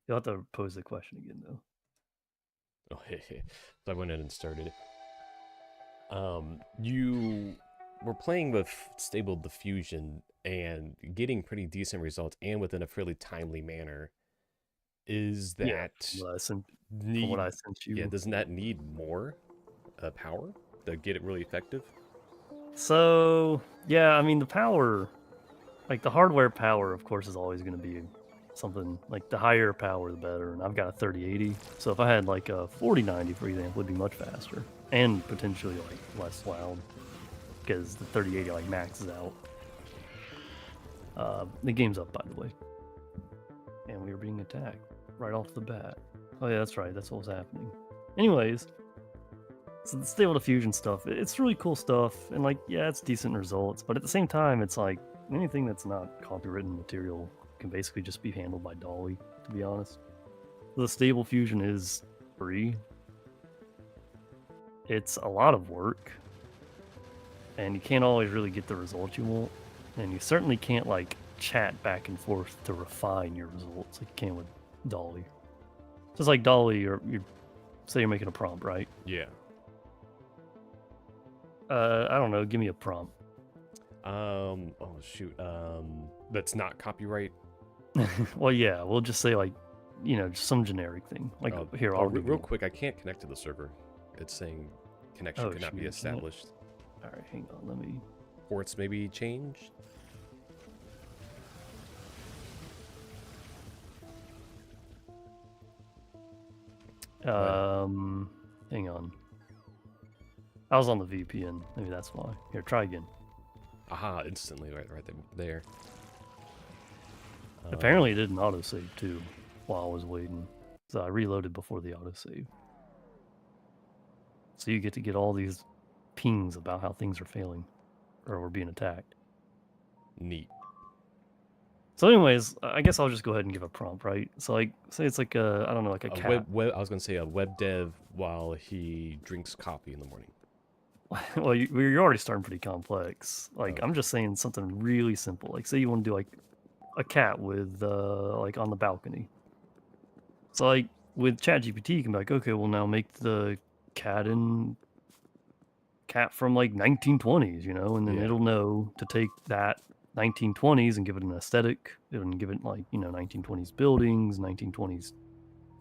You'll have to pose the question again, though. Oh, so I went in and started. You were playing with stable diffusion and getting pretty decent results, and within a fairly timely manner. Is Yeah, that from what need? I sent Yeah, you. doesn't that need more power to get it really effective? So yeah, I mean the power, like the hardware power, of course, is always going to be something like the higher power, the better. And I've got a 3080, so if I had like a 4090, for example, it'd be much faster and potentially like less loud because the 3080 like maxes out. The game's up, by the way, and we were being attacked right off the bat. Oh yeah, that's right. That's what was happening. Anyways, so the stable diffusion stuff, it's really cool stuff, and like, yeah, it's decent results, but at the same time, it's like anything that's not copywritten material can basically just be handled by Dolly, to be honest. The stable fusion is free. It's a lot of work, and you can't always really get the results you want, and you certainly can't like chat back and forth to refine your results like you can with Dolly. Just like Dolly, you say you're making a prompt, right? Yeah. I don't know. Give me a prompt. Oh shoot. That's not copyright. Well, yeah, we'll just say like, just some generic thing. Like here, I'll give Real you. quick, I can't connect to the server. It's saying connection Oh cannot shoot, be you can't. established. All right, hang on. Let me. Ports may be changed. But Hang on. I was on the VPN. Maybe that's why. Here, try again. aha, instantly right there. Apparently, it did an autosave too while I was waiting. So I reloaded before the autosave. So you get to get all these pings about how things are failing or we're being attacked. Neat. So, anyways, I guess I'll just go ahead and give a prompt, right? So, like, say it's like I don't know, like a A cat. web. I was gonna say a web dev while he drinks coffee in the morning. Well, you're already starting pretty complex. Like, Okay. I'm just saying something really simple. Like, say you want to do like a cat with like on the balcony. So, like with ChatGPT, you can be like, okay, well now make the cat in cat from like 1920s, and then Yeah. it'll know to take that 1920s and give it an aesthetic. It'll give it like 1920s buildings, 1920s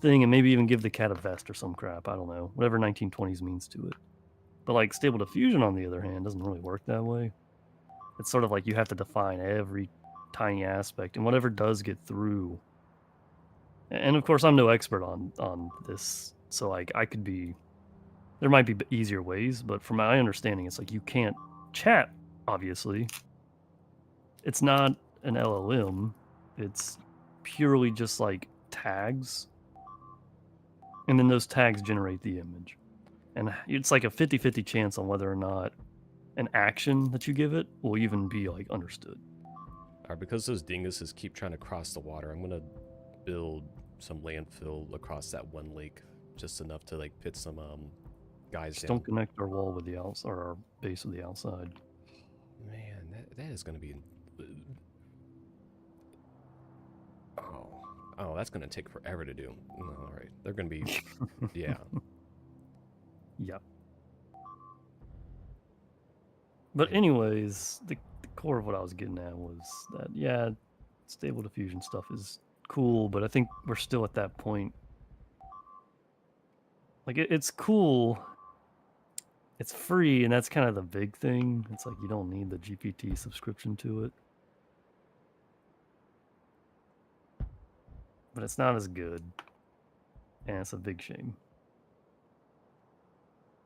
thing, and maybe even give the cat a vest or some crap. I don't know, whatever 1920s means to it. But like stable diffusion, on the other hand, doesn't really work that way. It's sort of like you have to define every tiny aspect, and whatever does get through. And of course, I'm no expert on this, so like I could be. There might be easier ways, but from my understanding, it's like you can't chat. Obviously, it's not an LLM. It's purely just like tags, and then those tags generate the image. And it's like a 50-50 chance on whether or not an action that you give it will even be like understood. All right. Because those dinguses keep trying to cross the water, I'm gonna build some landfill across that one lake, just enough to like pit some guys Just down. don't connect our wall with the outside or our base with the outside. Man, that is gonna be. Oh, that's gonna take forever to do. All right, they're gonna be. Yeah. Yep. But anyways, the core of what I was getting at was that yeah, stable diffusion stuff is cool, but I think we're still at that point. Like it's cool. It's free, and that's kind of the big thing. It's like you don't need the GPT subscription to it. But it's not as good. And it's a big shame.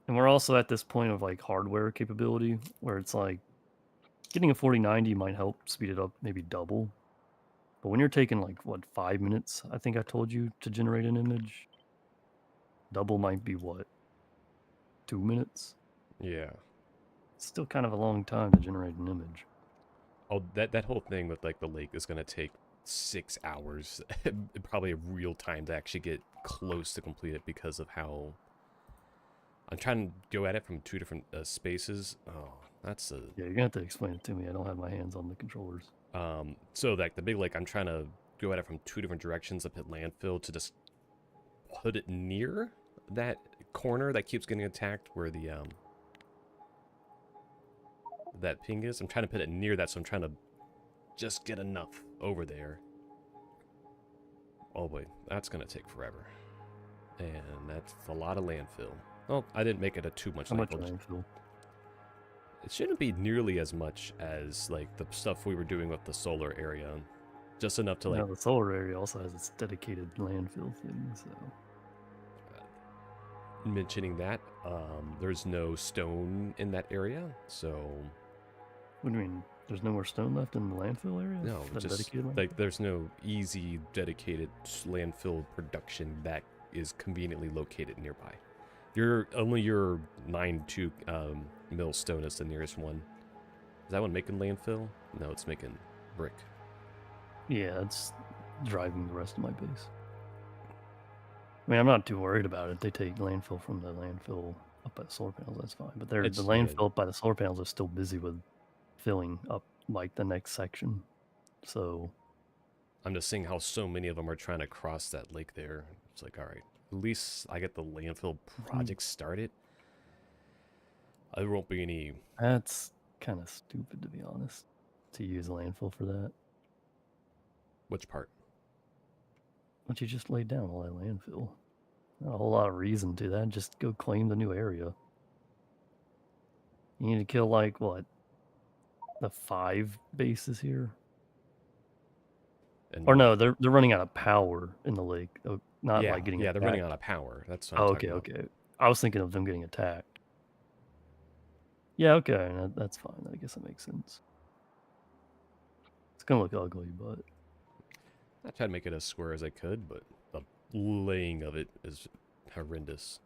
And we're also at this point of like hardware capability where it's like getting a 4090 might help speed it up maybe double. But when you're taking like what 5 minutes, I think I told you to generate an image, double might be what 2 minutes. Yeah. It's still kind of a long time to generate an image. Oh, that whole thing with like the lake is gonna take 6 hours, probably a real time to actually get close to complete it because of how I'm trying to go at it from two different spaces. Oh, that's a Yeah, you're gonna have to explain it to me. I don't have my hands on the controllers. so like the big lake, I'm trying to go at it from 2 different directions up at landfill to just put it near that corner that keeps getting attacked where the that ping is. I'm trying to put it near that, so I'm trying to just get enough over there. Oh boy, that's gonna take forever. And that's a lot of landfill. Well, I didn't make it a too much How much landfill. landfill? It shouldn't be nearly as much as like the stuff we were doing with the solar area. Just enough to like No, the solar area also has its dedicated landfill thing, so. mentioning that. There's no stone in that area, so What do you mean? There's no more stone left in the landfill area? no, That just dedicated landfill? like there's no easy dedicated landfill production that is conveniently located nearby. Only your 9.2 mill stone is the nearest one. Is that one making landfill? No, it's making brick. Yeah, it's driving the rest of my base. I mean, I'm not too worried about it. They take landfill from the landfill up by the solar panels, that's fine. But the landfill up by the solar panels are still busy with filling up like the next section. So I'm just seeing how so many of them are trying to cross that lake there. It's like, all right, at least I get the landfill project started. There won't be any. That's kind of stupid, to be honest, to use landfill for that. Which part? But you just laid down all that landfill. Not a whole lot of reason to that. Just go claim the new area. You need to kill, like, what? The 5 bases here? And or no, they're running out of power in the lake. Not yeah, like getting yeah, attacked. they're running out of power. That's what Oh, I'm okay, talking about. okay. I was thinking of them getting attacked. Yeah, okay, that's fine. I guess that makes sense. It's gonna look ugly, but I tried to make it as square as I could, but the laying of it is horrendous.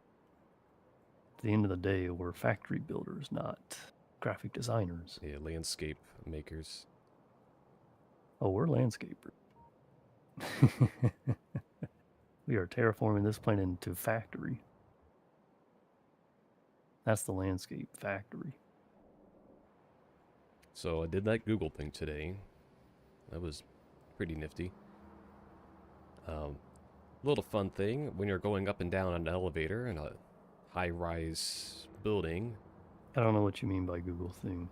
at the end of the day, we're factory builders, not graphic designers. Yeah, landscape makers. Oh, we're landscapers. We are terraforming this planet into factory. That's the landscape factory. So I did that Google thing today. That was pretty nifty. Little fun thing when you're going up and down an elevator in a high-rise building. I don't know what you mean by Google thing.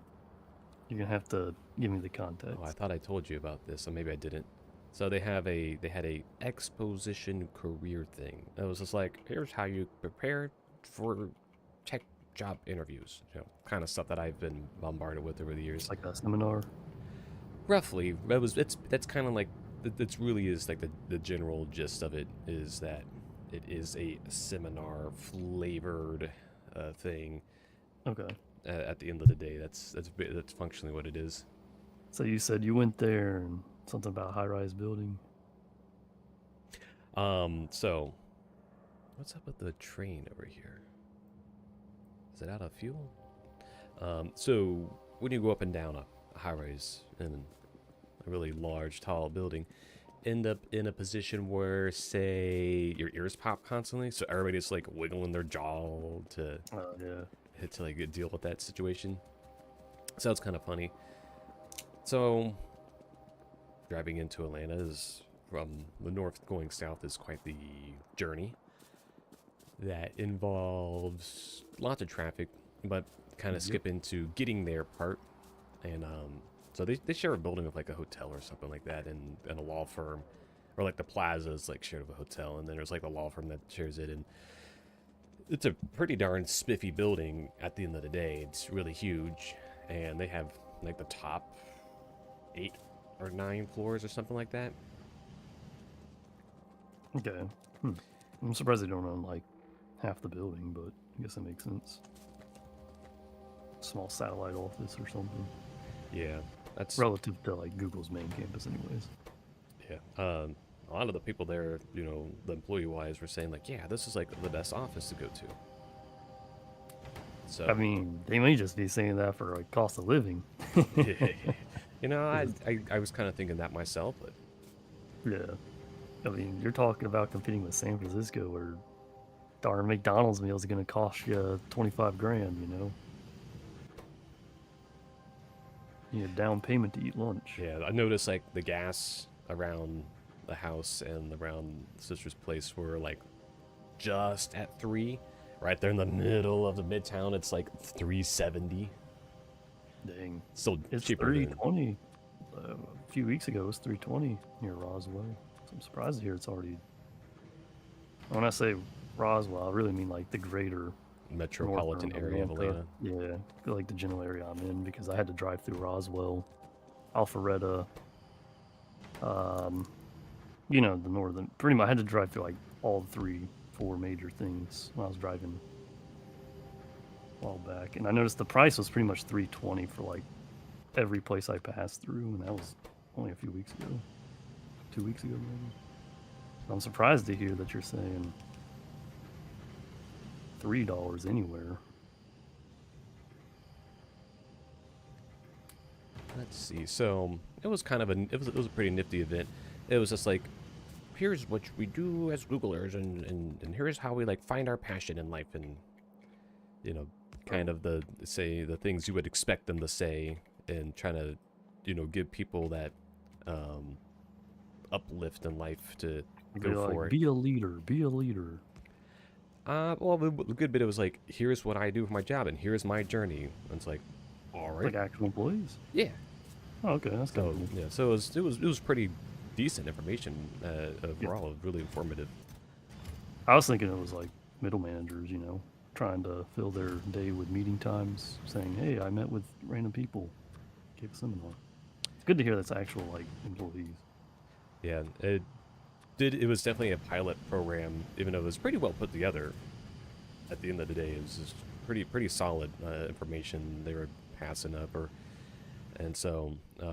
You're gonna have to give me the context. Oh, I thought I told you about this, so maybe I didn't. So they had a Exposition career thing. It was just like, here's how you prepare for tech job interviews. You know, kind of stuff that I've been bombarded with over the years. It's like a seminar. Roughly, that's kind of like that's really is like the general gist of it is that it is a seminar flavored thing. Okay. At the end of the day, that's functionally what it is. So you said you went there and something about a high-rise building. So what's up with the train over here? Is it out of fuel? So when you go up and down a high-rise in a really large, tall building, end up in a position where, say, your ears pop constantly, so everybody's like wiggling their jaw to like deal with that situation. So it's kind of funny. So driving into Atlanta is from the north going south is quite the journey. That involves lots of traffic, but kind of skip into getting there part. And so they share a building with like a hotel or something like that, and a law firm, or like the plaza is like shared with a hotel, and then there's like the law firm that shares it, and it's a pretty darn spiffy building at the end of the day. It's really huge, and they have like the top 8 or 9 floors or something like that. Okay. I'm surprised they don't own like half the building, but I guess that makes sense. Small satellite office or something. Yeah, that's relative to like Google's main campus, anyways. Yeah. A lot of the people there, you know, the employee-wise, were saying like, yeah, this is like the best office to go to. So I mean, they may just be saying that for like cost of living. You know, I was kind of thinking that myself, but yeah, I mean, you're talking about competing with San Francisco, where darn McDonald's meal is going to cost you 25 grand. You know, you need a down payment to eat lunch. yeah, I noticed like the gas around the house and around sister's place were like just at 3. Right there in the middle of the midtown, it's like 370. Dang. Still It's cheaper than 320. A few weeks ago, it was 320 near Roswell. So I'm surprised to hear it's already. When I say Roswell, I really mean like the greater metropolitan northern area of Atlanta. Yeah, like the general area I'm in, because I had to drive through Roswell, Alpharetta, you know, the northern. Pretty much, I had to drive through like all 4 major things when I was driving a while back, and I noticed the price was pretty much 320 for like every place I passed through, and that was only a few weeks ago, 2 weeks ago maybe. I'm surprised to hear that you're saying $3 anywhere. Let's see. So it was kind of it was a pretty nifty event. It was just like, here's what we do as Googlers, and here's how we like find our passion in life, and you know, kind of the things you would expect them to say, and trying to, you know, give people that uplift in life to go for it. Be a leader. Be a leader. Well, the good bit, it was like, here's what I do for my job, and here's my journey. And it's like, all right. Like actual employees? Yeah. Oh, okay, that's kind of cool. Yeah, so it was pretty decent information overall. Yeah. Really informative. I was thinking it was like middle managers, you know, trying to fill their day with meeting times, saying, hey, I met with random people, gave a seminar. It's good to hear that's actual, like, employees. Yeah, it was definitely a pilot program, even though it was pretty well put together. At the end of the day, it was just pretty solid information they were passing up, and so it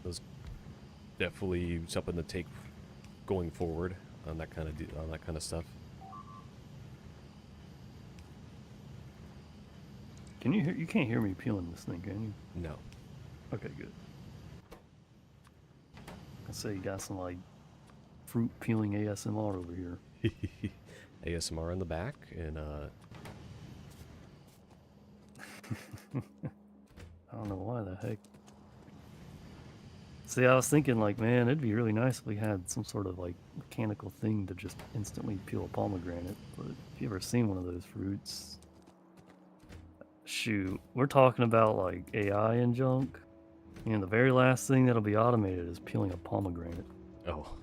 was definitely something to take going forward on that kind of stuff. Can you hear? You can't hear me peeling this thing, can you? No. Okay, good. I say you got some like fruit peeling ASMR over here. ASMR in the back, and I don't know why the heck. See, I was thinking like, man, it'd be really nice if we had some sort of like mechanical thing to just instantly peel a pomegranate. But if you ever seen one of those fruits, shoot, we're talking about like AI and junk. And the very last thing that'll be automated is peeling a pomegranate. oh.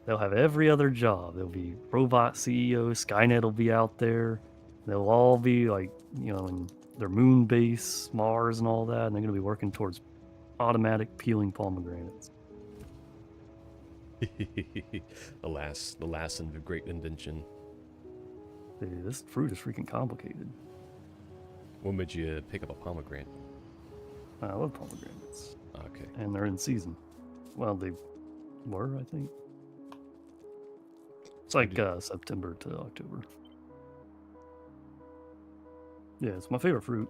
They'll have every other job. There'll be robot CEOs. Skynet will be out there. They'll all be like, you know, in their moon base, Mars, and all that. And they're going to be working towards automatic peeling pomegranates. the last and great invention. Dude, this fruit is freaking complicated. When would you pick up a pomegranate? I love pomegranates. Okay. And they're in season. Well, they were, I think. It's like September to October. Yeah, it's my favorite fruit.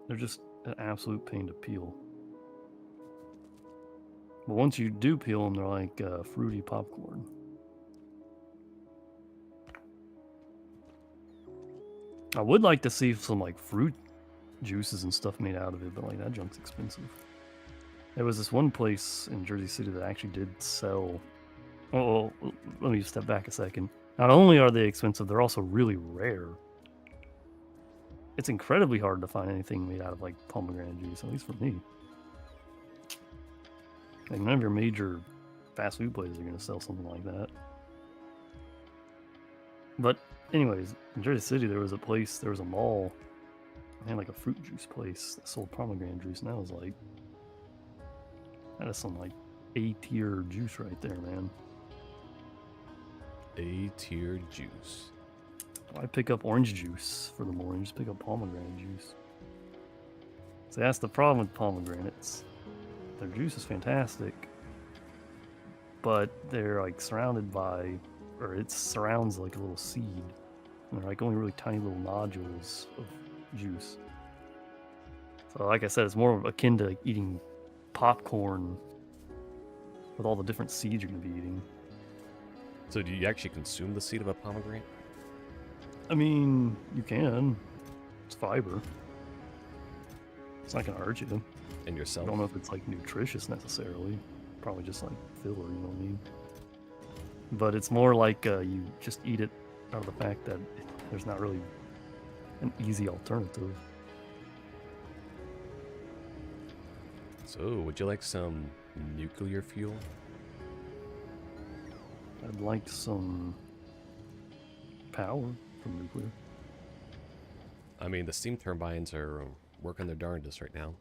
They're just an absolute pain to peel. But once you do peel them, they're like fruity popcorn. I would like to see some like fruit juices and stuff made out of it, but like that junk's expensive. There was this one place in Jersey City that actually did sell. Oh, let me step back a second. Not only are they expensive, they're also really rare. It's incredibly hard to find anything made out of like pomegranate juice, at least for me. Like none of your major fast food places are going to sell something like that. But anyways, in Jersey City there was a mall, and like a fruit juice place that sold pomegranate juice, and that was like, that is some like A-tier juice right there, man. A-tier juice. I pick up orange juice for the morning, just pick up pomegranate juice. So that's the problem with pomegranates. Their juice is fantastic, but they're like surrounded by, or it surrounds like a little seed. And they're like only really tiny little nodules of juice. So like I said, it's more akin to like eating popcorn with all the different seeds you're going to be eating. So do you actually consume the seed of a pomegranate? I mean, you can. It's fiber. It's not going to hurt you. And yourself? I don't know if it's like nutritious necessarily. probably just like filler, you know what I mean? But it's more like you just eat it out of the fact that there's not really an easy alternative. So, would you like some nuclear fuel? I'd like some power from nuclear. I mean, the steam turbines are working their darndest right now.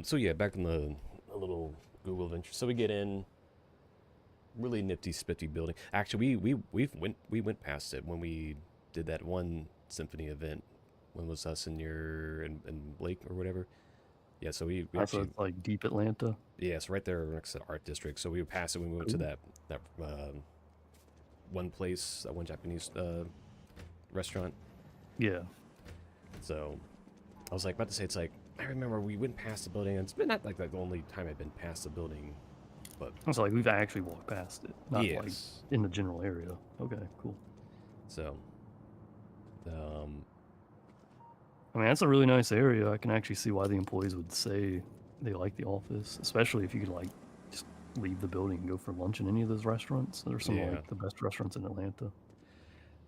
So yeah, back in the little Google adventure. So we get in, really nifty, spifty building. Actually, we went past it when we did that one symphony event. When was us and and Blake or whatever? Yeah, so we So actually, it's like deep Atlanta. yeah, it's right there next to the art district. So we passed it when we went to Cool. that one place, that one Japanese restaurant. Yeah. So I was like about to say, it's like, I remember we went past the building, and it's been not like the only time I've been past the building, but So like we've actually walked past it, not like yes. in the general area. Okay, cool. So, I mean, that's a really nice area. I can actually see why the employees would say they like the office, especially if you could like just leave the building and go for lunch in any of those restaurants. They're some of yeah. like the best restaurants in Atlanta.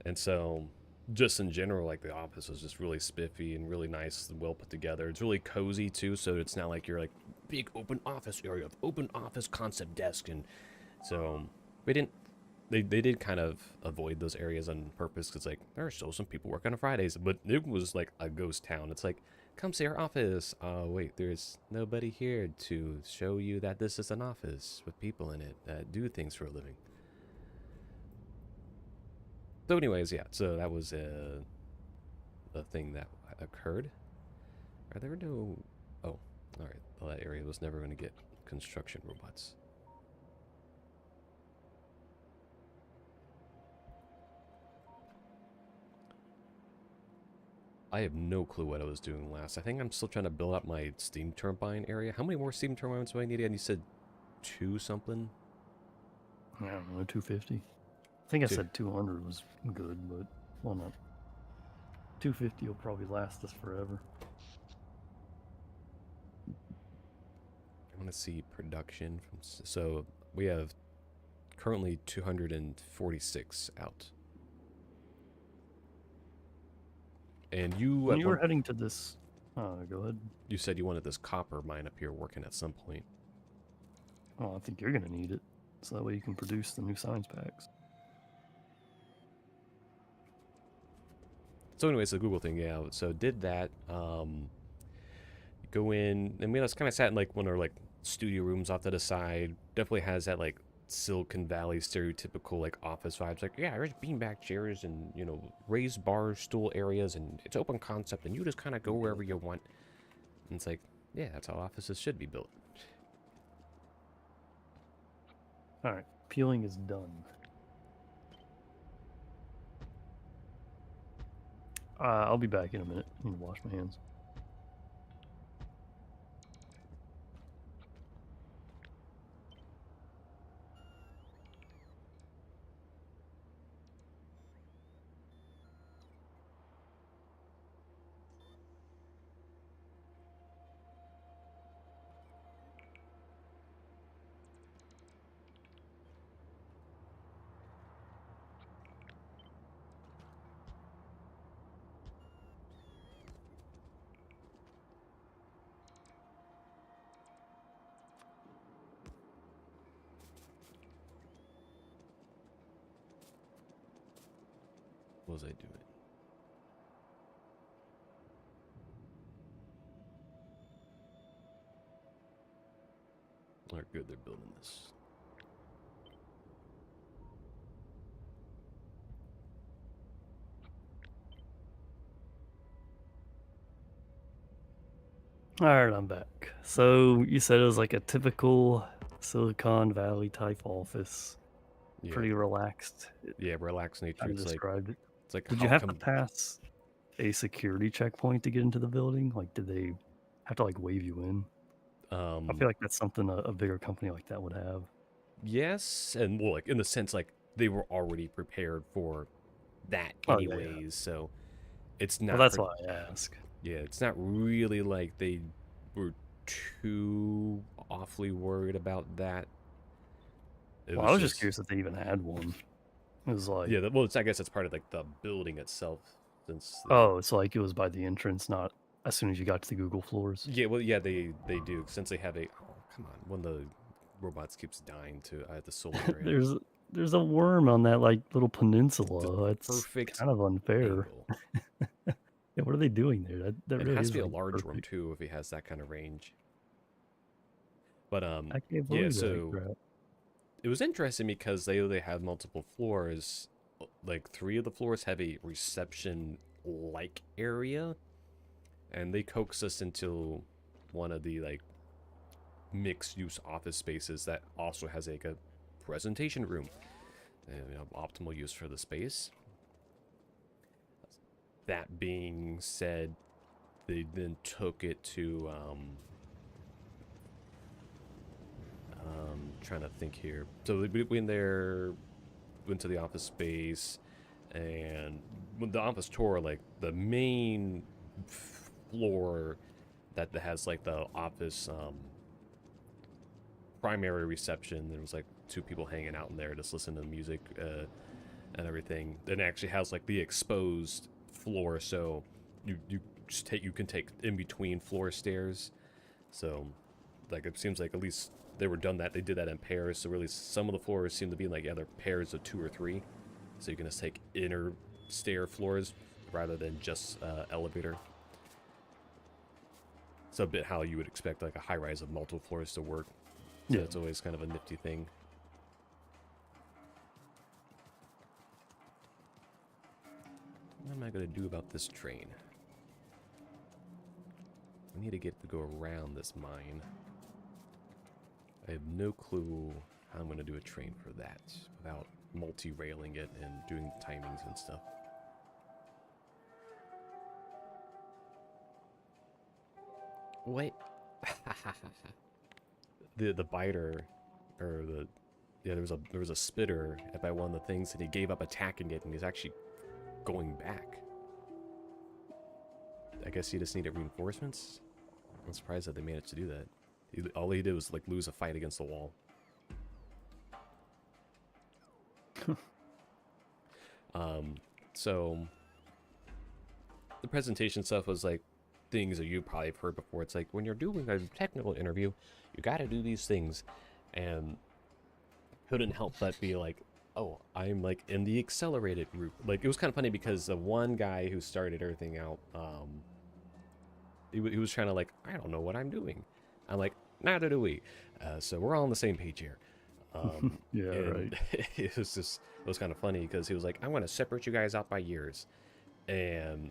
And so, just in general, like the office was just really spiffy and really nice and well put together. It's really cozy too, so it's not like you're like big open office area, open office concept desk, and so we didn't. They did kind of avoid those areas on purpose because like there are still some people working on Fridays, but it was like a ghost town. It's like, come see our office. Oh wait, there's nobody here to show you that this is an office with people in it that do things for a living. So anyways, yeah, so that was a thing that occurred. Are there no... Oh, alright. Well, that area was never going to get construction robots. I have no clue what I was doing last. I think I'm still trying to build up my steam turbine area. How many more steam turbines do I need? And you said 2 something? I don't know, 250. I think I 2. said 200 was good, but well, not 250 will probably last us forever. I want to see production from... So, we have currently 246 out. And you... When you were heading to this... go ahead. You said you wanted this copper mine up here working at some point. Oh, I think you're going to need it, so that way you can produce the new science packs. So anyways, the Google thing, yeah, so did that. Go in, and we just kind of sat in like one of our like studio rooms off to the side. Definitely has that like Silicon Valley stereotypical like office vibes. Like, yeah, there's beanbag chairs and, you know, raised bar stool areas, and it's open concept, and you just kind of go wherever you want. And it's like, yeah, that's how offices should be built. All right, peeling is done. I'll be back in a minute. I need to wash my hands. What was I doing? Alright, good, they're building this. All right, I'm back. So you said it was like a typical Silicon Valley type office. Yeah. Pretty relaxed. Yeah, relaxed nature. I It's like, described it. it's like, Did you have to pass a security checkpoint to get into the building? Like, did they have to like wave you in? I feel like that's something a bigger company like that would have. yes, and well, like in the sense like they were already prepared for that Oh, anyways, yeah. so it's not... Well, that's why I ask. Yeah, it's not really like they were too awfully worried about that. It Well, was I was just just curious if they even had one. It was like, yeah. Well, I guess it's part of like the building itself, since they oh, it's like it was by the entrance, not as soon as you got to the Google floors. yeah. Well, yeah, they do since they have a oh come on one of the robots keeps dying to at the solar area. There's a worm on that like little The peninsula. It's perfect kind of unfair. angle. Yeah, what are they doing there? That It really has to is be a like large room perfect. too if he has that kind of range. But I can't yeah. believe that So crap. it was interesting because they have multiple floors. Like 3 of the floors have a reception like area, and they coax us into one of the like mixed use office spaces that also has like a presentation room and optimal use for the space. That being said, they then took it to trying to think here. So we went there, went to the office space, and when the office tour, like the main floor that has like the office primary reception, there was like 2 people hanging out in there just listening to the music and everything. Then it actually has like the exposed floor, so you can take in between floor stairs. So like it seems like at least they did that in pairs. So really some of the floors seem to be like either pairs of 2 or 3. So you can just take inner stair floors rather than just elevator. It's a bit how you would expect like a high rise of multiple floors to work. So Yeah. it's always kind of a nifty thing. What am I going to do about this train? I need to get to go around this mine. I have no clue how I'm going to do a train for that without multi-railing it and doing timings and stuff. Wait. the biter, or the yeah, there was a spitter by one of the things, and he gave up attacking it, and he's actually going back. I guess he just needed reinforcements. I'm surprised that they managed to do that. All he did was like lose a fight against the wall. So the presentation stuff was like things that you probably have heard before. It's like when you're doing a technical interview, you got to do these things, and couldn't help but be like, oh, I'm like in the accelerated group. Like it was kind of funny because the one guy who started everything out, he was trying to like, I don't know what I'm doing. I'm like, neither do we. So we're all on the same page here. Yeah, And right. it was kind of funny because he was like, I want to separate you guys out by years. And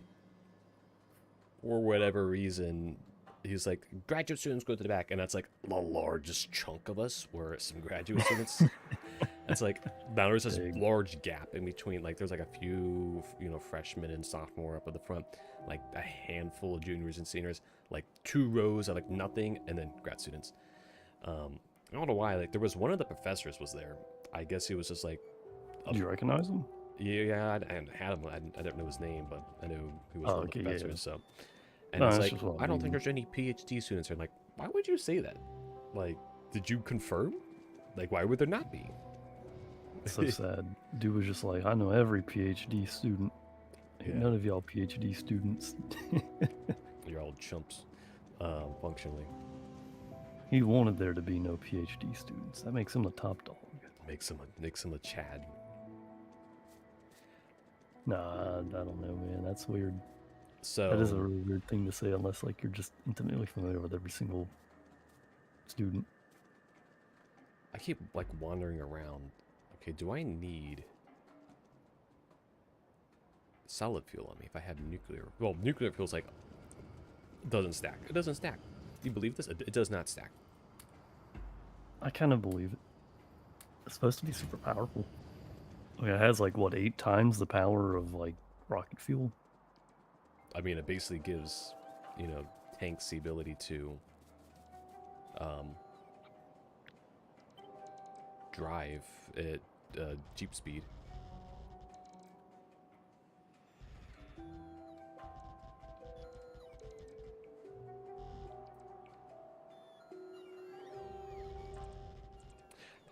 for whatever reason, he's like, graduate students go to the back. And that's like the largest chunk of us were some graduate students. It's like, now there's this Big. large gap in between. Like there's like a few, freshmen and sophomore up at the front, like a handful of juniors and seniors, like 2 rows of like nothing, and then grad students. I don't know why. Like there was one of the professors was there. I guess he was just like, Do you recognize them? yeah, I had him. I didn't know his name, but I knew he was Oh, one of the okay, yeah. professors. So, and No, it's that's like, just what I I don't think mean. there's any PhD students here. I'm like, why would you say that? Like, did you confirm? Like, why would there not be? It's so sad. Dude was just like, I know every PhD student. Ain't Yeah. none of y'all PhD students. You're all chumps, functionally. He wanted there to be no PhD students. That makes him the top dog. Makes him a Chad. Nah, I don't know, man. That's weird. So That is a really weird thing to say unless like you're just intimately familiar with every single student. I keep like wandering around. Okay, do I need solid fuel on me if I have nuclear? Well, nuclear fuel's like doesn't stack. It doesn't stack. Do you believe this? It does not stack. I kind of believe it. It's supposed to be super powerful. Like, it has like what 8 times the power of like rocket fuel. I mean, it basically gives, tanks the ability to drive at Jeep speed.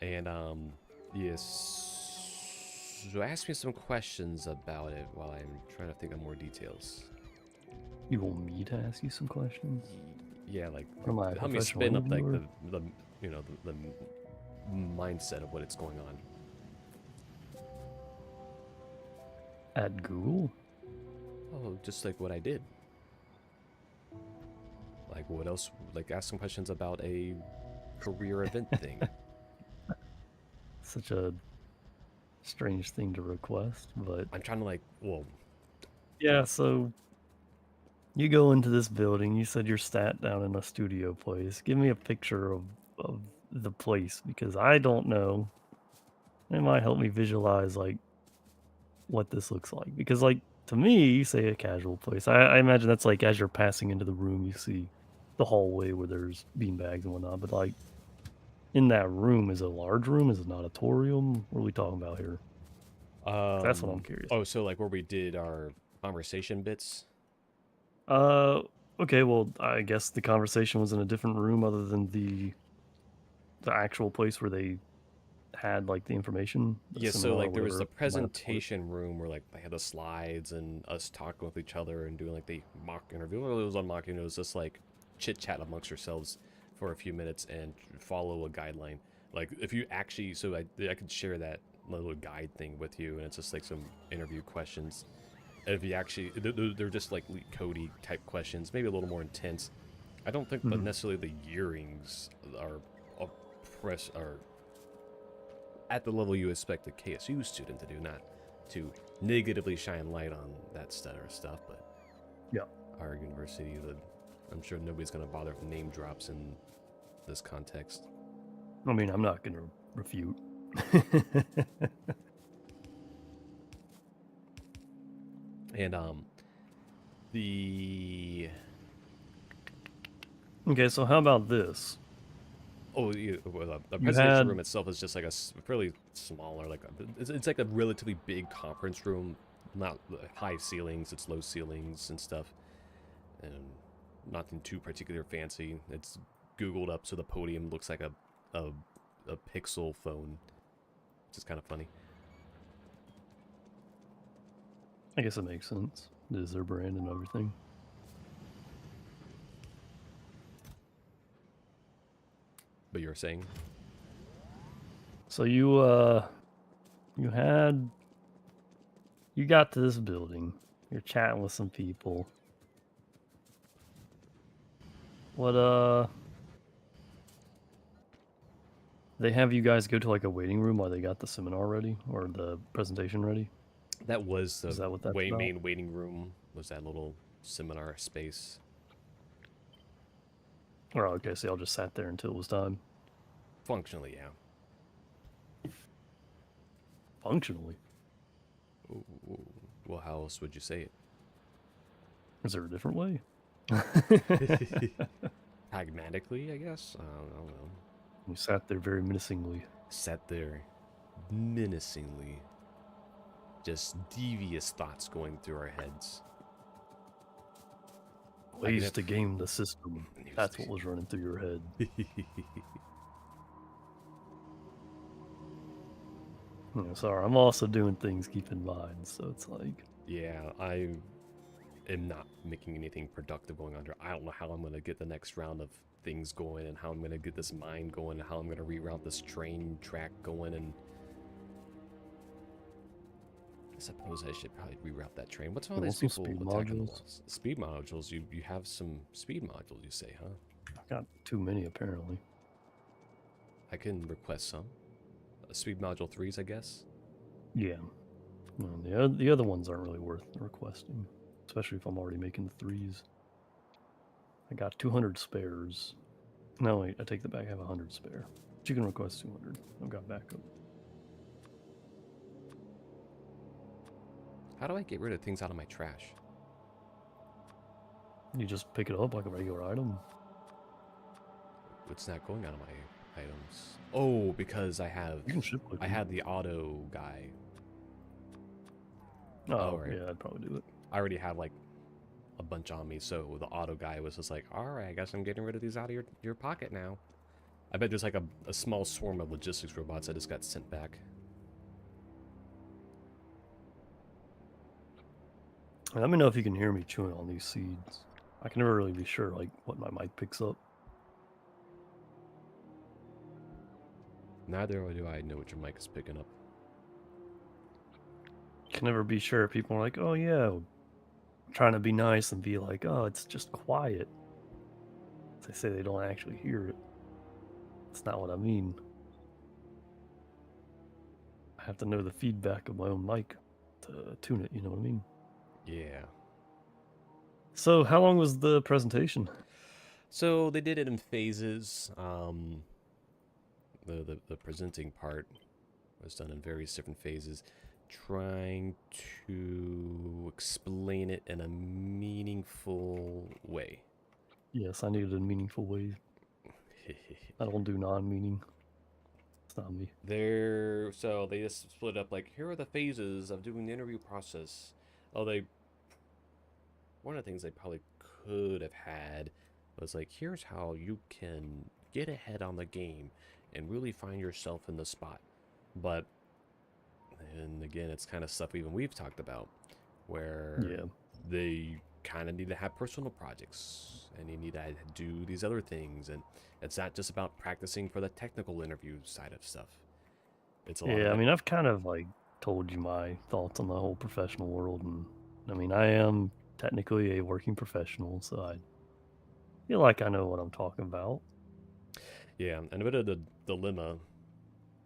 And yes. So ask me some questions about it while I'm trying to think of more details. You want me to ask you some questions? Yeah, like What am I, a help me professional spin up like interviewer? the you know the mindset of what it's going on. At Google? Oh, just like what I did. Like what else? Like ask some questions about a career event thing. Such a strange thing to request, but I'm trying to like, well, yeah, so you go into this building, you said you're sat down in a studio place. Give me a picture of the place because I don't know. It might help me visualize like what this looks like. Because like to me, you say a casual place. I imagine that's like as you're passing into the room, you see the hallway where there's beanbags and whatnot. But like in that room, is it a large room? Is it an auditorium? What are we talking about here? 'Cause that's what I'm curious. oh, so like where we did our conversation bits. Uh, okay. Well, I guess the conversation was in a different room other than the actual place where they had like the information, the Yeah, so seminar, like there was the whatever. It might have been worth. presentation room where like they had the slides and us talking with each other and doing like the mock interview. Well, it was on mock, it was just like chit chat amongst ourselves for a few minutes and follow a guideline. Like if you actually, so I could share that little guide thing with you, and it's just like some interview questions. And if you actually, they're just like Cody type questions, maybe a little more intense. I don't think that Mhm. necessarily the earrings are oppress are at the level you expect a KSU student to do, not to negatively shine light on that stutter stuff, but Yeah. our university, I'm sure nobody's going to bother with name drops in this context. I mean, I'm not gonna refute. And the Okay, so how about this? oh, well, the You presentation room had itself is just like a fairly smaller, like it's like a relatively big conference room, not high ceilings, it's low ceilings and stuff, and nothing too particular fancy. It's Googled up so the podium looks like a, a Pixel phone, which is kind of funny. I guess it makes sense. It is their brand and everything. But you're saying, So you had you got to this building. You're chatting with some people. What they have you guys go to like a waiting room while they got the seminar ready or the presentation ready? that was the Is that what that's about? main waiting room, was that little seminar space. Or okay, so y'all just sat there until it was time. Functionally, yeah. Functionally. Well, how else would you say Is there a different way? it? Pragmatically, I guess. I don't know. We sat there very menacingly. Sat there menacingly, just devious thoughts going through our heads. Ways to game the system. That's what was running through your head. Sorry, I'm also doing things, keep in mind. So it's like, Yeah, I am not making anything productive going on here. I don't know how I'm going to get the next round of things going and how I'm going to get this mine going and how I'm going to reroute this train track going. And I suppose I should probably reroute that train. What's all you want these some people speed attacking the modules? walls? Speed modules? You have some speed modules, you say, huh? I got too many apparently. I can request some. Speed module 3s, I guess. Yeah. No, the other ones aren't really worth requesting, especially if I'm already making the threes. I got 200 spares. No, wait, I take that back. I have 100 spare. But you can request 200. I've got backup. How do I get rid of things out of my trash? You just pick it up like a regular item. It's not going out of my items. Oh, because You can ship with I you. had the auto guy. Oh, right. yeah, I'd probably do it. I already have like a bunch on me, so the auto guy was just like, all right, I guess I'm getting rid of these out of your pocket now. I bet there's like a small swarm of logistics robots that just got sent back. Let me know if you can hear me chewing on these seeds. I can never really be sure like what my mic picks up. Neither do I know what your mic is picking up. Can never be sure. People are like, oh yeah, trying to be nice and be like, oh, it's just quiet. They say they don't actually hear it. That's not what I mean. I have to know the feedback of my own mic to tune it, you know what I mean? Yeah. So how long was the presentation? So they did it in phases. The presenting part was done in various different phases, trying to explain it in a meaningful way. Yes, I needed a meaningful way. I don't do non-meaning. It's not me. So they just split up like, here are the phases of doing the interview process. Oh, one of the things they probably could have had was like, here's how you can get ahead on the game and really find yourself in the spot. But, and again, it's kind of stuff even we've talked about, where they kind of need to have personal projects and you need to do these other things, and it's not just about practicing for the technical interview side of stuff. It's a lot of I mean, I've kind of like told you my thoughts on the whole professional world, and I mean, I am technically a working professional, so I feel like I know what I'm talking about. Yeah, and a bit of the dilemma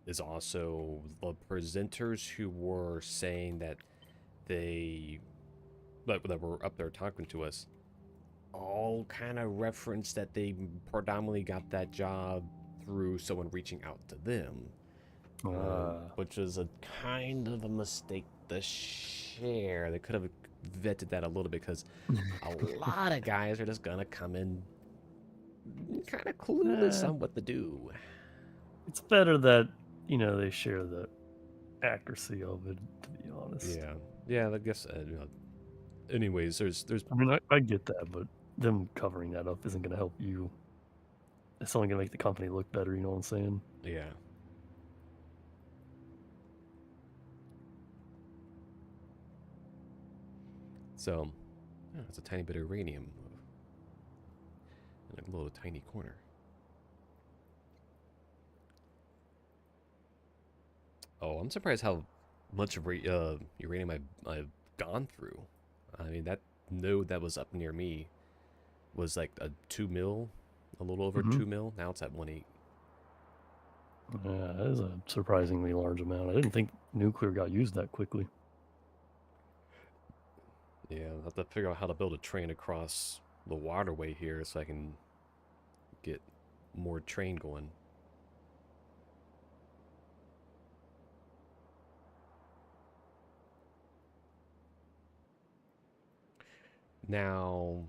is also the presenters who were saying that that were up there talking to us all kind of referenced that they predominantly got that job through someone reaching out to them, which is a kind of a mistake to share. They could have vetted that a little bit, because a lot of guys are just gonna come in kind of clueless on what to do. It's better that, you know, they share the accuracy of it, to be honest. Yeah, I guess. Anyways, there's. I mean, I get that, but them covering that up isn't going to help you. It's only going to make the company look better. You know what I'm saying? Yeah. So, it's a tiny bit of uranium in a little tiny corner. Oh, I'm surprised how much of uranium I've gone through. I mean, that node that was up near me was like a 2 mil, a little over 2 mil. Now it's at 1.8. Yeah, that is a surprisingly large amount. I didn't think nuclear got used that quickly. Yeah, I'll have to figure out how to build a train across the waterway here so I can get more train going. Now,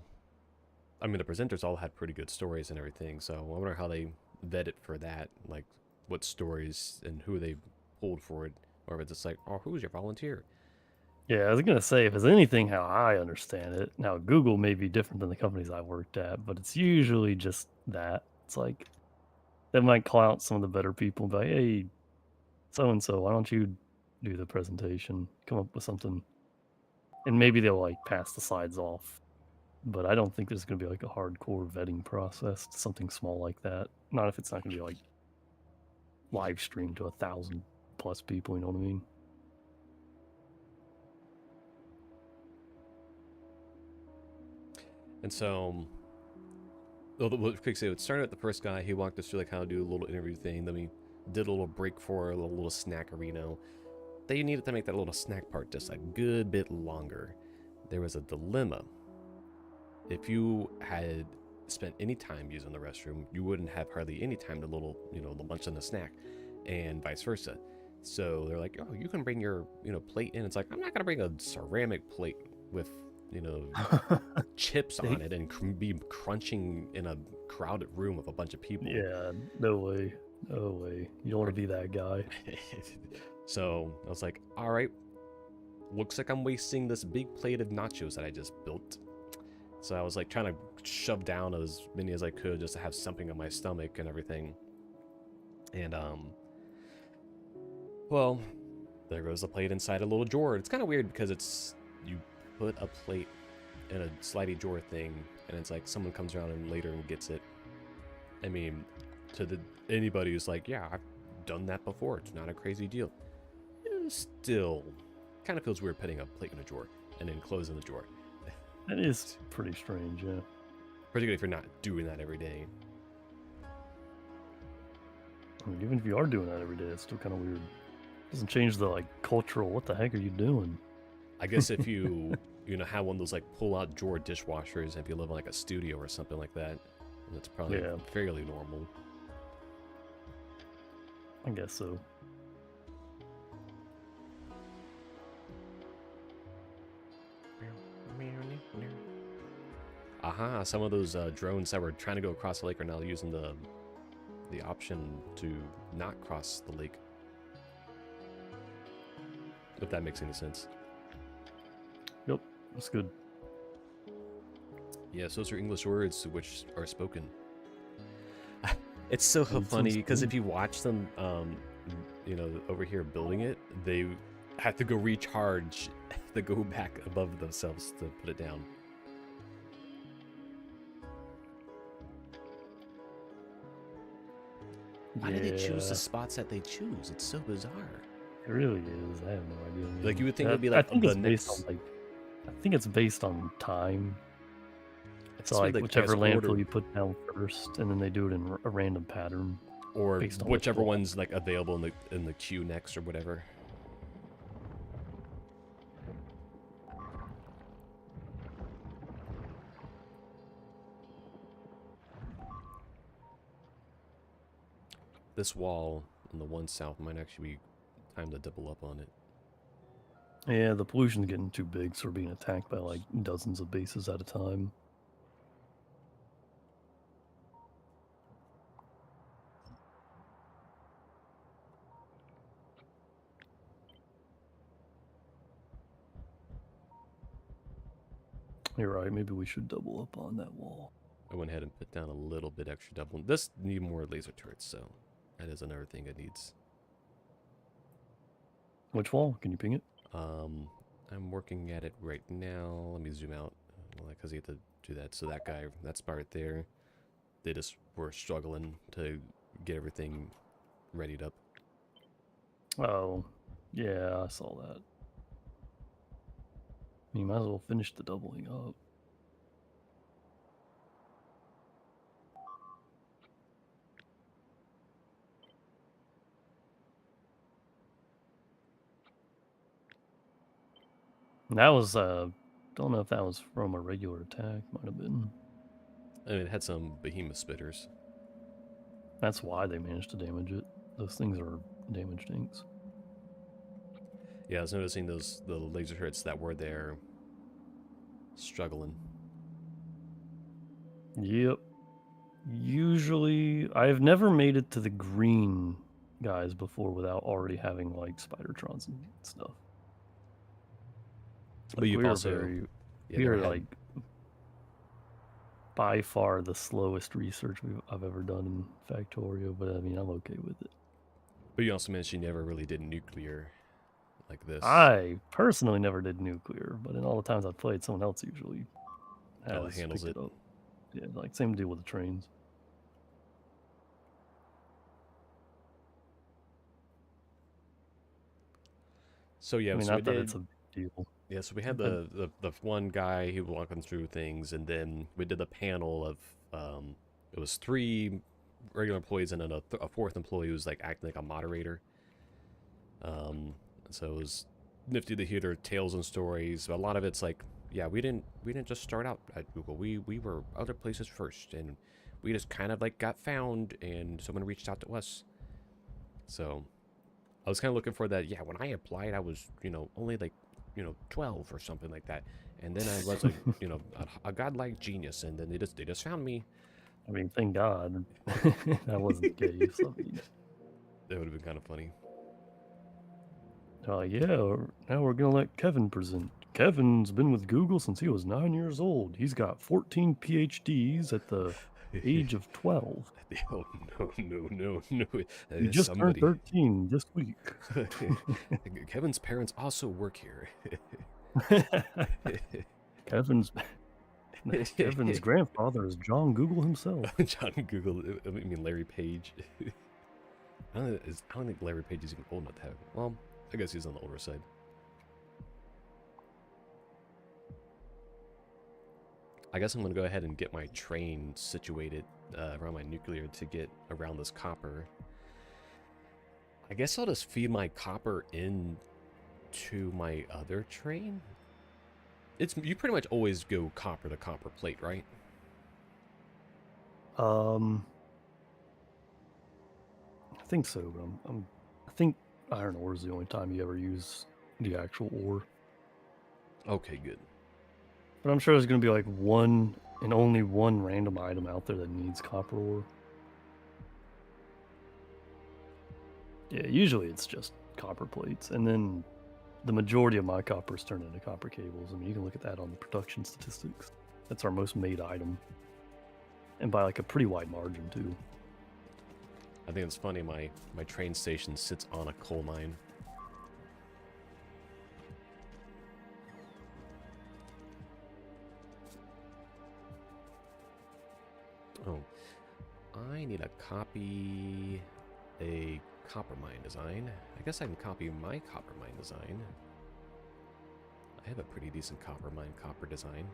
I mean, the presenters all had pretty good stories and everything, so I wonder how they vetted for that, like what stories and who they pulled for it, or if it's just like, oh, who's your volunteer? Yeah, I was going to say, if it's anything how I understand it, now Google may be different than the companies I worked at, but it's usually just that. It's like, they might call out some of the better people and be like, hey, so-and-so, why don't you do the presentation? Come up with something. And maybe they'll like pass the slides off. But I don't think there's going to be like a hardcore vetting process to something small like that. Not if it's not going to be like live streamed to 1,000+ people, you know what I mean? And so, quickly, it started with the first guy. He walked us through like how to do a little interview thing. Then we did a little break for a little snackerino. They needed to make that little snack part just a good bit longer. There was a dilemma. If you had spent any time using the restroom, you wouldn't have hardly any time to the lunch and the snack, and vice versa. So they're like, oh, you can bring your, plate in. It's like, I'm not going to bring a ceramic plate with, chips on it and be crunching in a crowded room of a bunch of people. Yeah, no way. No way. You don't want to be that guy. So I was like, all right, looks like I'm wasting this big plate of nachos that I just built. So I was like trying to shove down as many as I could just to have something on my stomach and everything. And well, there goes the plate inside a little drawer. It's kind of weird because it's you put a plate in a slidey drawer thing, and it's like someone comes around and later and gets it. I mean, to anybody who's like, yeah, I've done that before. It's not a crazy deal. It still kind of feels weird putting a plate in a drawer and then closing the drawer. That is pretty strange, yeah. Particularly if you're not doing that every day. I mean, even if you are doing that every day, it's still kind of weird. It doesn't change the like cultural. What the heck are you doing? I guess if you have one of those like pull-out drawer dishwashers, if you live in like a studio or something like that, that's probably fairly normal. I guess so. Aha, some of those drones that were trying to go across the lake are now using the option to not cross the lake. If that makes any sense. Yep, that's good. Yes, those are English words which are spoken. It's so funny because if you watch them, over here building it, they have to go recharge to go back above themselves to put it down. Why do they choose the spots that they choose? It's so bizarre. It really is. I have no idea. Man. Like you would think it would be like I think it's based on like. I think it's based on time. It's so like whichever landfill you put down first, and then they do it in a random pattern, or whichever one's like available in the queue next, or whatever. This wall on the one south might actually be time to double up on it. Yeah, the pollution's getting too big, so we're being attacked by like dozens of bases at a time. You're right, maybe we should double up on that wall. I went ahead and put down a little bit extra double. This needs more laser turrets, so that is another thing it needs. Which wall? Can you ping it? I'm working at it right now. Let me zoom out, because you have to do that. So that guy, that spot right there, they just were struggling to get everything readied up. Oh, yeah, I saw that. You might as well finish the doubling up. That was, don't know if that was from a regular attack. Might have been. I mean, it had some behemoth spitters. That's why they managed to damage it. Those things are damage tanks. Yeah, I was noticing the laser turrets that were there struggling. Yep. Usually, I've never made it to the green guys before without already having like Spidertrons and stuff. But you've also we are like by far the slowest research I've ever done in Factorio, but I mean I'm okay with it. But you also mentioned you never really did nuclear like this. I personally never did nuclear, but in all the times I've played, someone else usually handles it up. Yeah, like same deal with the trains. So yeah, I mean, so not that it's a big deal. Yeah, so we had the one guy who was walking through things, and then we did the panel of it was 3 regular employees and then a 4th employee who was like acting like a moderator. So it was nifty to hear their tales and stories. But a lot of it's like, yeah, we didn't just start out at Google. We were other places first, and we just kind of like got found, and someone reached out to us. So I was kind of looking for that. Yeah, when I applied, I was only like 12 or something like that, and then I was like a godlike genius, and then they just found me. I mean, thank God that wasn't the case. I mean, that would have been kind of funny. Yeah, now we're gonna let Kevin present. Kevin's been with Google since he was 9 years old. He's got 14 PhDs at the Age of 12. Oh, no. You just turned Somebody. 13 this week. Kevin's parents also work here. Kevin's Kevin's grandfather is John Google himself. John Google, I mean Larry Page. I don't think Larry Page is even old enough to have. Well, I guess he's on the older side. I guess I'm gonna go ahead and get my train situated around my nuclear to get around this copper. I guess I'll just feed my copper into my other train. You pretty much always go copper to copper plate, right? I think so, but I think iron ore is the only time you ever use the actual ore. Okay, good. But I'm sure there's going to be like one and only one random item out there that needs copper ore. Yeah, usually it's just copper plates, and then the majority of my copper is turned into copper cables. I mean, you can look at that on the production statistics. That's our most made item, and by like a pretty wide margin too. I think it's funny, my train station sits on a coal mine. Oh, I need to copy a copper mine design. I guess I can copy my copper mine design. I have a pretty decent copper design.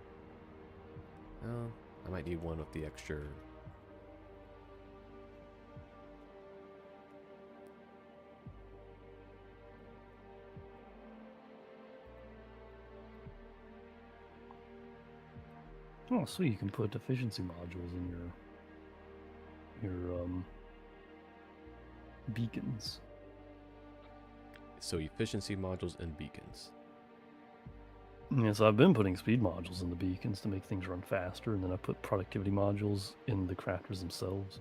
Oh, I might need one with the extra. Oh, so you can put efficiency modules in your beacons. So efficiency modules and beacons. Yeah, so I've been putting speed modules in the beacons to make things run faster, and then I put productivity modules in the crafters themselves.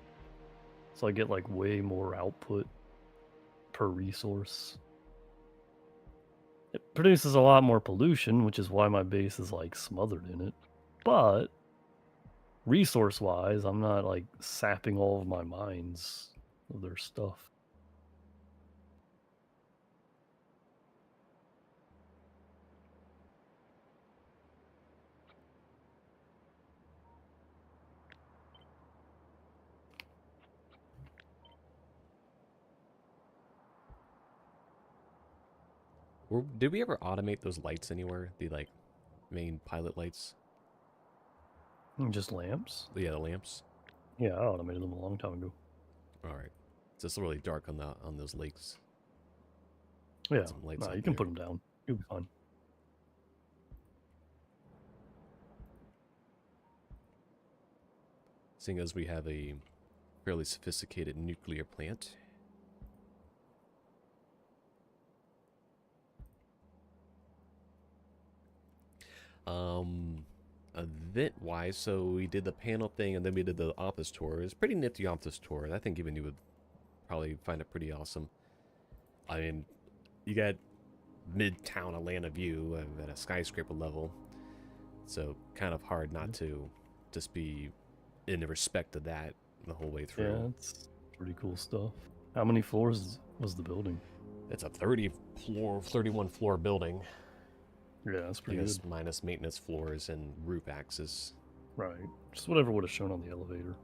So I get like way more output per resource. It produces a lot more pollution, which is why my base is like smothered in it. But resource-wise, I'm not like sapping all of my mines of their stuff. Did we ever automate those lights anywhere? The like main pilot lights? Just lamps? Yeah, the lamps. Yeah, I automated them a long time ago. All right. It's just really dark on those lakes. Yeah, Some lights no, out you can there. put them down. You'll be fine. Seeing as we have a fairly sophisticated nuclear plant. Event-wise, so we did the panel thing and then we did the office tour. It was a pretty nifty office tour, and I think even you would probably find it pretty awesome. I mean, you got Midtown Atlanta view at a skyscraper level, so kind of hard not to just be in the respect of that the whole way through. Yeah, it's pretty cool stuff. How many floors was the building? It's a 31 floor building. Yeah, that's pretty good. Minus maintenance floors and roof access. Right. Just whatever would have shown on the elevator.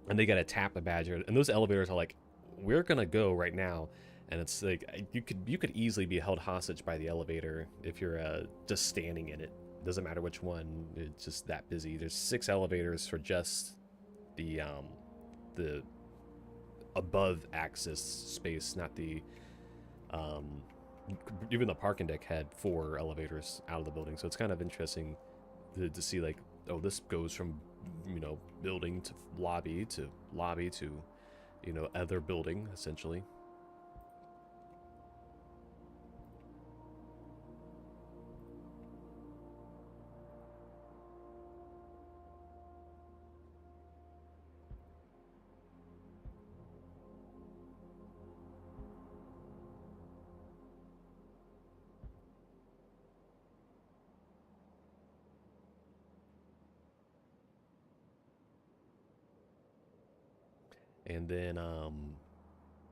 And they got to tap the badger, and those elevators are like, we're gonna go right now, and it's like you could easily be held hostage by the elevator if you're just standing in it. Doesn't matter which one, it's just that busy. There's 6 elevators for just the above access space, not the even the parking deck had 4 elevators out of the building, so it's kind of interesting to see like, oh, this goes from building to lobby to other building essentially. And then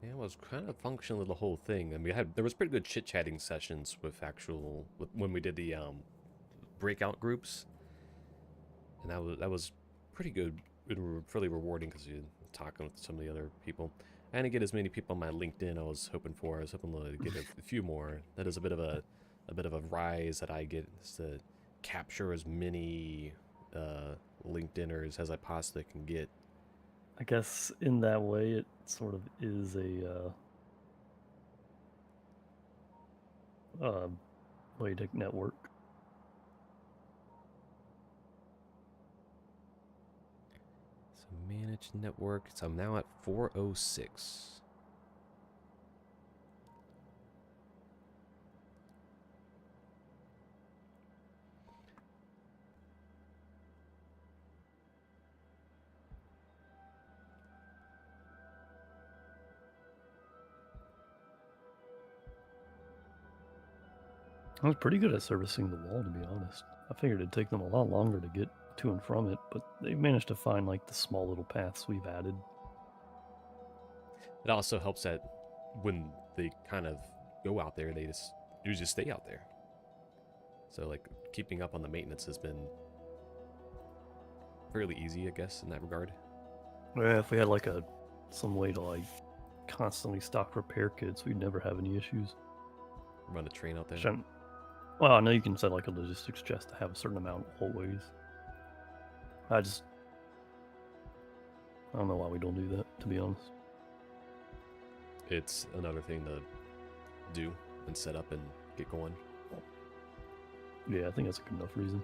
yeah, it was kind of functional the whole thing. And there was pretty good chit-chatting sessions with when we did the breakout groups. And that was pretty good and really rewarding because you're talking with some of the other people. I didn't get as many people on my LinkedIn I was hoping for. I was hoping to get a few more. That is a bit of a rise that I get, is to capture as many LinkedIners as I possibly can get. I guess in that way, it sort of is a way to network. So manage network. So I'm now at 406. I was pretty good at servicing the wall, to be honest. I figured it'd take them a lot longer to get to and from it, but they managed to find like the small little paths we've added. It also helps that when they kind of go out there, they just usually stay out there. So like keeping up on the maintenance has been fairly easy, I guess, in that regard. Yeah, if we had like some way to like constantly stock repair kits, we'd never have any issues. Run a train out there. Well, I know you can set like a logistics chest to have a certain amount always. I don't know why we don't do that, to be honest. It's another thing to do and set up and get going. Yeah, I think that's a good enough reason.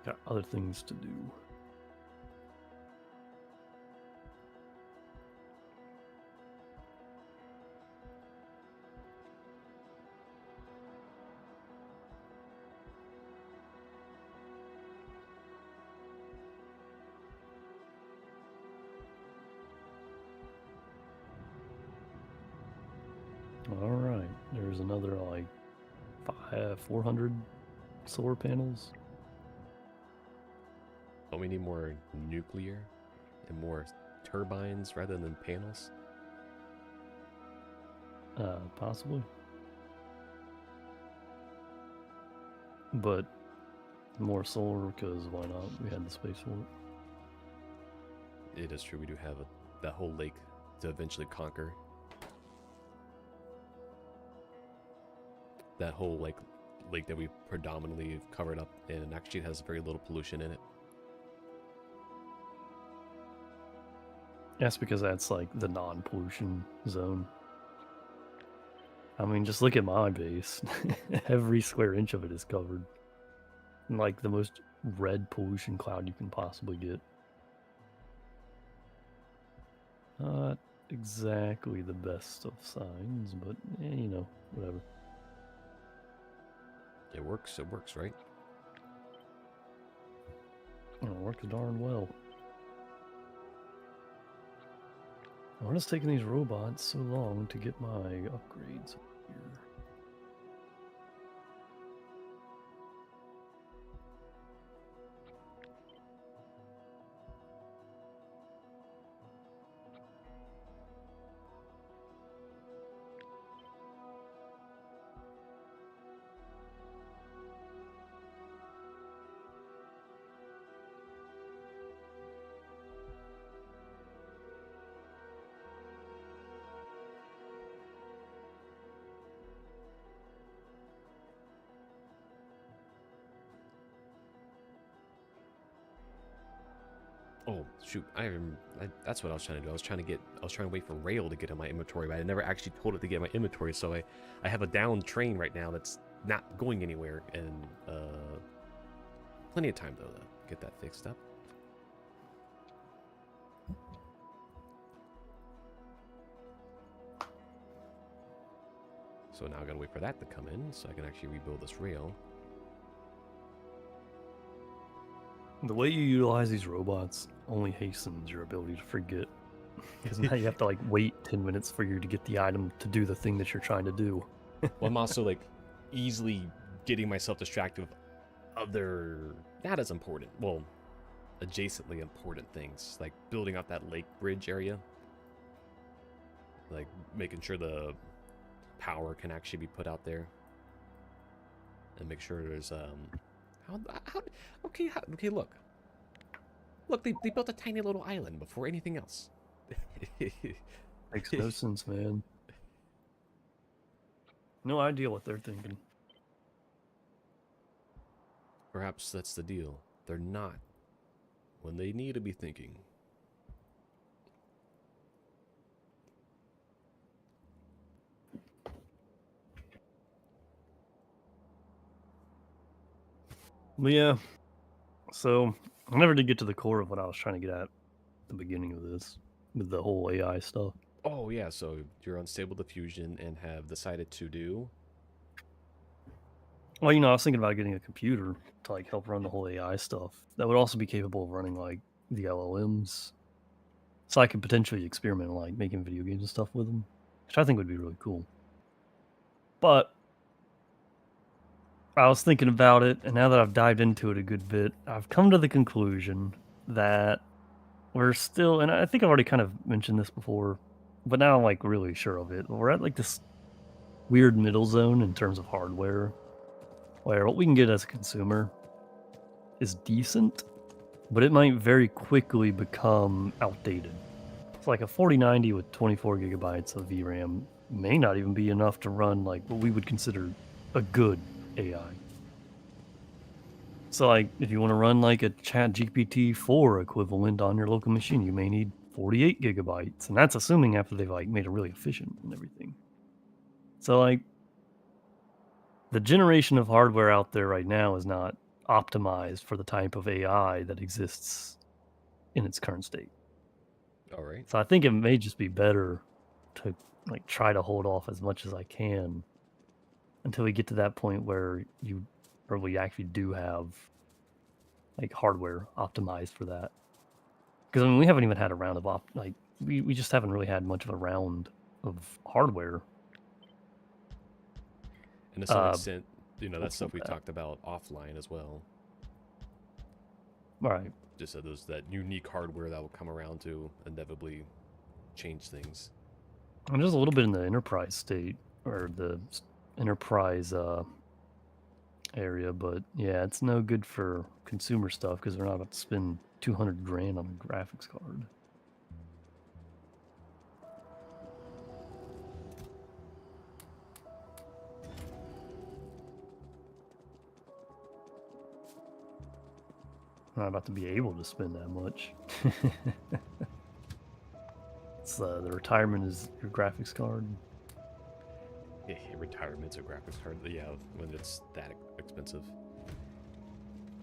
Got other things to do. All right, there's another like 400 solar panels. Don't we need more nuclear and more turbines rather than panels? Possibly. But more solar, because why not? We had the space for it. It is true, we do have that whole lake to eventually conquer. That whole like lake that we predominantly covered up, and actually has very little pollution in it. That's because that's like the non-pollution zone. I mean, just look at my base. Every square inch of it is covered. And like the most red pollution cloud you can possibly get. Not exactly the best of signs, but you know, whatever. It works, right? It works darn well. Why is taking these robots so long to get my upgrades here? Oh shoot! That's what I was trying to do. I was trying to wait for rail to get in my inventory, but I never actually told it to get in my inventory. So I have a down train right now that's not going anywhere, and plenty of time though to get that fixed up. So now I gotta wait for that to come in, so I can actually rebuild this rail. The way you utilize these robots only hastens your ability to forget. Because now you have to like wait 10 minutes for you to get the item to do the thing that you're trying to do. Well, I'm also like easily getting myself distracted with other, not as important, well, adjacently important things, like building up that lake bridge area, like making sure the power can actually be put out there, and make sure there's okay, look, they built a tiny little island before anything else. Makes no sense, man. No idea what they're thinking. Perhaps that's the deal. They're not when they need to be thinking. But yeah, so I never did get to the core of what I was trying to get at the beginning of this with the whole AI stuff. Oh yeah, so you're on Stable Diffusion and have decided to do. Well, you know, I was thinking about getting a computer to like help run the whole AI stuff that would also be capable of running like the LLMs, so I could potentially experiment like making video games and stuff with them, which I think would be really cool. But I was thinking about it, and now that I've dived into it a good bit, I've come to the conclusion that we're still, and I think I've already kind of mentioned this before, but now I'm like really sure of it. We're at like this weird middle zone in terms of hardware, where what we can get as a consumer is decent, but it might very quickly become outdated. It's like a 4090 with 24 gigabytes of VRAM may not even be enough to run like what we would consider a good AI. So like if you want to run like a Chat GPT 4 equivalent on your local machine, you may need 48 gigabytes, and that's assuming after they've like made it really efficient and everything. So like the generation of hardware out there right now is not optimized for the type of AI that exists in its current state. All right. So I think it may just be better to like try to hold off as much as I can until we get to that point where we actually do have like hardware optimized for that. Because I mean, we haven't even had a round of we just haven't really had much of a round of hardware. And to some extent, you know, that's stuff we talked about offline as well. Right. Just that unique hardware that will come around to inevitably change things. And there's a little bit in the enterprise state or the enterprise area, but yeah, it's no good for consumer stuff because we're not about to spend 200 grand on a graphics card. I'm not about to be able to spend that much. It's the retirement is your graphics card. Yeah, retirement's a graphics card. Yeah, when it's that expensive.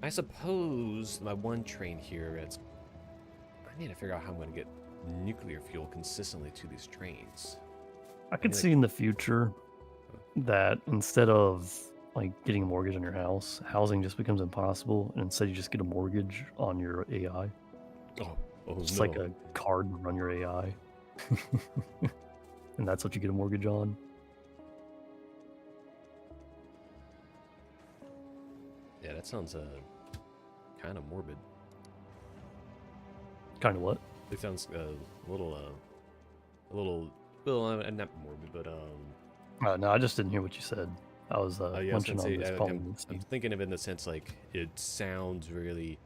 I suppose my one train here, I need to figure out how I'm going to get nuclear fuel consistently to these trains. I could see in the future that instead of like getting a mortgage on your house, housing just becomes impossible, and instead you just get a mortgage on your AI. Just like a card to run your AI. And that's what you get a mortgage on. Yeah, that sounds kind of morbid. Kind of what? It sounds a little, well, not morbid, but no, I just didn't hear what you said. I was munching on this I'm thinking of it in the sense like it sounds really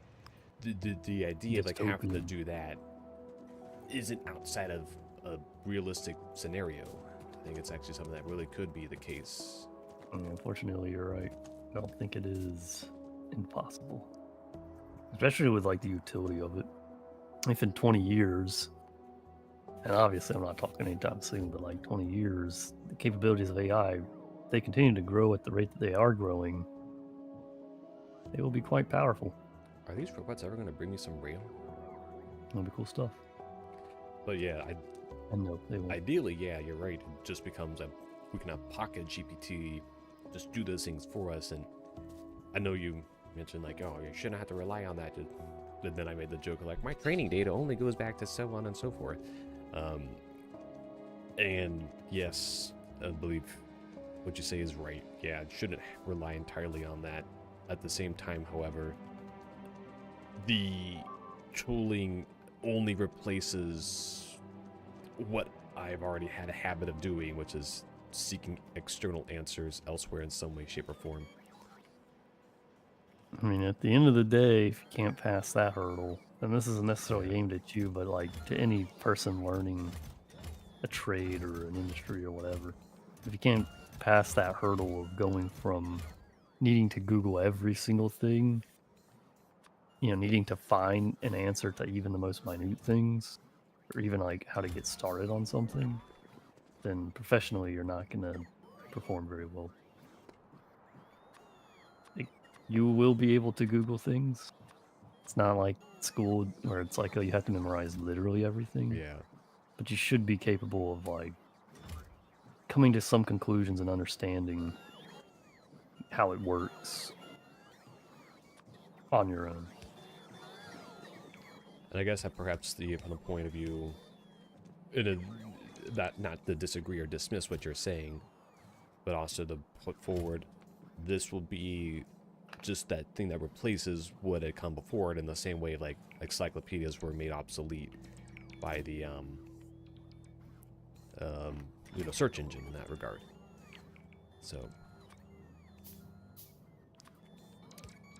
the idea of like having to do that isn't outside of a realistic scenario. I think it's actually something that really could be the case. Unfortunately, you're right. I don't think it is impossible, especially with like the utility of it. If in 20 years, and obviously I'm not talking anytime soon, but like 20 years, the capabilities of AI, they continue to grow at the rate that they are growing, they will be quite powerful. Are these robots ever going to bring me some rail? That'll be cool stuff. But yeah, I know they won't. Ideally, yeah, you're right. It just becomes we can have Pocket GPT just do those things for us. And I know you mentioned like, oh, you shouldn't have to rely on that. But then I made the joke like, my training data only goes back to so on and so forth. And yes, I believe what you say is right. Yeah, it shouldn't rely entirely on that. at the same time, however, the tooling only replaces what I've already had a habit of doing, which is seeking external answers elsewhere in some way, shape, or form. I mean, at the end of the day, if you can't pass that hurdle, and this isn't necessarily Yeah. aimed at you, but like to any person learning a trade or an industry or whatever, if you can't pass that hurdle of going from needing to Google every single thing, needing to find an answer to even the most minute things, or even like how to get started on something, then professionally you're not going to perform very well. Like, you will be able to Google things. It's not like school where it's like, oh, you have to memorize literally everything. Yeah. But you should be capable of like coming to some conclusions and understanding how it works on your own. And I guess that perhaps from the point of view, that not to disagree or dismiss what you're saying, but also to put forward, this will be just that thing that replaces what had come before it, in the same way like encyclopedias were made obsolete by the search engine in that regard. So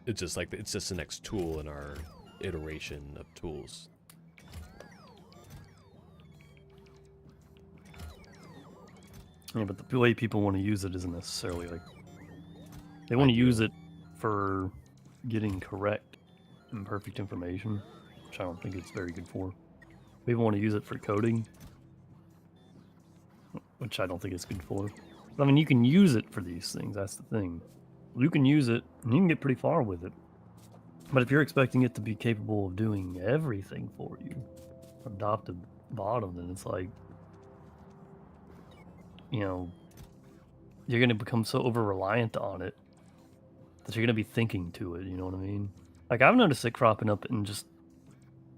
it's just the next tool in our iteration of tools. Yeah, but the way people want to use it isn't necessarily like they want to use it for getting correct and perfect information, which I don't think it's very good for. People want to use it for coding, which I don't think it's good for. But, I mean, you can use it for these things. That's the thing. You can use it, and you can get pretty far with it. But if you're expecting it to be capable of doing everything for you, from top to bottom, then it's like, you're going to become so over-reliant on it that you're going to be thinking to it, you know what I mean? Like, I've noticed it cropping up in just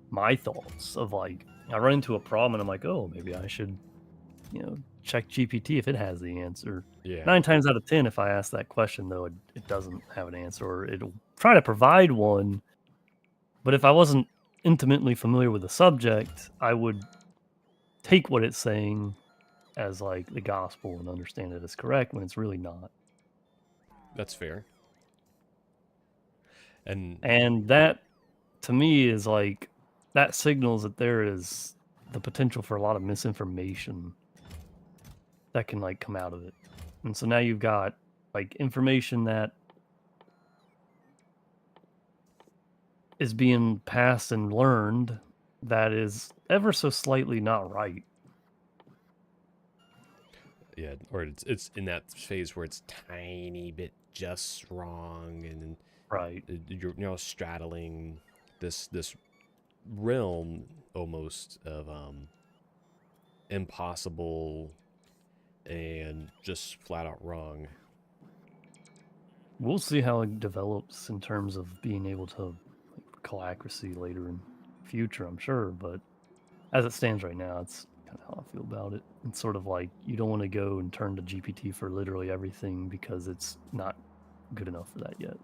my thoughts of, like, I run into a problem and I'm like, oh, maybe I should, check GPT if it has the answer. Yeah. 9 times out of 10, if I ask that question, though, it doesn't have an answer, or it'll try to provide one. But if I wasn't intimately familiar with the subject, I would take what it's saying as like the gospel and understand it as correct when it's really not. That's fair. And that, to me, is like, that signals that there is the potential for a lot of misinformation that can like come out of it. And so now you've got like information that is being passed and learned that is ever so slightly not right. yeah, or it's in that phase where it's tiny bit just wrong, and Right. you're straddling this realm almost of impossible and just flat out wrong. We'll see how it develops in terms of being able to call accuracy later in future, I'm sure. But as it stands right now, it's kind of how I feel about it. It's sort of like you don't want to go and turn to GPT for literally everything because it's not good enough for that yet.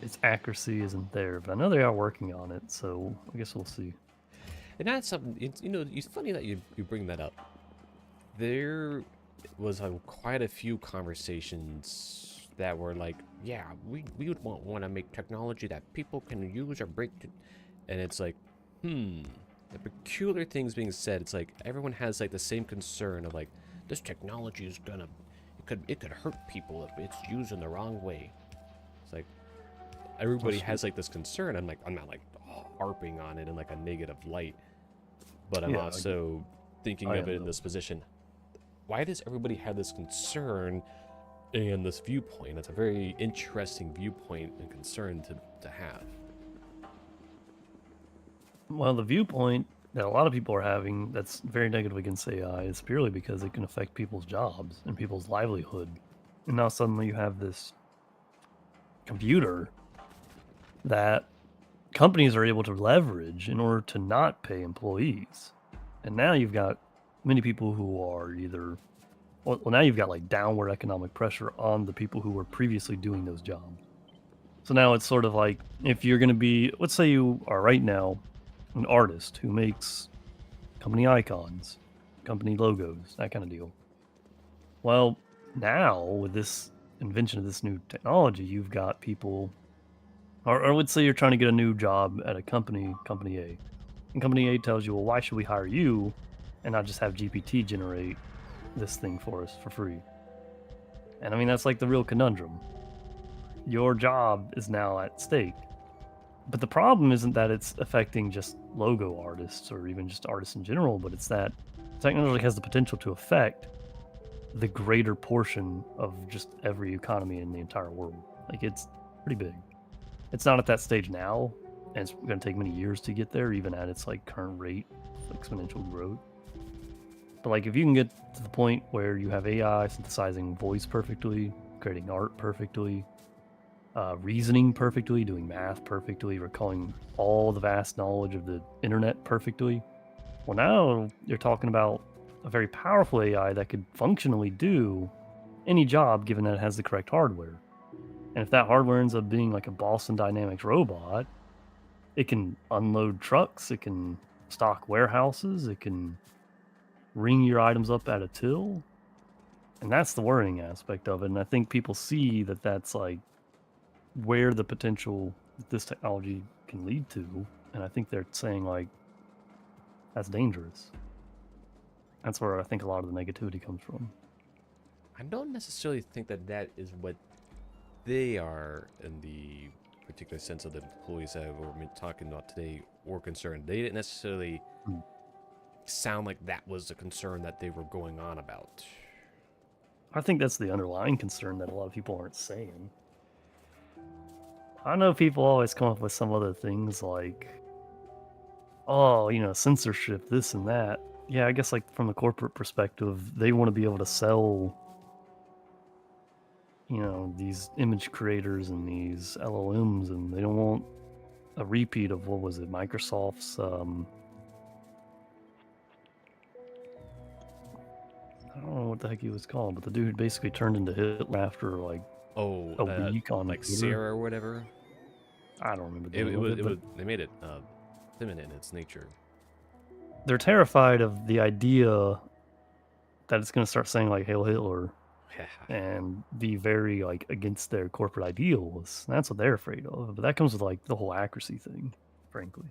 Its accuracy isn't there, but I know they are working on it, so I guess we'll see. And that's something, it's funny that you bring that up. There was quite a few conversations that were like, yeah, we would want to make technology that people can use or break. And it's like, the peculiar things being said. It's like everyone has like the same concern of like, this technology is gonna, it could hurt people if it's used in the wrong way. It's like, everybody has like this concern. I'm not like harping on it in like a negative light, but I'm also thinking of it in this position. Why does everybody have this concern and this viewpoint? It's a very interesting viewpoint and concern to have. Well, the viewpoint that a lot of people are having that's very negative against AI is purely because it can affect people's jobs and people's livelihood. And now suddenly you have this computer that companies are able to leverage in order to not pay employees. And now you've got many people who are either well, now you've got like downward economic pressure on the people who were previously doing those jobs. So now it's sort of like if you're going to be, let's say you are right now an artist who makes company icons, company logos, that kind of deal. Well, now with this invention of this new technology, you've got people, or let's say you're trying to get a new job at a company, Company A. And Company A tells you, well, why should we hire you and not just have GPT generate this thing for us for free? And I mean, that's like the real conundrum. Your job is now at stake. But the problem isn't that it's affecting just logo artists or even just artists in general, but it's that technology has the potential to affect the greater portion of just every economy in the entire world. Like, it's pretty big. It's not at that stage now, and it's going to take many years to get there, even at its like current rate of exponential growth. But like, if you can get to the point where you have AI synthesizing voice perfectly, creating art perfectly, reasoning perfectly, doing math perfectly, recalling all the vast knowledge of the internet perfectly, well, now you're talking about a very powerful AI that could functionally do any job given that it has the correct hardware. And if that hardware ends up being like a Boston Dynamics robot, it can unload trucks, it can stock warehouses, it can ring your items up at a till. And that's the worrying aspect of it. And I think people see that that's like where the potential that this technology can lead to. And I think they're saying, like, that's dangerous. That's where I think a lot of the negativity comes from. I don't necessarily think that that is what they are in the particular sense of the employees that we're talking about today were concerned. They didn't necessarily Hmm. sound like that was a concern that they were going on about. I think that's the underlying concern that a lot of people aren't saying. I know people always come up with some other things like, oh, censorship, this and that. Yeah, I guess like from the corporate perspective, they want to be able to sell, these image creators and these LLMs, and they don't want a repeat of what was it, Microsoft's I don't know what the heck he was called, but the dude basically turned into Hitler after like Oh, a week on like Twitter. Sarah or whatever. I don't remember the It name of was. it, but They made it feminine in its nature. they're terrified of the idea that it's going to start saying like "Hail Hitler" and be very like against their corporate ideals. That's what they're afraid of. But that comes with like the whole accuracy thing, frankly.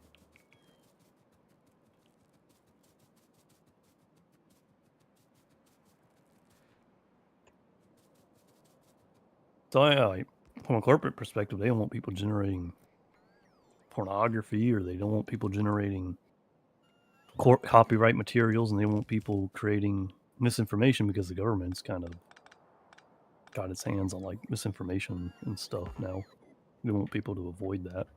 So yeah, like, from a corporate perspective, they don't want people generating pornography, or they don't want people generating copyright materials, and they want people creating misinformation because the government's kind of got its hands on like misinformation and stuff now. They want people to avoid that,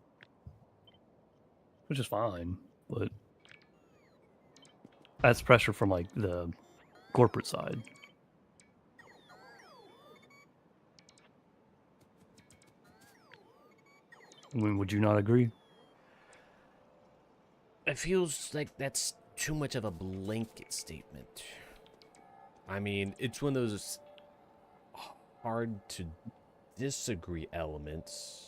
which is fine, but that's pressure from like the corporate side. I mean, would you not agree? It feels like that's too much of a blanket statement. I mean, it's one of those hard to disagree elements.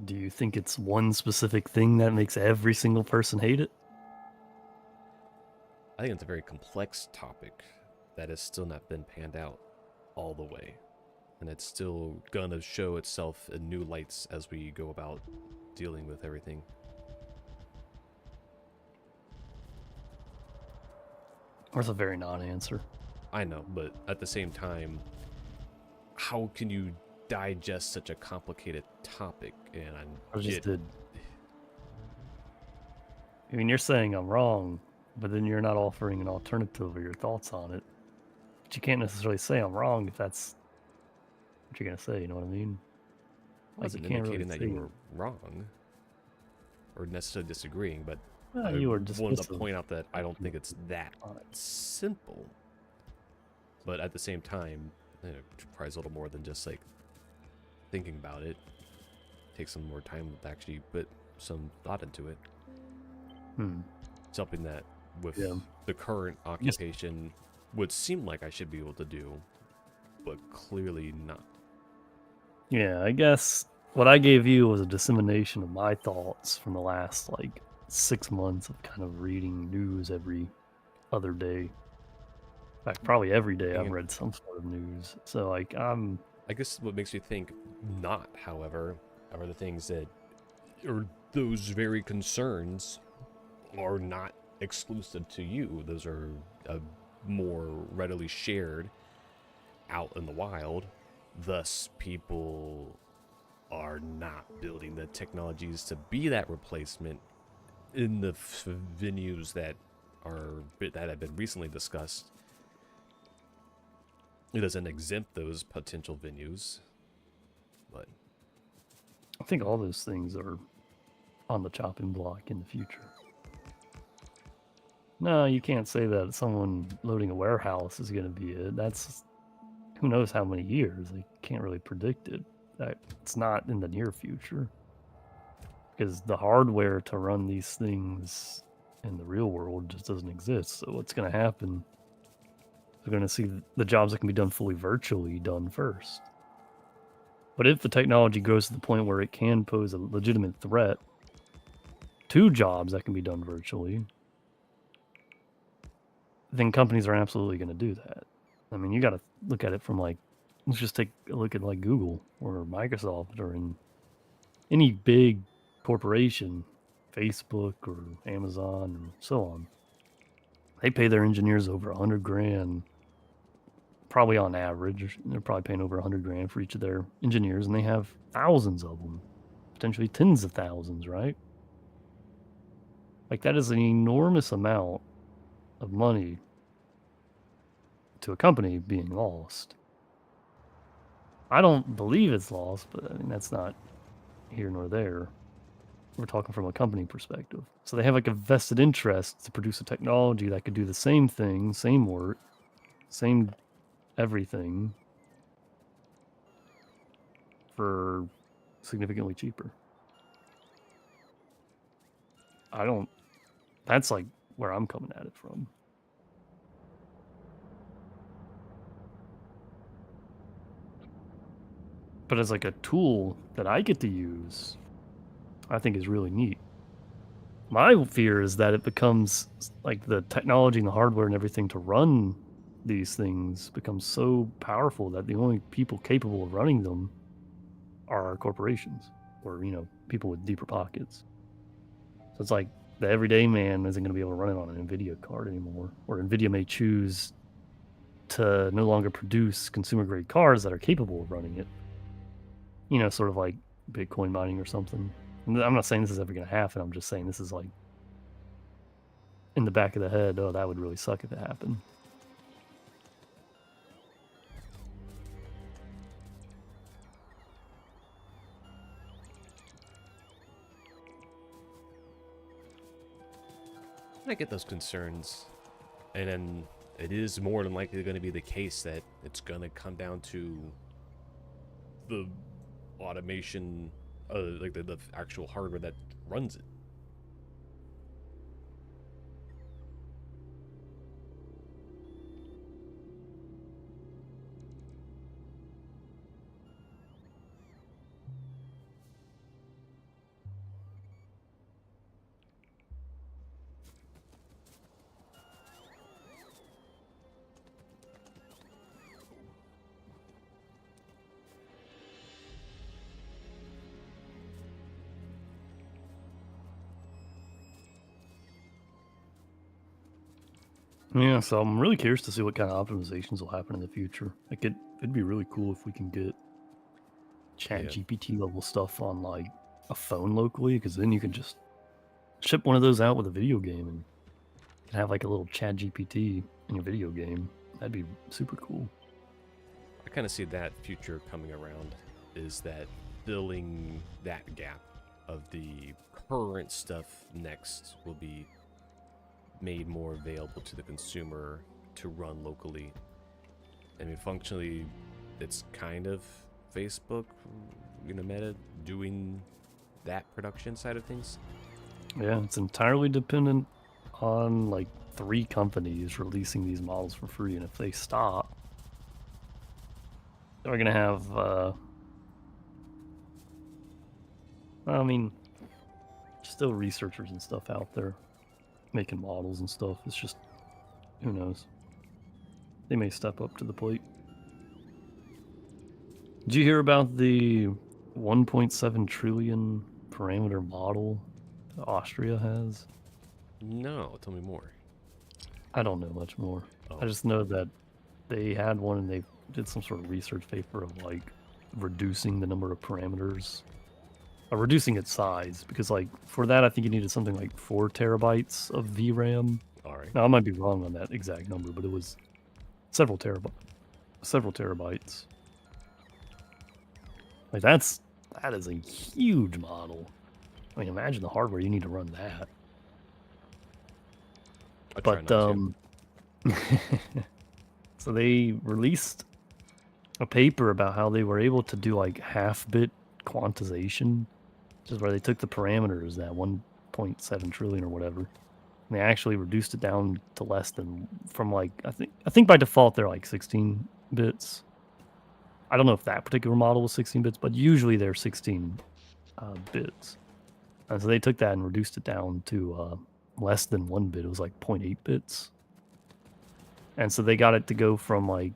Do you think it's one specific thing that makes every single person hate it? I think it's a very complex topic that has still not been panned out all the way. And it's still gonna show itself in new lights as we go about dealing with everything. That's a very non-answer. I know, but at the same time, how can you digest such a complicated topic? And I just did. I mean, you're saying I'm wrong, but then you're not offering an alternative or your thoughts on it. But you can't necessarily say I'm wrong if that's what you're gonna say. You know what I mean? I wasn't indicating that you were wrong or necessarily disagreeing, but I you were wanted to dismissive. point out that I don't think it's that simple. But at the same time, it requires a little more than just like thinking about it. Take some more time to actually put some thought into it. Hmm. Something that with Yeah. the current occupation would seem like I should be able to do, but clearly not. Yeah, I guess what I gave you was a dissemination of my thoughts from the last like 6 months of kind of reading news every other day. In fact, probably every day I've And read some sort of news. So like I'm I guess what makes me think not, however, are the things that, or those very concerns are not exclusive to you. Those are more readily shared out in the wild. Thus, people are not building the technologies to be that replacement in the venues that have been recently discussed. It doesn't exempt those potential venues, but I think all those things are on the chopping block in the future. No, you can't say that someone loading a warehouse is going to be it. That's who knows how many years. They can't really predict it. It's not in the near future because the hardware to run these things in the real world just doesn't exist. So what's going to happen? We're going to see the jobs that can be done fully virtually done first. But if the technology grows to the point where it can pose a legitimate threat to jobs that can be done virtually, then companies are absolutely going to do that. I mean, you got to look at it from like, let's just take a look at like Google or Microsoft or in any big corporation, Facebook or Amazon or so on. They pay their engineers over 100 grand, probably on average. They're probably paying over 100 grand for each of their engineers, and they have thousands of them, potentially tens of thousands, right? Like that is an enormous amount of money to a company being lost. I don't believe it's lost, but I mean that's not here nor there. We're talking from a company perspective. So they have like a vested interest to produce a technology that could do the same thing, same work, same everything for significantly cheaper. I don't That's like where I'm coming at it from. But as like a tool that I get to use, I think is really neat. My fear is that it becomes like the technology and the hardware and everything to run these things becomes so powerful that the only people capable of running them are corporations or, people with deeper pockets. So it's like the everyday man isn't going to be able to run it on an NVIDIA card anymore, or NVIDIA may choose to no longer produce consumer grade cars that are capable of running it. Sort of like Bitcoin mining or something. And I'm not saying this is ever going to happen. I'm just saying this is like in the back of the head. Oh, that would really suck if it happened. I get those concerns. And then it is more than likely going to be the case that it's going to come down to the automation, like the actual hardware that runs it. Yeah, so I'm really curious to see what kind of optimizations will happen in the future. Like it'd be really cool if we can get Chat GPT level stuff on like a phone locally, because then you can just ship one of those out with a video game and have like a little Chat GPT in your video game. That'd be super cool. I kind of see that future coming around, is that filling that gap of the current stuff next will be made more available to the consumer to run locally. I mean, functionally, it's kind of Facebook, Meta doing that production side of things. Yeah, it's entirely dependent on like 3 companies releasing these models for free, and if they stop, we're gonna have I mean, still researchers and stuff out there making models and stuff. It's just, who knows? They may step up to the plate. Did you hear about the 1.7 trillion parameter model that Austria has? No, tell me more. I don't know much more. Oh. I just know that they had one and they did some sort of research paper of like reducing the number of parameters, or reducing its size, because like for that I think you needed something like 4 terabytes of VRAM. All right. Now I might be wrong on that exact number, but it was several terabytes. Like that is a huge model. I mean, imagine the hardware you need to run that. I try But not to. so they released a paper about how they were able to do like half-bit quantization, which is where they took the parameters, that 1.7 trillion or whatever, and they actually reduced it down to less than, from like, I think by default they're like 16 bits. I don't know if that particular model was 16 bits, but usually they're 16 bits. And so they took that and reduced it down to less than 1 bit. It was like 0.8 bits. And so they got it to go from like,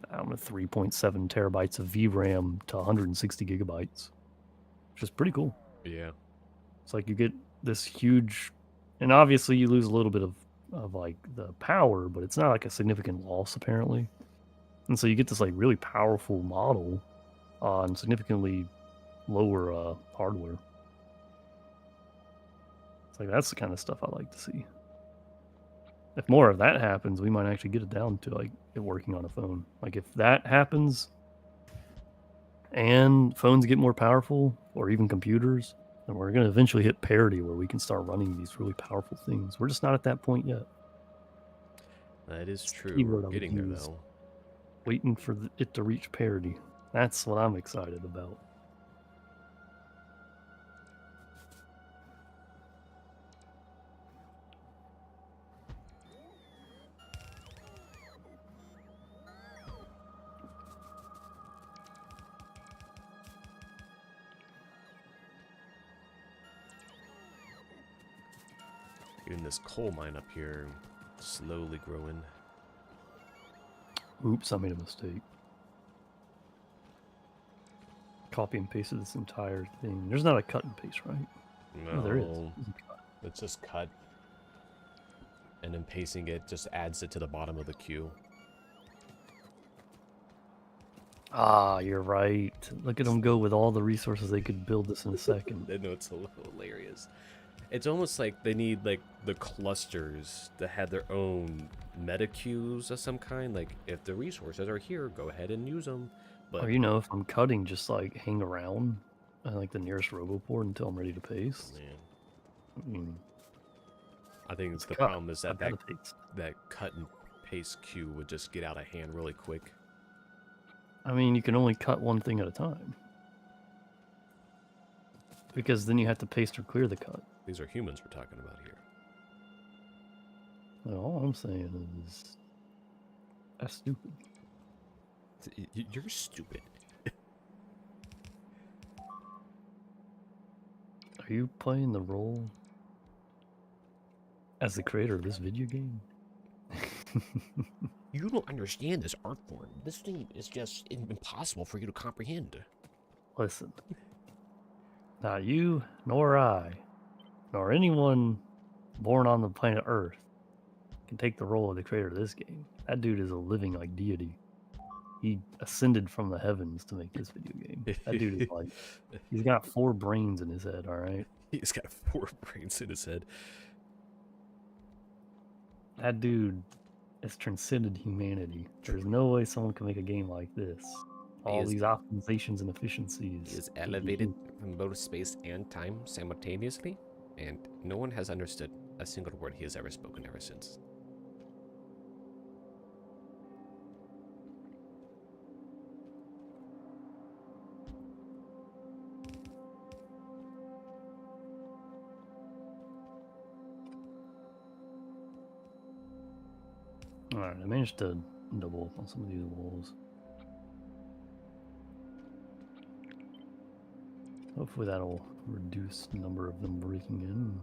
I don't know, 3.7 terabytes of VRAM to 160 gigabytes, which is pretty cool. Yeah. It's like you get this huge, and obviously you lose a little bit of like the power, but it's not like a significant loss apparently. And so you get this like really powerful model on significantly lower hardware. It's like that's the kind of stuff I like to see. If more of that happens, we might actually get it down to like it working on a phone. Like if that happens and phones get more powerful, or even computers, then we're going to eventually hit parity where we can start running these really powerful things. We're just not at that point yet. That is true. Keyword I We're would getting there, use. though. Waiting for it to reach parity. That's what I'm excited about. Even this coal mine up here, slowly growing. Oops, I made a mistake. Copy and pasted this entire thing. There's not a cut and paste, right? No, Oh, there is. It's just cut. And then pasting it just adds it to the bottom of the queue. Ah, you're right. Look at them go with all the resources they could build this in a second. I know, it's hilarious. It's almost like they need like the clusters to have their own meta queues of some kind. Like if the resources are here, go ahead and use them. But Or, you know, if I'm cutting, just like hang around like the nearest roboport until I'm ready to paste. man, I mean, I think the cut. problem is that I gotta paste. that cut and paste queue would just get out of hand really quick. I mean, you can only cut one thing at a time, because then you have to paste or clear the cut. These are humans we're talking about here. Well, all I'm saying is that's stupid. You're stupid. Are you playing the role as the creator of this video game? You don't understand this art form. This thing is just impossible for you to comprehend. Listen, not you, nor I, nor anyone born on the planet Earth can take the role of the creator of this game. That dude is a living like deity. He ascended from the heavens to make this video game. That dude is like, he's got 4 brains in his head, all right? He's got 4 brains in his head. That dude has transcended humanity. There's no way someone can make a game like this. All these optimizations and efficiencies. He is elevated from both space and time simultaneously, and no one has understood a single word he has ever spoken ever since. Alright, I managed to double up on some of these walls. Hopefully that'll reduce the number of them breaking in.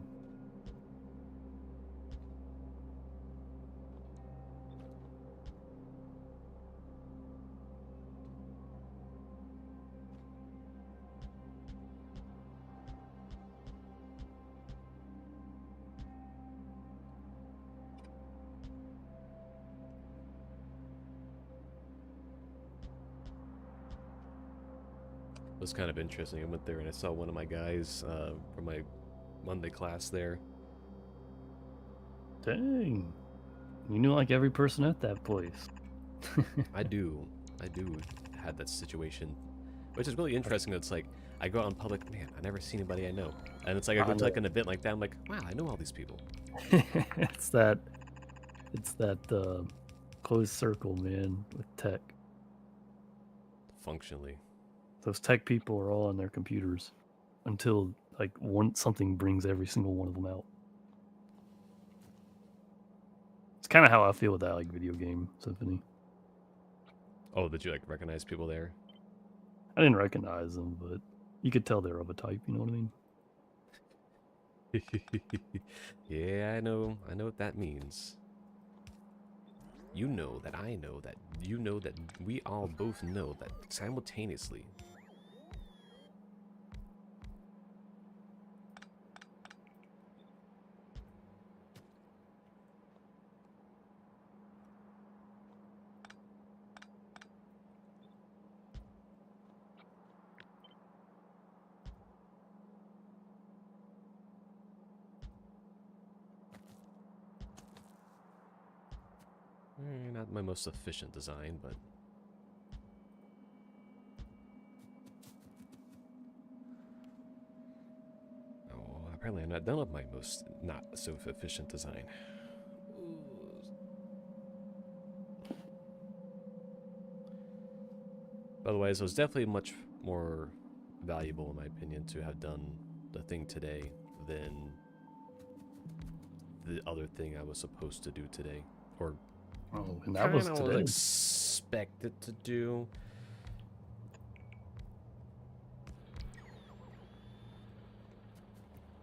It was kind of interesting. I went there and I saw one of my guys from my Monday class there. Dang. You knew like every person at that place. I do have that situation, which is really interesting. It's like I go out in public, man, I never see anybody I know, and it's like I go to like an event like that, I'm like, wow, I know all these people. it's that closed circle, man, with tech. Functionally, Those tech people are all on their computers until like something brings every single one of them out. It's kind of how I feel with that like video game symphony. oh, did you like recognize people there? I didn't recognize them, but you could tell they're of a type. You know what I mean? Yeah, I know what that means. You know that I know that you know that we all both know that simultaneously. Not my most efficient design, but oh, apparently I'm not done with my most not so efficient design. Otherwise, it was definitely much more valuable, in my opinion, to have done the thing today than the other thing I was supposed to do today, or Oh, and that was today. expected to do.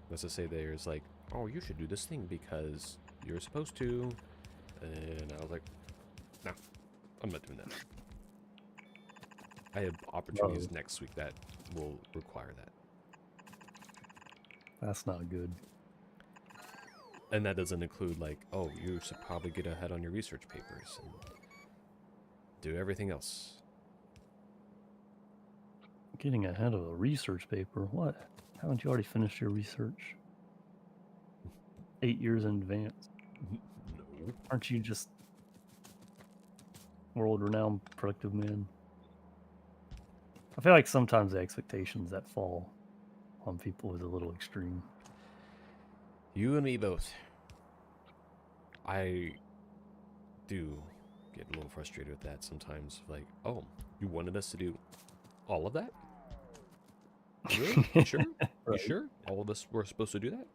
Let's just say there's like, oh, you should do this thing because you're supposed to, and I was like, no, I'm not doing that. I have opportunities next week that will require that. That's not good. And that doesn't include like, oh, you should probably get ahead on your research papers and do everything else. Getting ahead of a research paper? What? Haven't you already finished your research? 8 years in advance. No. Aren't you just world-renowned productive man? I feel like sometimes the expectations that fall on people is a little extreme. You and me both. I do get a little frustrated with that sometimes. Like, oh, you wanted us to do all of that? Really? You sure? Right. You sure? All of us were supposed to do that?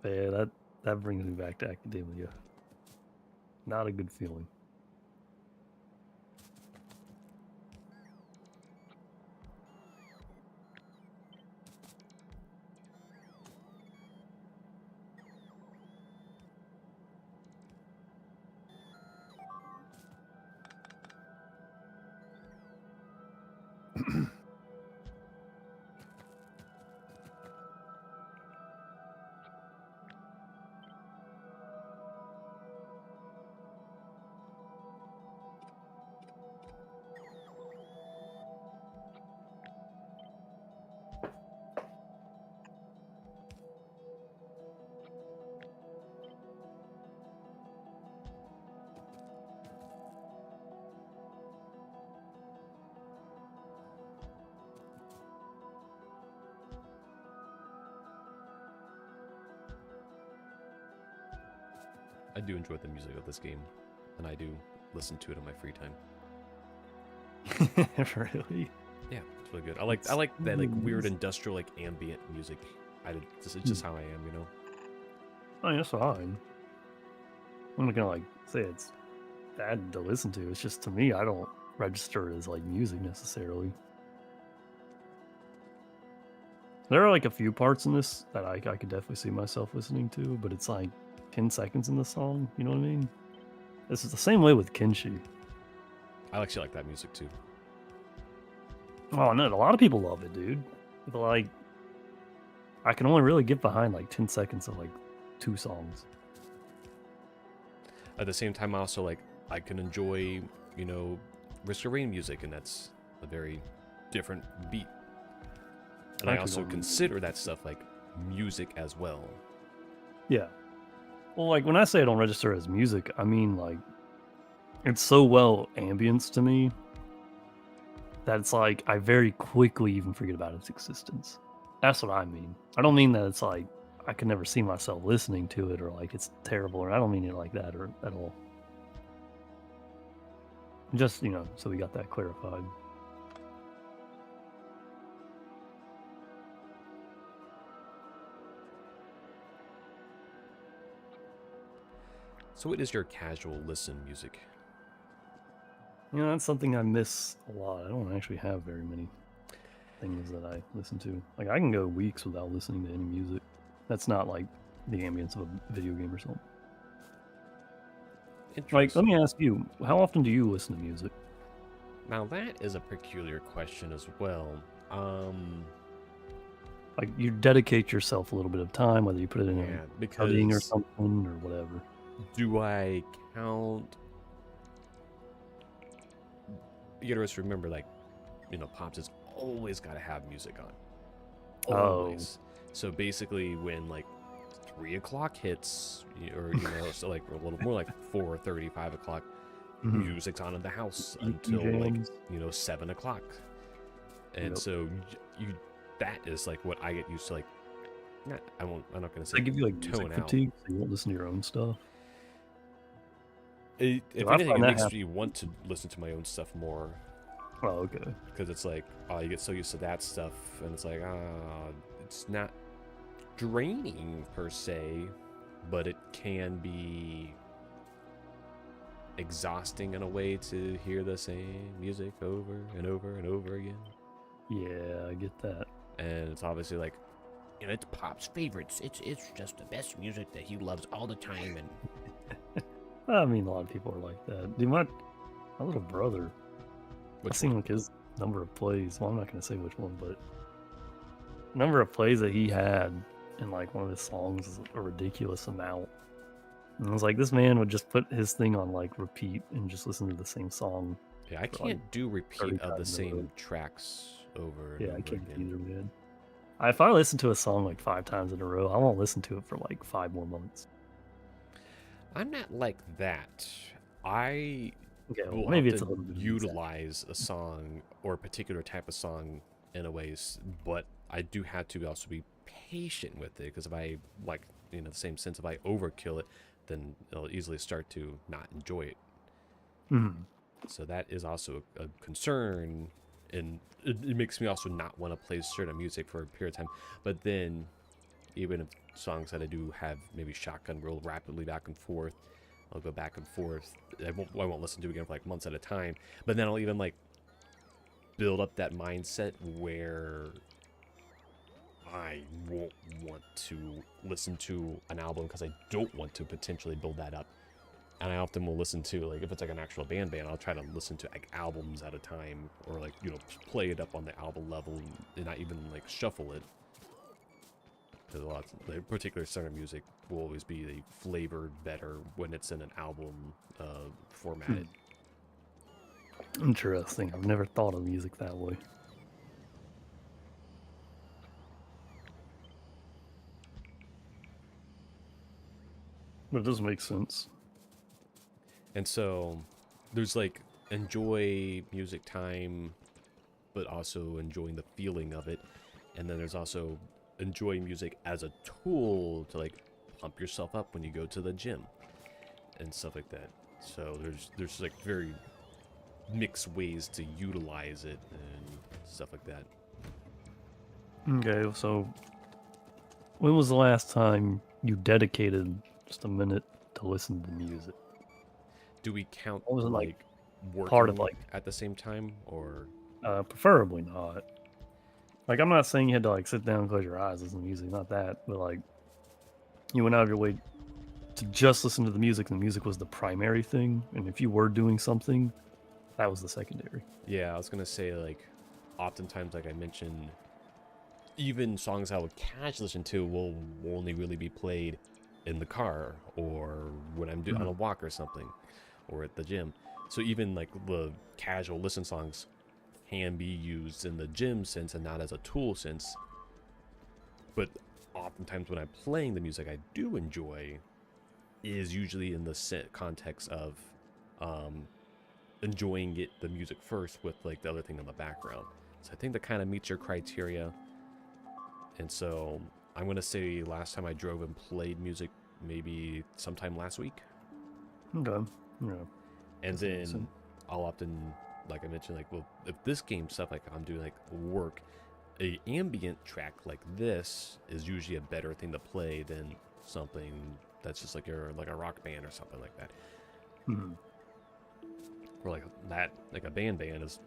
But yeah, that brings me back to academia. Not a good feeling. I do enjoy the music of this game, and I do listen to it in my free time. Really? Yeah, it's really good. I like that like weird industrial like ambient music. It's just how I am, you know. Oh, that's fine. I'm not gonna like say it's bad to listen to. It's just to me, I don't register as like music necessarily. There are like a few parts in this that I could definitely see myself listening to, but it's like 10 seconds in the song. You know what I mean? This is the same way with Kenshi. I actually like that music too. Oh no, a lot of people love it, dude. But like, I can only really get behind like 10 seconds of like 2 songs. At the same time, also like I can enjoy, Risk of Rain music, and that's a very different beat. And I also consider that stuff like music as well. Yeah. Well, like when I say I don't register as music, I mean like it's so well ambience to me that it's like I very quickly even forget about its existence. That's what I mean. I don't mean that it's like I could never see myself listening to it or like it's terrible, or I don't mean it like that or at all. Just, so we got that clarified. So what is your casual listen music? That's something I miss a lot. I don't actually have very many things that I listen to. Like I can go weeks without listening to any music. That's not like the ambience of a video game or something. Like, let me ask you, how often do you listen to music? Now that is a peculiar question as well. Like you dedicate yourself a little bit of time, whether you put it in a studying or something or whatever. Do I count? You gotta just remember, like, Pops has always got to have music on. Always. So basically, when like 3 o'clock hits, or so like a little more like 4:30, 5 o'clock, music's on in the house until like 7 o'clock. And so that is like what I get used to. Like, I'm not gonna say. They give you like tone fatigue, so you won't listen to your own stuff. If anything, it makes me want to listen to my own stuff more. Oh, okay. Because it's like, you get so used to that stuff, and it's like, it's not draining per se, but it can be exhausting in a way to hear the same music over and over and over again. Yeah, I get that. And it's obviously like, it's Pop's favorites. It's just the best music that he loves all the time. And I mean, a lot of people are like that. Dude, my little brother, I've seen like his number of plays. Well, I'm not going to say which one, but number of plays that he had in like one of his songs is a ridiculous amount. And I was like, this man would just put his thing on like repeat and just listen to the same song. Yeah, I can't do repeat of the same tracks over and over I can't again. either, man. If I listen to a song like 5 times in a row, I won't listen to it for like 5 more months. I'm not like that. I will maybe it's utilize a song or a particular type of song in a ways, but I do have to also be patient with it, because if I like, the same sense, if I overkill it, then I'll easily start to not enjoy it. So that is also a concern, and it makes me also not want to play certain music for a period of time. But then, even if songs that I do have maybe shotgun roll rapidly back and forth, I'll go back and forth. I won't listen to it again for like months at a time. But then I'll even like build up that mindset where I won't want to listen to an album because I don't want to potentially build that up. And I often will listen to, like, if it's like an actual band, I'll try to listen to like albums at a time, or like, play it up on the album level and not even like shuffle it. Because a lot of the particular certain music will always be flavored better when it's in an album format. Interesting. I've never thought of music that way. But it does make sense. And so there's like enjoy music time, but also enjoying the feeling of it. And then there's also enjoy music as a tool to like pump yourself up when you go to the gym and stuff like that. So there's like very mixed ways to utilize it and stuff like that. Okay, so when was the last time you dedicated just a minute to listen to the music. Do we count It wasn't like working part of like at the same time, or preferably not. Like I'm not saying you had to like sit down and close your eyes, listen to music, not that, but like you went out of your way to just listen to the music, and the music was the primary thing, and if you were doing something, that was the secondary. yeah, I was gonna say like, oftentimes like I mentioned, even songs I would casually listen to will only really be played in the car or when I'm on a walk or something, or at the gym. So even like the casual listen songs can be used in the gym sense and not as a tool sense. But oftentimes when I'm playing the music I do enjoy is usually in the context of enjoying the music first with like the other thing in the background. So I think that kind of meets your criteria. And so I'm going to say last time I drove and played music, maybe sometime last week. Okay. Yeah. And That's then decent. I'll often, like I mentioned, like, well, if this game stuff, like I'm doing like work, a ambient track like this is usually a better thing to play than something that's just like a rock band or something like that. Mhm. Or like that, like a band is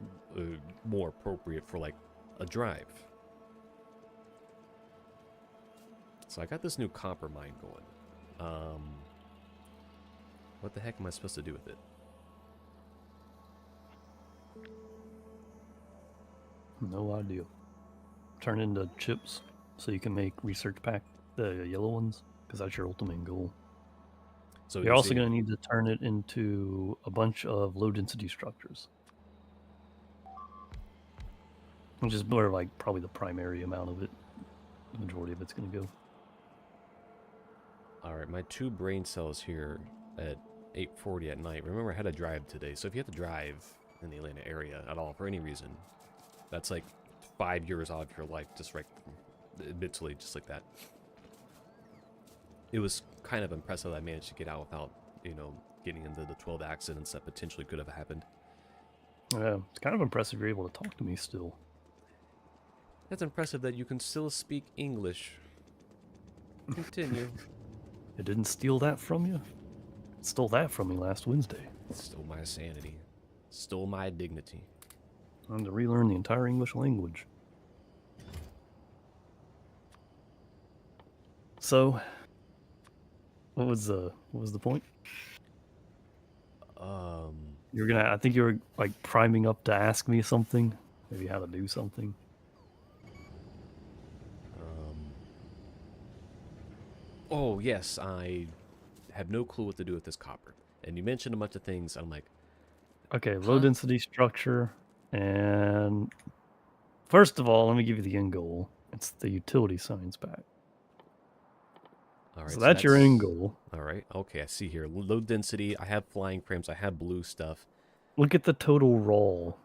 more appropriate for like a drive. So I got this new copper mine going. What the heck am I supposed to do with it? No idea. Turn into chips so you can make research pack the yellow ones, because that's your ultimate goal. So You're also going to need to turn it into a bunch of low density structures, which is more like probably the primary amount of it. The majority of it's going to go. All right, my 2 brain cells here at 8:40 at night. Remember, I had to drive today, so if you have to drive in the Atlanta area at all for any reason, that's like 5 years out of your life, just right, mentally, just like that. It was kind of impressive that I managed to get out without, getting into the 12 accidents that potentially could have happened. Yeah, it's kind of impressive you're able to talk to me still. That's impressive that you can still speak English. Continue. It didn't steal that from you? It stole that from me last Wednesday. Stole my sanity. Stole my dignity. I had to relearn the entire English language. So, what was the point? You're gonna. I think you were like priming up to ask me something, maybe how to do something. Oh yes, I have no clue what to do with this copper. And you mentioned a bunch of things. I'm like, Okay, low density structure, and first of all, let me give you the end goal. It's the utility signs back. all right, So that's your end goal. All right, okay, I see here. Low density. I have flying frames. I have blue stuff. Look at the total roll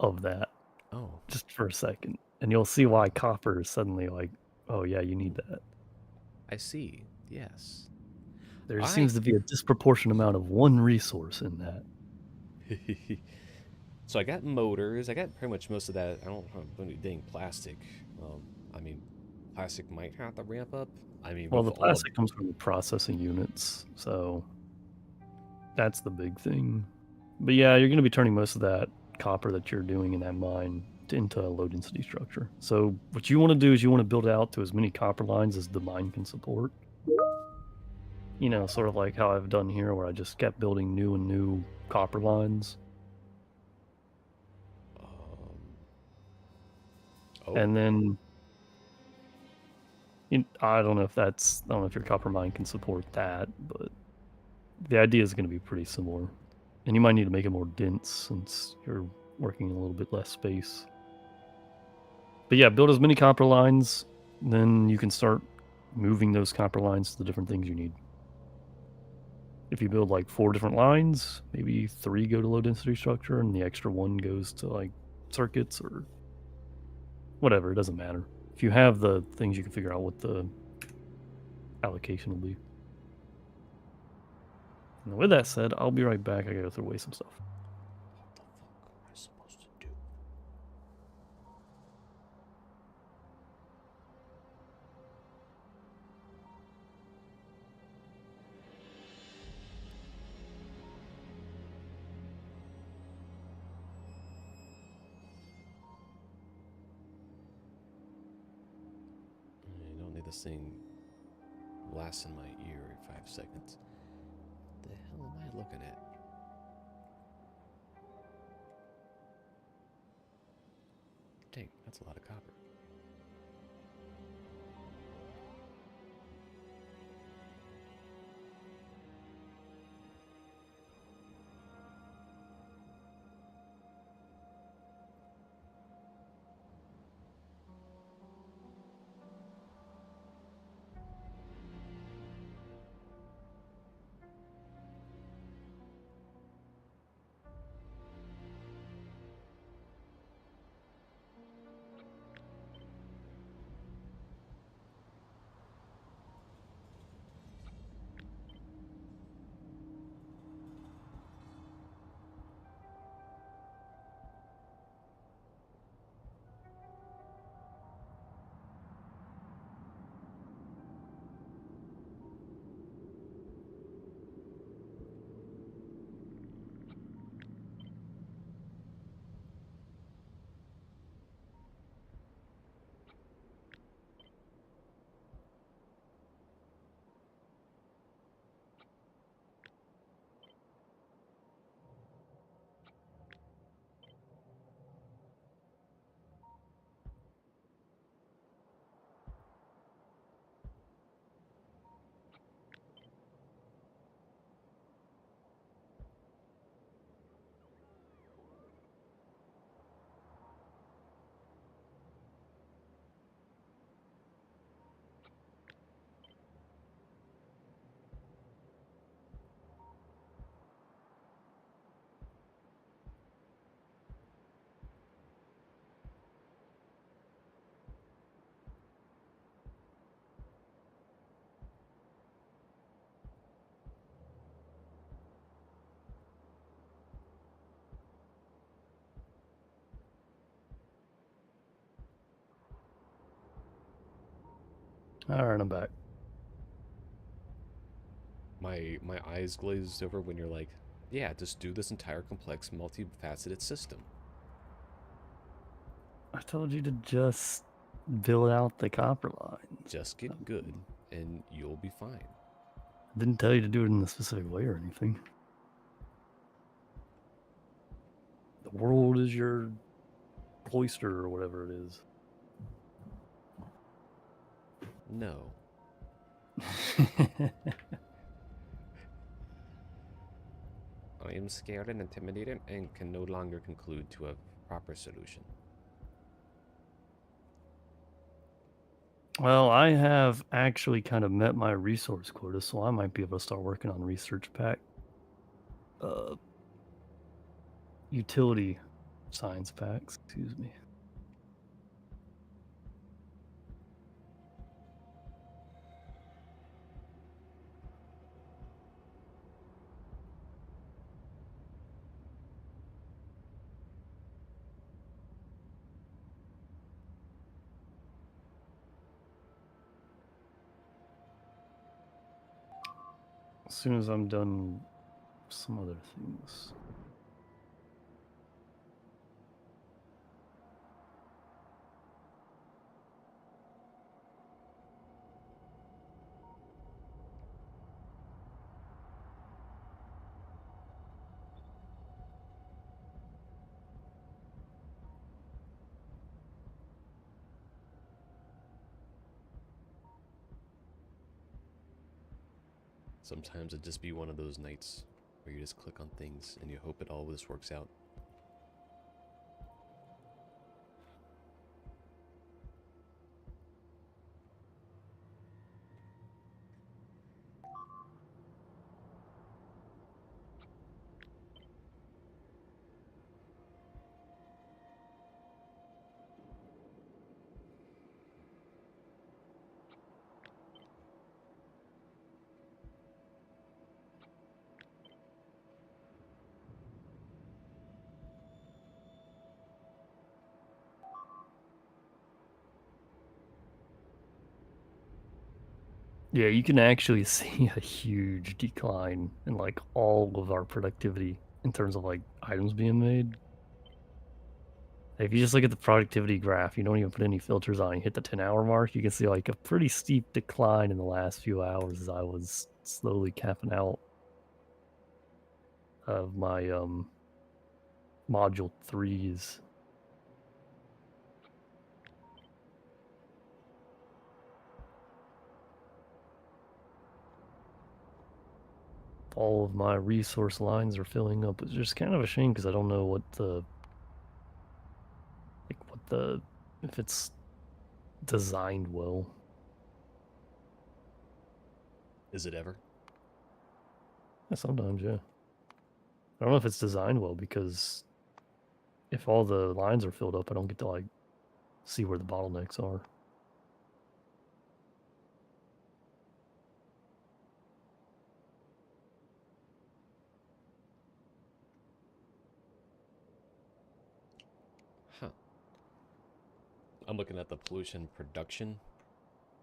of that Oh, just for a second, and you'll see why copper is suddenly like, oh yeah, you need that. I see. Yes. There seems to be a disproportionate amount of one resource in that. So I got motors. I got pretty much most of that. I don't have any dang plastic. I mean, plastic might have to ramp up. I mean, Well, with the plastic comes from the processing units, so that's the big thing. But yeah, you're going to be turning most of that copper that you're doing in that mine into a low density structure. So what you want to do is you want to build out to as many copper lines as the mine can support. You know, sort of like how I've done here, where I just kept building new and new copper lines. And then I don't know if your copper mine can support that, but the idea is going to be pretty similar. And you might need to make it more dense since you're working in a little bit less space. But yeah, build as many copper lines, then you can start moving those copper lines to the different things you need. If you build like 4 different lines, maybe 3 go to low density structure and the extra 1 goes to like circuits or whatever, it doesn't matter. If you have the things, you can figure out what the allocation will be. And with that said, I'll be right back. I gotta throw away some stuff. What the fuck am I supposed to do? This thing lasts in my ear every 5 seconds. The hell am I looking at? Dang, that's a lot of copper. All right, I'm back. My eyes glazed over when you're like, yeah, just do this entire complex, multifaceted system. I told you to just build out the copper lines. Just get good, and you'll be fine. I didn't tell you to do it in a specific way or anything. The world is your oyster or whatever it is. No. I am scared and intimidated and can no longer conclude to a proper solution. Well, I have actually kind of met my resource quota, so I might be able to start working on research pack. Utility science packs, excuse me. As soon as I'm done some other things. Sometimes it just be one of those nights where you just click on things and you hope it all just works out. Yeah, you can actually see a huge decline in like all of our productivity in terms of like items being made. If you just look at the productivity graph, you don't even put any filters on, you hit the 10-hour mark, you can see like a pretty steep decline in the last few hours as I was slowly capping out of my module 3s. All of my resource lines are filling up. It's just kind of a shame because I don't know what the if it's designed well. Is it ever? Yeah, sometimes, yeah. I don't know if it's designed well because if all the lines are filled up, I don't get to like see where the bottlenecks are. Huh. I'm looking at the pollution production.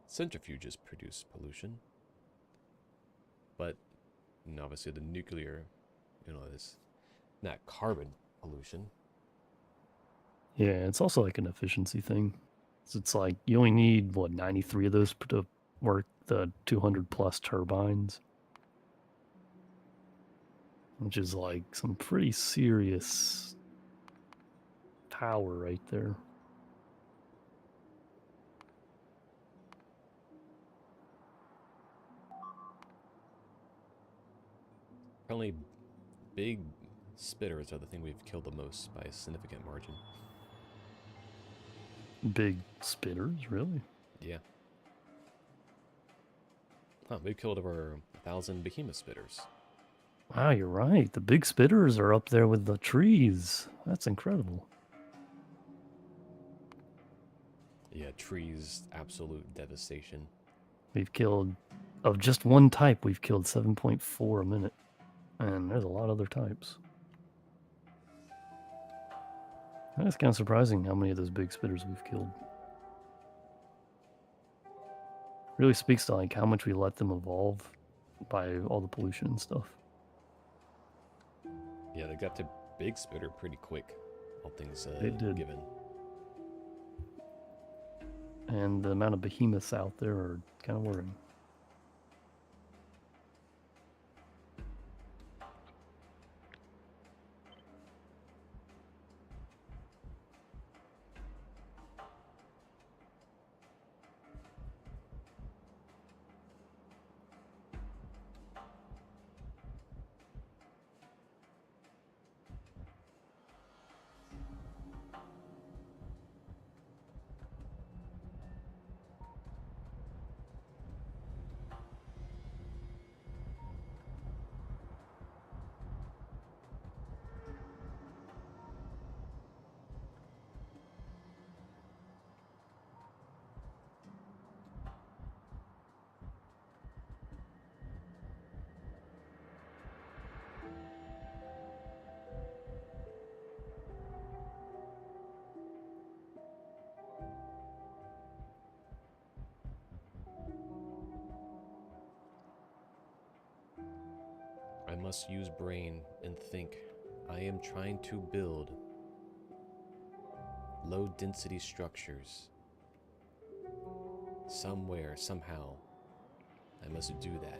Centrifuges produce pollution. But obviously the nuclear, is not carbon pollution. Yeah, it's also like an efficiency thing. So it's like you only need, what, 93 of those to work the 200 plus turbines, which is like some pretty serious power right there. Apparently, big spitters are the thing we've killed the most by a significant margin. Big spitters, really? Yeah. Huh, we've killed over 1,000 behemoth spitters. Wow, you're right. The big spitters are up there with the trees. That's incredible. Yeah, trees, absolute devastation. We've killed, of just one type, we've killed 7.4 a minute. And there's a lot of other types. That's kind of surprising how many of those big spitters we've killed. Really speaks to like how much we let them evolve by all the pollution and stuff. Yeah, they got to big spitter pretty quick, all things They did. given. And the amount of behemoths out there are kind of worrying. I must use brain and think. I am trying to build low density structures. Somewhere, somehow, I must do that.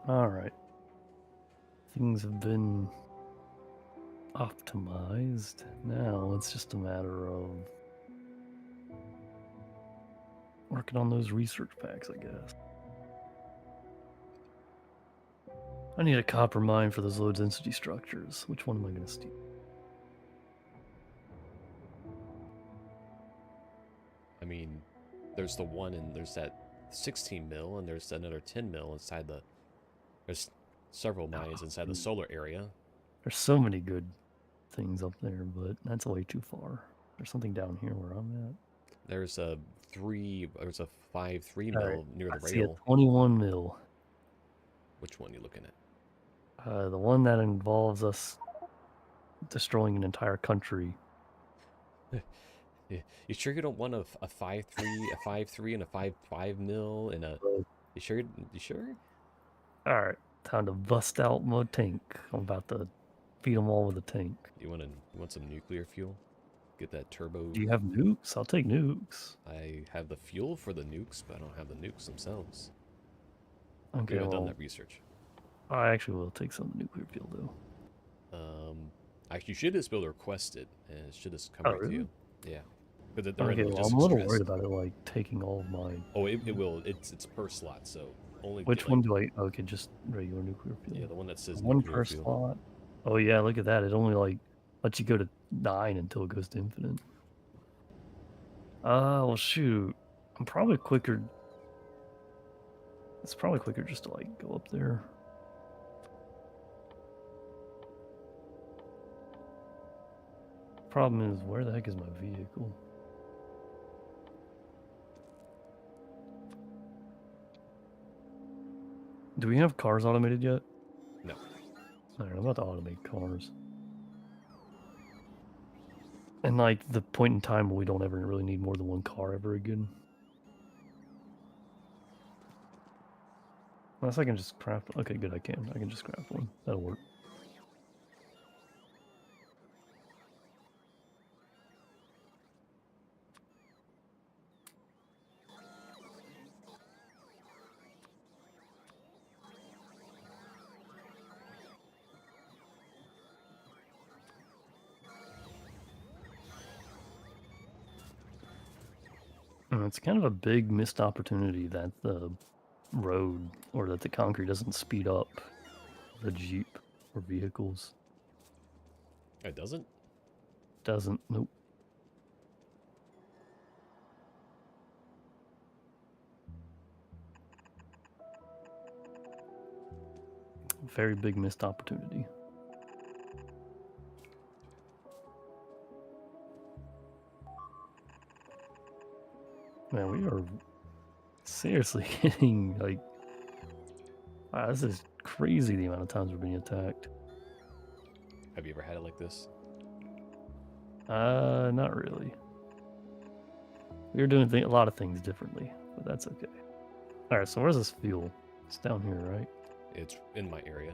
Alright. Things have been optimized. Now it's just a matter of working on those research packs, I guess. I need a copper mine for those low density structures. Which one am I going to steal? I mean, there's the one and there's that 16 mil and there's another 10 mil inside the... There's several mines inside the solar area. There's so many good things up there, but that's way too far. There's something down here where I'm at. There's a 5.3 mil Alright, near the I see a rail. 21 mil. Which one are you looking at? The one that involves us destroying an entire country. You sure you don't want a 5.3, a 5.3 and a 5.5 mil and a... You sure? You sure? Alright, time to bust out my tank. I'm about to feed them all with a tank. You want some nuclear fuel? Get that turbo... Do you have nukes? I'll take nukes. I have the fuel for the nukes, but I don't have the nukes themselves. Okay, We haven't done well, that research. I actually will take some nuclear fuel, though. Actually, you should just be able to request it, and it should just come Oh, right to really? you. Yeah. But they're Okay, in well, I'm logistics a little stress. worried about it, like, taking all of my... Oh, it will. It's per slot, so only... Which like, one do I... Okay, just regular nuclear fuel. Yeah, the one that says One nuclear per fuel. slot. Oh, yeah, look at that. It only, like, lets you go to 9 until it goes to infinite. Well, shoot. I'm probably quicker... It's probably quicker just to, like, go up there. Problem is, where the heck is my vehicle? Do we have cars automated yet? No. Alright, I'm about to automate cars. And like the point in time where we don't ever really need more than one car ever again. Unless I can just craft... Okay, good, I can. I can just craft one. That'll work. And it's kind of a big missed opportunity that the road or that the concrete doesn't speed up the Jeep or vehicles. It doesn't? Doesn't. Nope. Very big missed opportunity. Man, we are seriously getting like... Wow, this is crazy the amount of times we're being attacked. Have you ever had it like this? Not really. We were doing a lot of things differently, but that's okay. Alright, so where's this fuel? It's down here, right? It's in my area.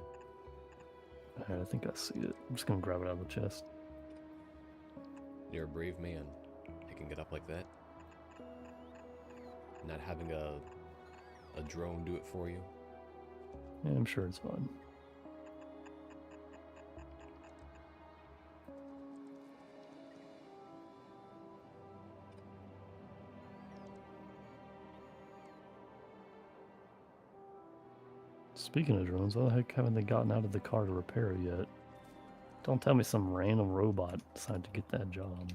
Alright, I think I see it. I'm just gonna grab it out of the chest. You're a brave man. You can get up like that. Not having a drone do it for you. Yeah, I'm sure it's fine. Speaking of drones, why the heck haven't they gotten out of the car to repair it yet? Don't tell me some random robot decided to get that job.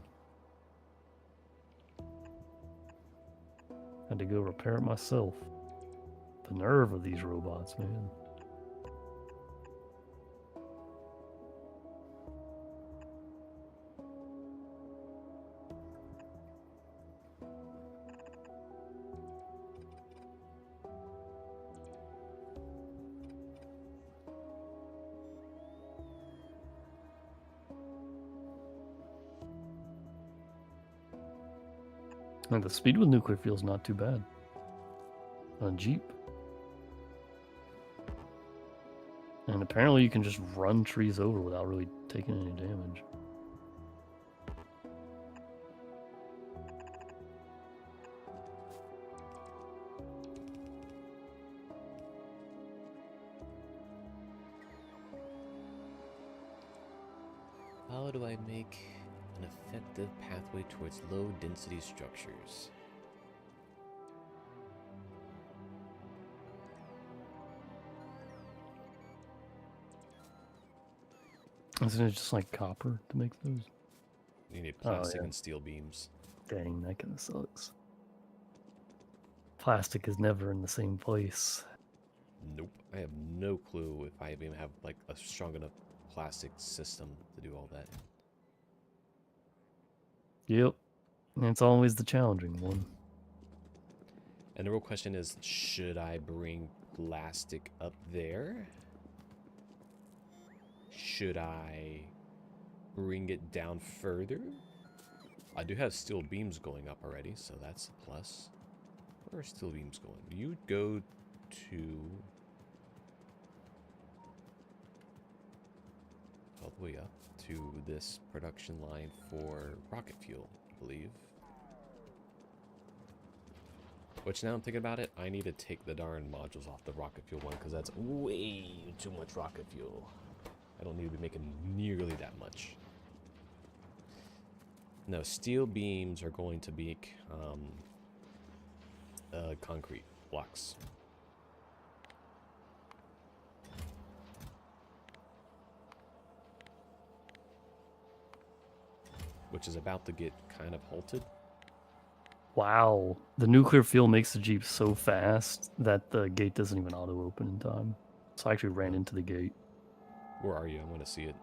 Had to go repair it myself. The nerve of these robots, man. And the speed with nuclear fuel is not too bad. On a Jeep. And apparently you can just run trees over without really taking any damage. How do I make an effective pathway towards low density structures? Isn't it just like copper to make those? You need Oh, plastic yeah. and steel beams. Dang, that kind of sucks. Plastic is never in the same place. Nope. I have no clue if I even have like a strong enough plastic system to do all that. Yep. And it's always the challenging one. And the real question is, should I bring plastic up there? Should I bring it down further? I do have steel beams going up already, so that's a plus. Where are steel beams going? You go to... all the way up to this production line for rocket fuel, I believe. Which, now I'm thinking about it, I need to take the darn modules off the rocket fuel one, because that's way too much rocket fuel. I don't need to be making nearly that much. No, steel beams are going to be concrete blocks. Which is about to get kind of halted. Wow. The nuclear fuel makes the Jeep so fast that the gate doesn't even auto-open in time. So I actually ran into the gate. Where are you? I want to see it.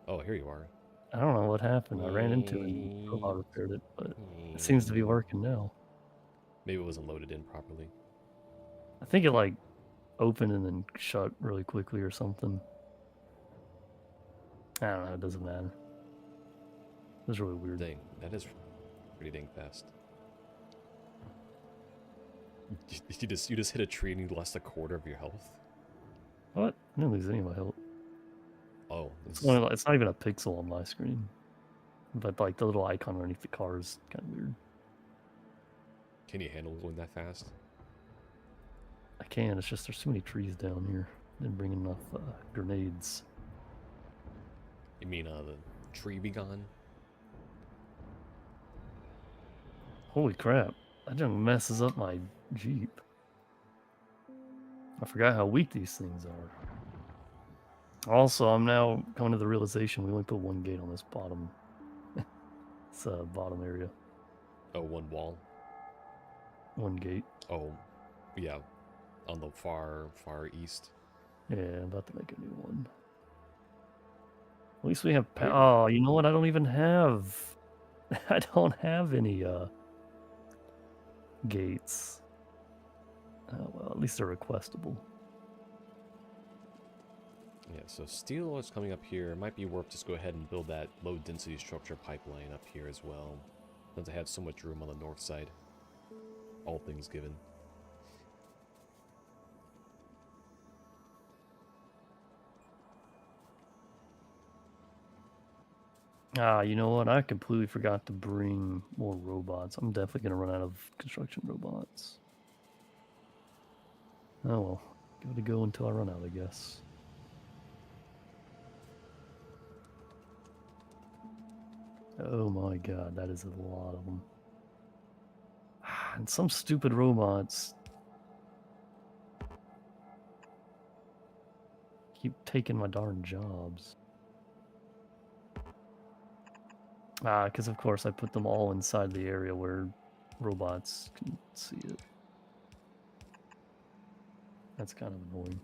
Oh, here you are. I don't know what happened. I ran into it and robot repaired it, but it seems to be working now. Maybe it wasn't loaded in properly. I think it like opened and then shut really quickly or something. I don't know. It doesn't matter. It was really weird. Dang, that is pretty dang fast. You just hit a tree and you lost a quarter of your health. What? I didn't lose any of my health. Oh, It's not even a pixel on my screen. But like the little icon underneath the car is kind of weird. Can you handle going that fast? I can. It's just there's too many trees down here. Didn't bring enough grenades. You mean the tree be gone? Holy crap. That just messes up my Jeep. I forgot how weak these things are. Also, I'm now coming to the realization we only put one gate on this bottom. It's bottom area. Oh, one wall. One gate. Oh, yeah, on the far east. Yeah, I'm about to make a new one. At least we have. Oh, you know what? I don't even have. I don't have any gates. Oh well, at least they're requestable. Yeah, so steel is coming up here. It might be worth just go ahead and build that low density structure pipeline up here as well, since I have so much room on the north side. All things given. Ah, you know what? I completely forgot to bring more robots. I'm definitely gonna run out of construction robots. Oh well, give it a go until I run out, I guess. Oh my god, that is a lot of them. And some stupid robots keep taking my darn jobs. Because of course I put them all inside the area where robots can see it. That's kind of annoying.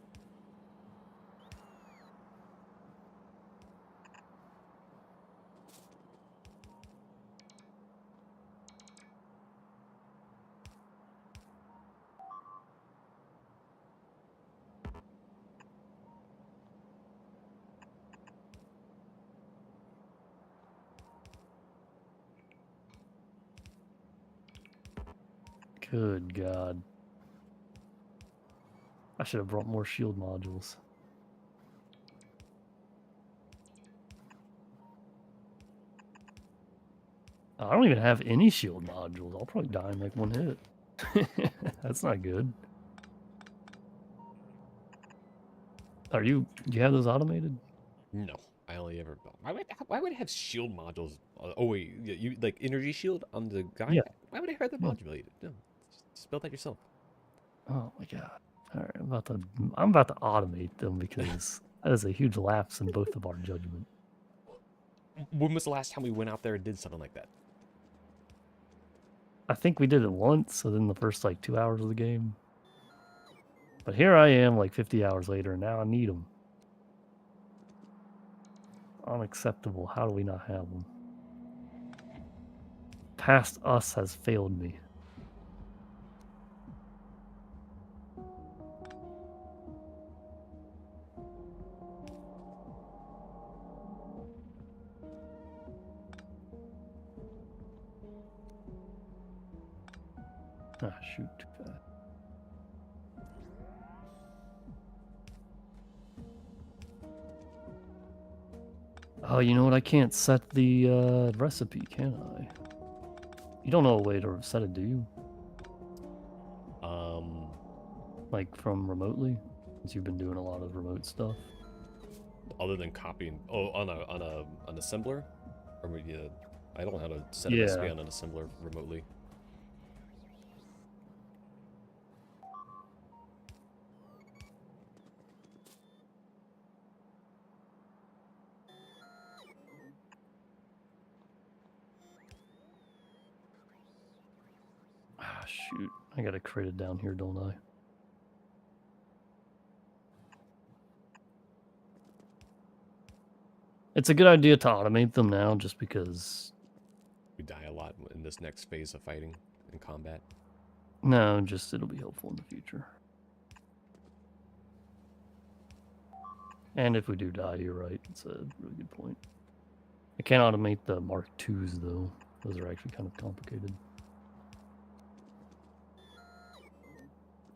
Good God. I should have brought more shield modules. I don't even have any shield modules. I'll probably die in like one hit. That's not good. Do you have those automated? No, I only ever. Why would I have shield modules? Oh wait, you like energy shield on the guy? Yeah. Why would I have that Yeah. modulated? No, just build that yourself. Oh my god. All right, I'm about to automate them because that is a huge lapse in both of our judgment. When was the last time we went out there and did something like that? I think we did it once within the first like 2 hours of the game. But here I am like 50 hours later and now I need them. Unacceptable. How do we not have them? Past us has failed me. Ah, shoot, too fast. Oh, you know what? I can't set the recipe, can I? You don't know a way to set it, do you? Like from remotely? Since you've been doing a lot of remote stuff. Other than copying, on an assembler, or maybe I don't know how to set a Yeah. recipe on an assembler remotely. Ah, shoot. I gotta create it down here, don't I? It's a good idea to automate them now just because... We die a lot in this next phase of fighting and combat. No, just it'll be helpful in the future. And if we do die, you're right. It's a really good point. I can't automate the Mark IIs, though. Those are actually kind of complicated.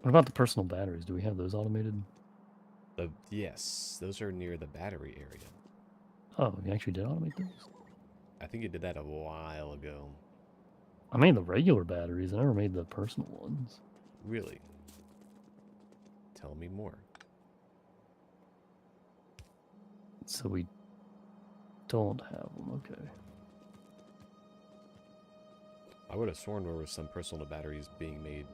What about the personal batteries? Do we have those automated? Yes, those are near the battery area. Oh, we actually did automate those? I think you did that a while ago. I made the regular batteries. I never made the personal ones. Really? Tell me more. So we don't have them. Okay. I would have sworn there were some personal batteries being made.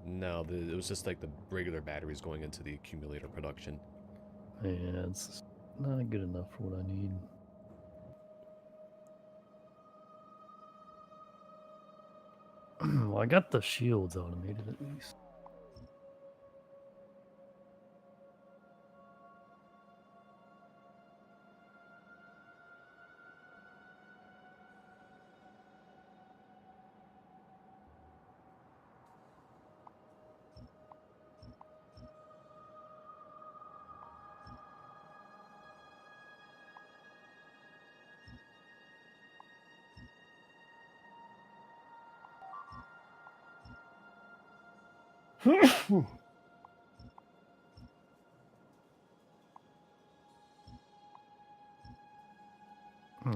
No, it was just like the regular batteries going into the accumulator production. Yeah, it's not good enough for what I need. Well, I got the shields automated at least.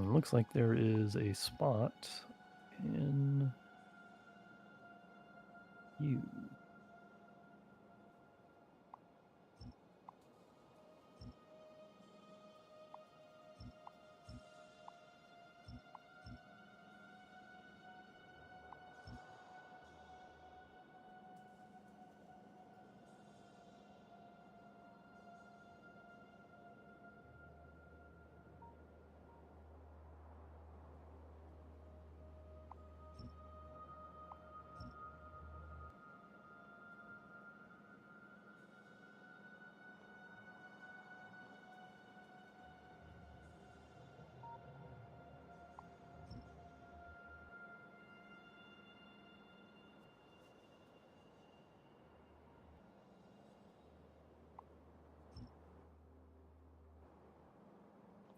Looks like there is a spot in you.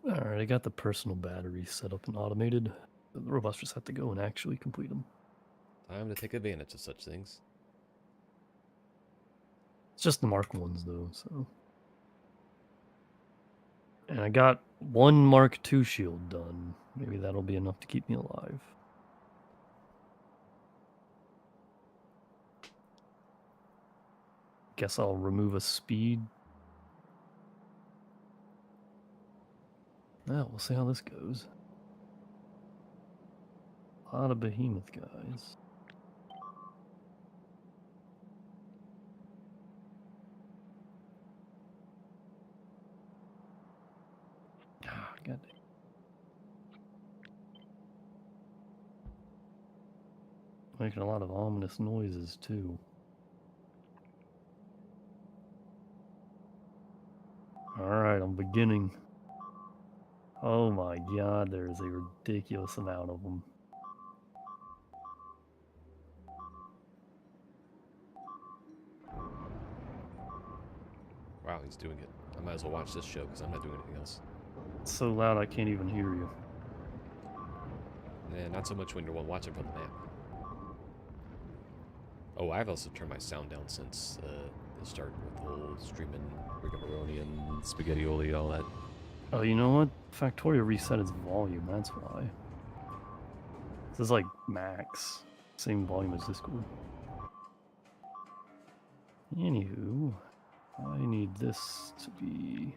Alright, I got the personal batteries set up and automated. The robots just have to go and actually complete them. Time to take advantage of such things. It's just the Mark ones though, so. And I got one Mark II shield done. Maybe that'll be enough to keep me alive. guess I'll remove a speed. Well, we'll see how this goes. A lot of behemoth guys. Ah, God damn. Making a lot of ominous noises too. Alright, I'm beginning. Oh my god, there is a ridiculous amount of them. Wow, he's doing it. I might as well watch this show because I'm not doing anything else. It's so loud I can't even hear you. Yeah, not so much when you're watching from the map. Oh, I've also turned my sound down since the start with the whole streaming rigmarole and spaghettioli, all that. Oh, you know what? Factorio reset its volume, that's why. This is like max. Same volume as Discord. Anywho, I need this to be...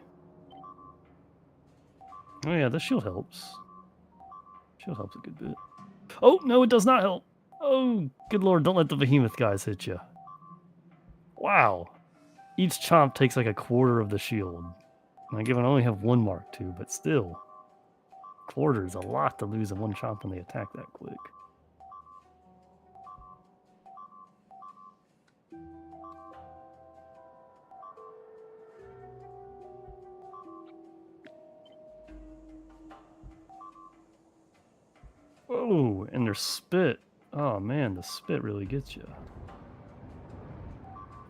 Oh yeah, the shield helps. Shield helps a good bit. Oh, no, it does not help! Oh, good lord, don't let the behemoth guys hit you. Wow. Each chomp takes like a quarter of the shield. And I only have one Mark II, but still. Quarter is a lot to lose in one chomp when they attack that quick. Oh, and their spit. Oh man, the spit really gets you.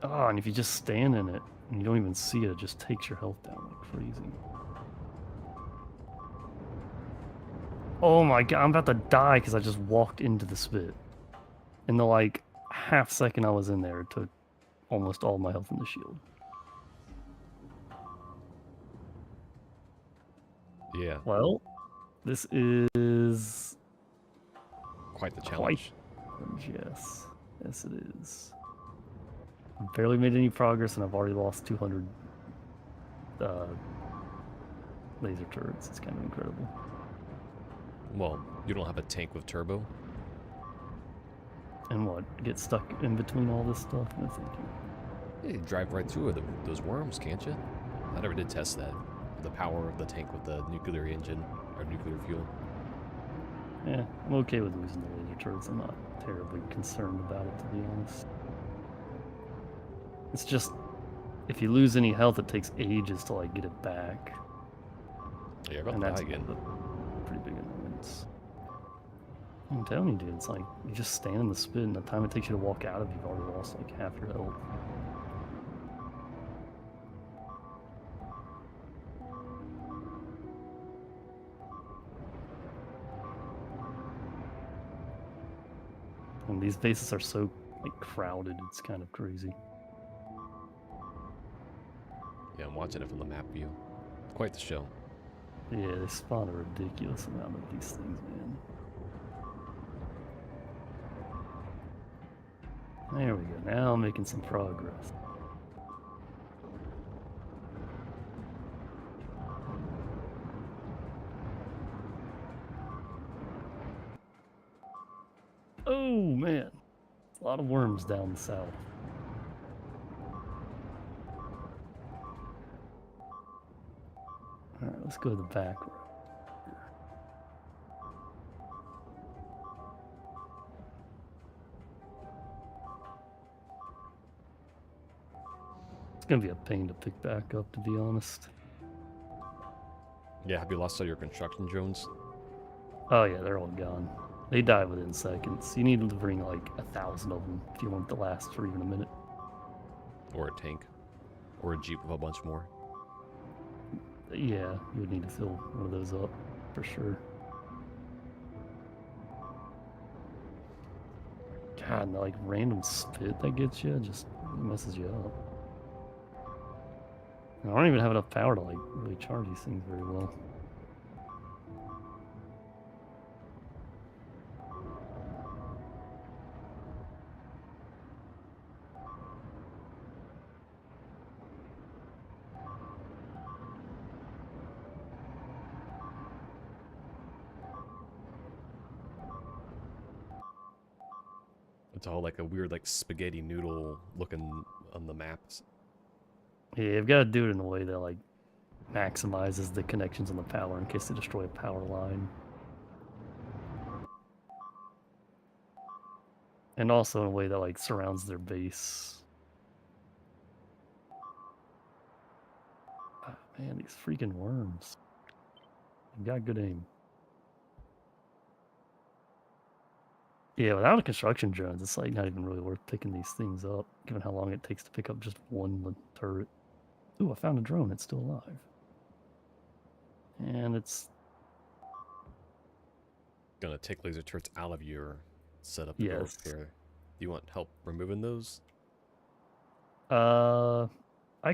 Oh, and if you just stand in it and you don't even see it, it just takes your health down like crazy. Oh my god, I'm about to die because I just walked into the spit. In the like half second I was in there, it took almost all my health in the shield. Yeah. Well, this is Quite the challenge. yes. Yes, it is. I've barely made any progress and I've already lost 200 laser turrets. It's kind of incredible. Well, you don't have a tank with turbo? And what? Get stuck in between all this stuff? No, thank you. Yeah, you drive right through those worms, can't you? I never did test that. The power of the tank with the nuclear engine or nuclear fuel. Yeah, I'm okay with losing the laser turrets. I'm not terribly concerned about it, to be honest. It's just, if you lose any health, it takes ages to like get it back. Yeah, you're about And to that's die again. a pretty big annoyance. I'm telling you, dude, it's like, you just stand in the spit, and the time it takes you to walk out of it, you've already lost like half your health. And these bases are so like crowded, it's kind of crazy. Yeah, I'm watching it from the map view. Quite the show. Yeah, they spawn a ridiculous amount of these things, man. There we go. Now I'm making some progress. Oh, man. A lot of worms down south. Alright, let's go to the back row. It's gonna be a pain to pick back up, to be honest. Yeah, have you lost all your construction drones? Oh yeah, they're all gone. They die within seconds. You need to bring like 1,000 of them if you want it to last for even a minute. Or a tank? Or a jeep with a bunch more? Yeah, you would need to fill one of those up, for sure. God, and the like random spit that gets you just messes you up. And I don't even have enough power to like really charge these things very well. It's all like a weird like spaghetti noodle looking on the maps. Yeah, you've got to do it in a way that like maximizes the connections on the power in case they destroy a power line. And also in a way that like surrounds their base. Ah, man, these freaking worms. They've got good aim. Yeah, without a construction drones, it's like not even really worth picking these things up, given how long it takes to pick up just one turret. Ooh, I found a drone. It's still alive. And it's... Gonna take laser turrets out of your setup to go up Yes. here. Do you want help removing those? I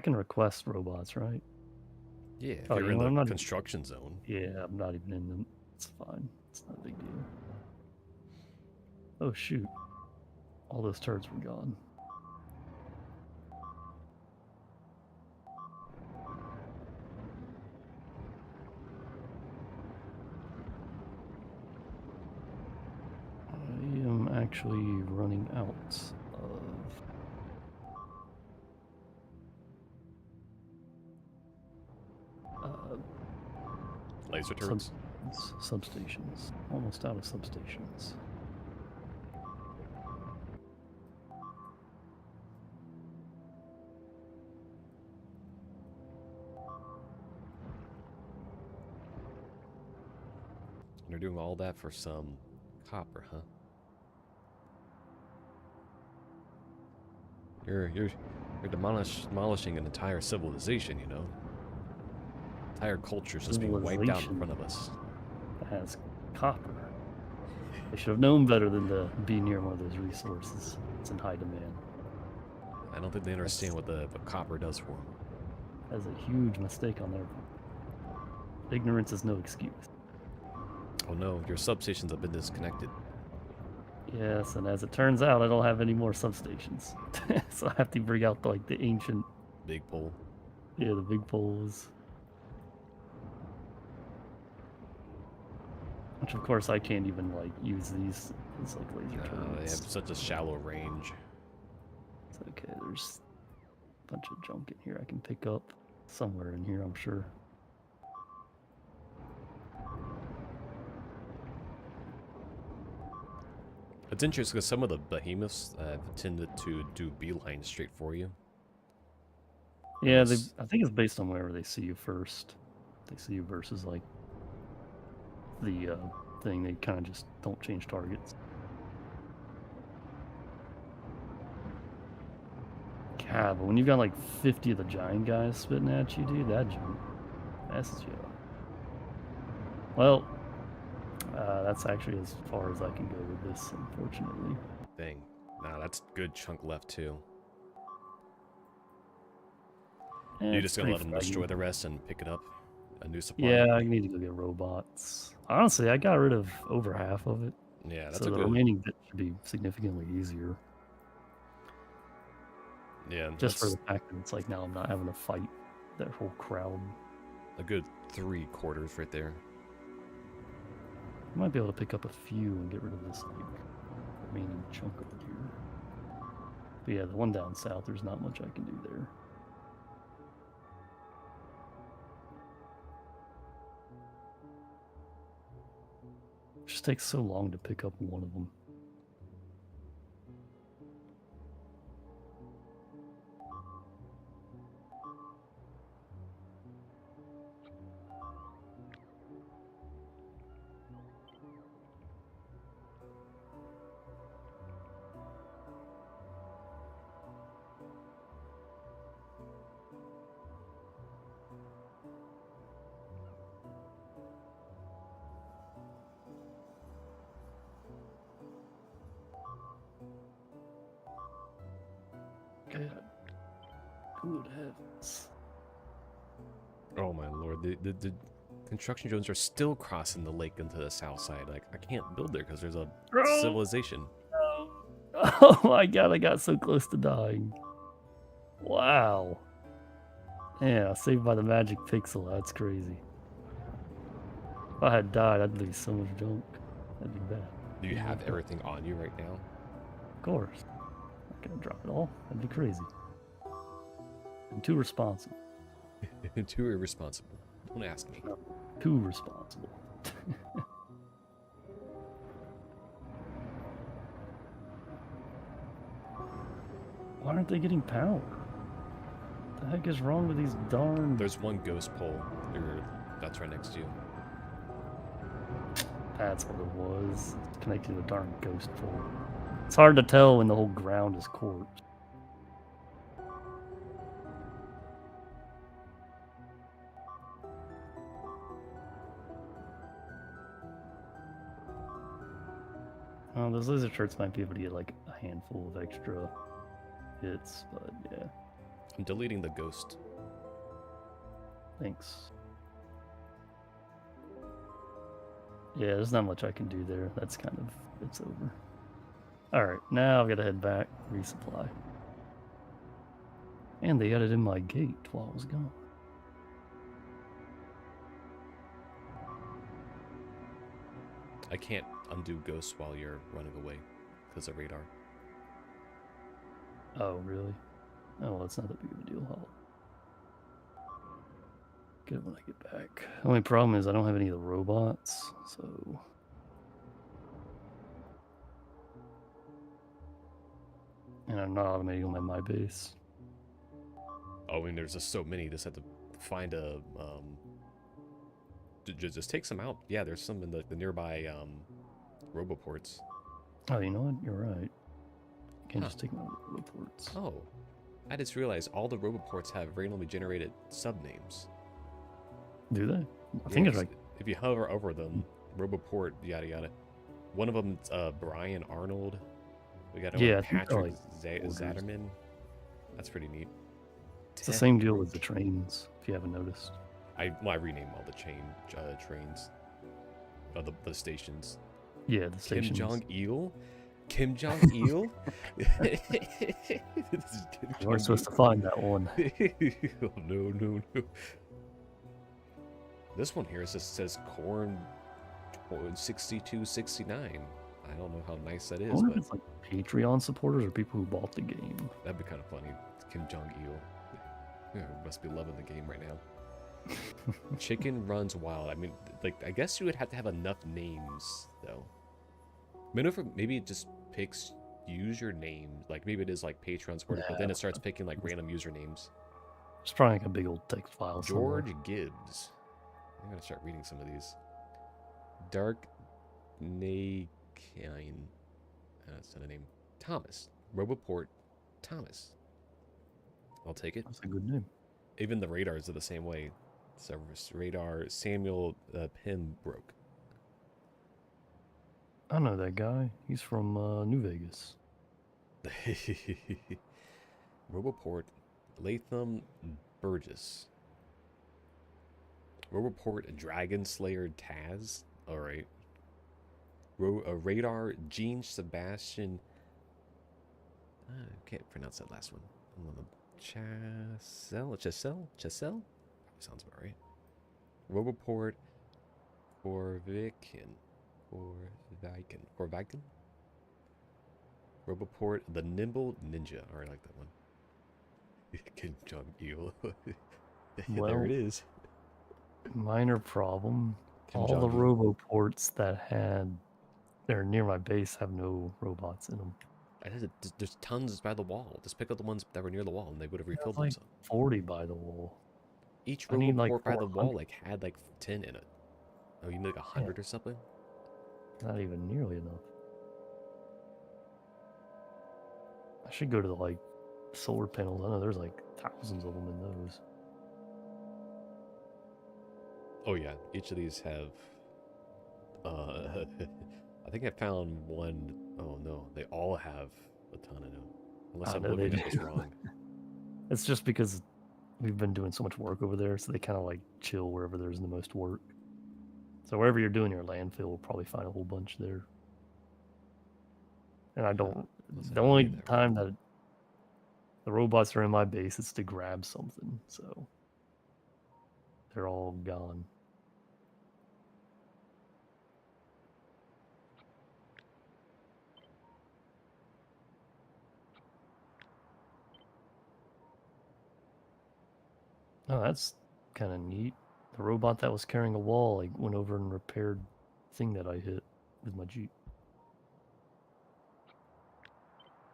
can request robots, right? Yeah, if Oh, you're you in know what, the I'm not- construction zone. Yeah, I'm not even in them. It's fine. It's not a big deal. Oh, shoot. All those turrets were gone. I am actually running out of... Laser turrets. substations. Almost out of substations. You're doing all that for some copper, huh? You're demolishing an entire civilization, you know. Entire culture's just being wiped out in front of us. Has copper. They should have known better than to be near one of those resources. It's in high demand. I don't think they understand what copper does for them. That's a huge mistake on their part. Ignorance is no excuse. Oh no, your substations have been disconnected. Yes, and as it turns out, I don't have any more substations. So I have to bring out like the ancient, Big pole. yeah, the big poles. Which of course I can't even like use these as like laser They turrets. have such a shallow range. It's okay, there's a bunch of junk in here I can pick up. Somewhere in here, I'm sure. It's interesting because some of the behemoths tended to do beeline straight for you. Yeah, Yes. I think it's based on wherever they see you first. They see you versus like the thing. They kind of just don't change targets. God, but when you've got like 50 of the giant guys spitting at you, dude, that jump messes you up. Well, that's actually as far as I can go with this, unfortunately. Dang. Nah, that's good chunk left too. Eh, You it's just gonna let pretty them destroy fragmented. the rest and pick it up? A new supply? Yeah, I need to go get robots. Honestly, I got rid of over half of it. Yeah, that's So a the good... remaining bit should be significantly easier. Yeah, Just for that's the fact that it's like now I'm not having to fight that whole crowd. a good 3/4 right there. I might be able to pick up a few and get rid of this like remaining chunk over here. But yeah, the one down south, there's not much I can do there. It just takes so long to pick up one of them. God. Good heavens. Oh my lord, the construction drones are still crossing the lake into the south side. Like, I can't build there because there's a Bro! civilization. Oh my god, I got so close to dying. Wow. Yeah, saved by the magic pixel. That's crazy. If I had died, I'd lose so much junk. That'd be bad. Do you have everything on you right now? course. Not gonna drop it all. That'd be crazy. I'm too responsible. Too irresponsible. Don't ask me. No, too responsible. Why aren't they getting power? What the heck is wrong with these darn... There's one ghost pole. That's right next to you. That's what it was. It's connected to a darn ghost pole. It's hard to tell when the whole ground is corpse. Well, those lizard shirts might be able to get like a handful of extra hits, but yeah. I'm deleting the ghost. Thanks. Yeah, there's not much I can do there. That's kind of, it's over. Alright, now I've got to head back, resupply. And they added in my gate while I was gone. I can't undo ghosts while you're running away because of radar. Oh, really? Oh, well, it's not that big of a deal. I'll get it when I get back. The only problem is I don't have any of the robots, so... And I'm not automating them at my base. Oh, and there's just so many. Just have to find a just take some out. Yeah, there's some in the nearby roboports. Oh, you know what? You're right. I can just take my reports. Oh, I just realized all the roboports have randomly generated subnames. Do they? I think it's like... if you hover over them, roboport yada yada. One of them, Brian Arnold. We got Patrick Zatterman. That's pretty neat. It's the same deal with the trains, if you haven't noticed. I rename all the trains. The stations. Yeah, the stations. Kim Jong-il? Kim Jong-il? You weren't supposed to find that one. Oh, no. This one here says corn 6269. I don't know how nice that is, I wonder but if it's like Patreon supporters or people who bought the game. that'd be kind of funny. It's Kim Jong-il. Yeah, must be loving the game right now. Chicken runs wild. I mean, like, I guess you would have to have enough names, though. Maybe it just picks username. Like, maybe it is like Patreon supporters, but then it starts picking like random usernames. It's probably like a big old text file. George Gibbs. I'm gonna start reading some of these. Dark Nakine. That's not a name. Thomas. Roboport Thomas. I'll take it. That's a good name. Even the radars are the same way. Service radar Samuel Pembroke. I know that guy. He's from New Vegas. Roboport Latham Burgess. Roboport Dragon Slayer Taz. Alright. Radar Gene Sebastian. I can't pronounce that last one. Chessel? Sounds about right. Roboport Corvican. Roboport the Nimble Ninja. I like that one. Kim Jong-il. Well, there it is. Minor problem. Kim All the Jong-il. roboports that are near my base have no robots in them. There's tons by the wall. Just pick up the ones that were near the wall, and they would have refilled Like themselves. 40 by the wall. Each I need, like, roboport by the wall 400. had like 10 in it. Oh, you need like 100 or something? Not even nearly enough. I should go to the like solar panels. I know there's like thousands of them in those. Oh yeah, each of these have I think I found one. Oh no, they all have a ton of them. Unless I'm looking at this wrong. It's just because we've been doing so much work over there, so they kind of like chill wherever there's the most work. So wherever you're doing your landfill, we'll probably find a whole bunch there. And I don't... The only time that the robots are in my base is to grab something, so... They're all gone. Oh, that's kind of neat. The robot that was carrying a wall like went over and repaired the thing that I hit with my Jeep.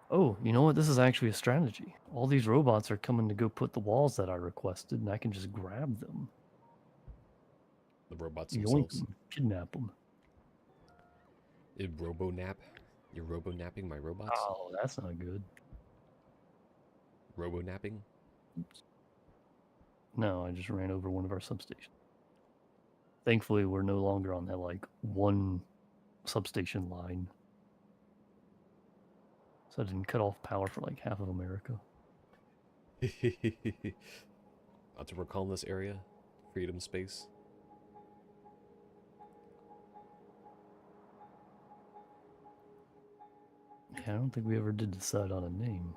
Oh, you know what? This is actually a strategy. All these robots are coming to go put the walls that I requested, and I can just grab them, The robots yoink themselves. them, kidnap them. Robo-nap? You're robo-napping my robots? Oh, that's not good. Robo-napping? Oops. No, I just ran over one of our substations. Thankfully, we're no longer on that like one substation line, so I didn't cut off power for like half of America. That's what we're calling this area? Freedom space? Yeah, I don't think we ever did decide on a name.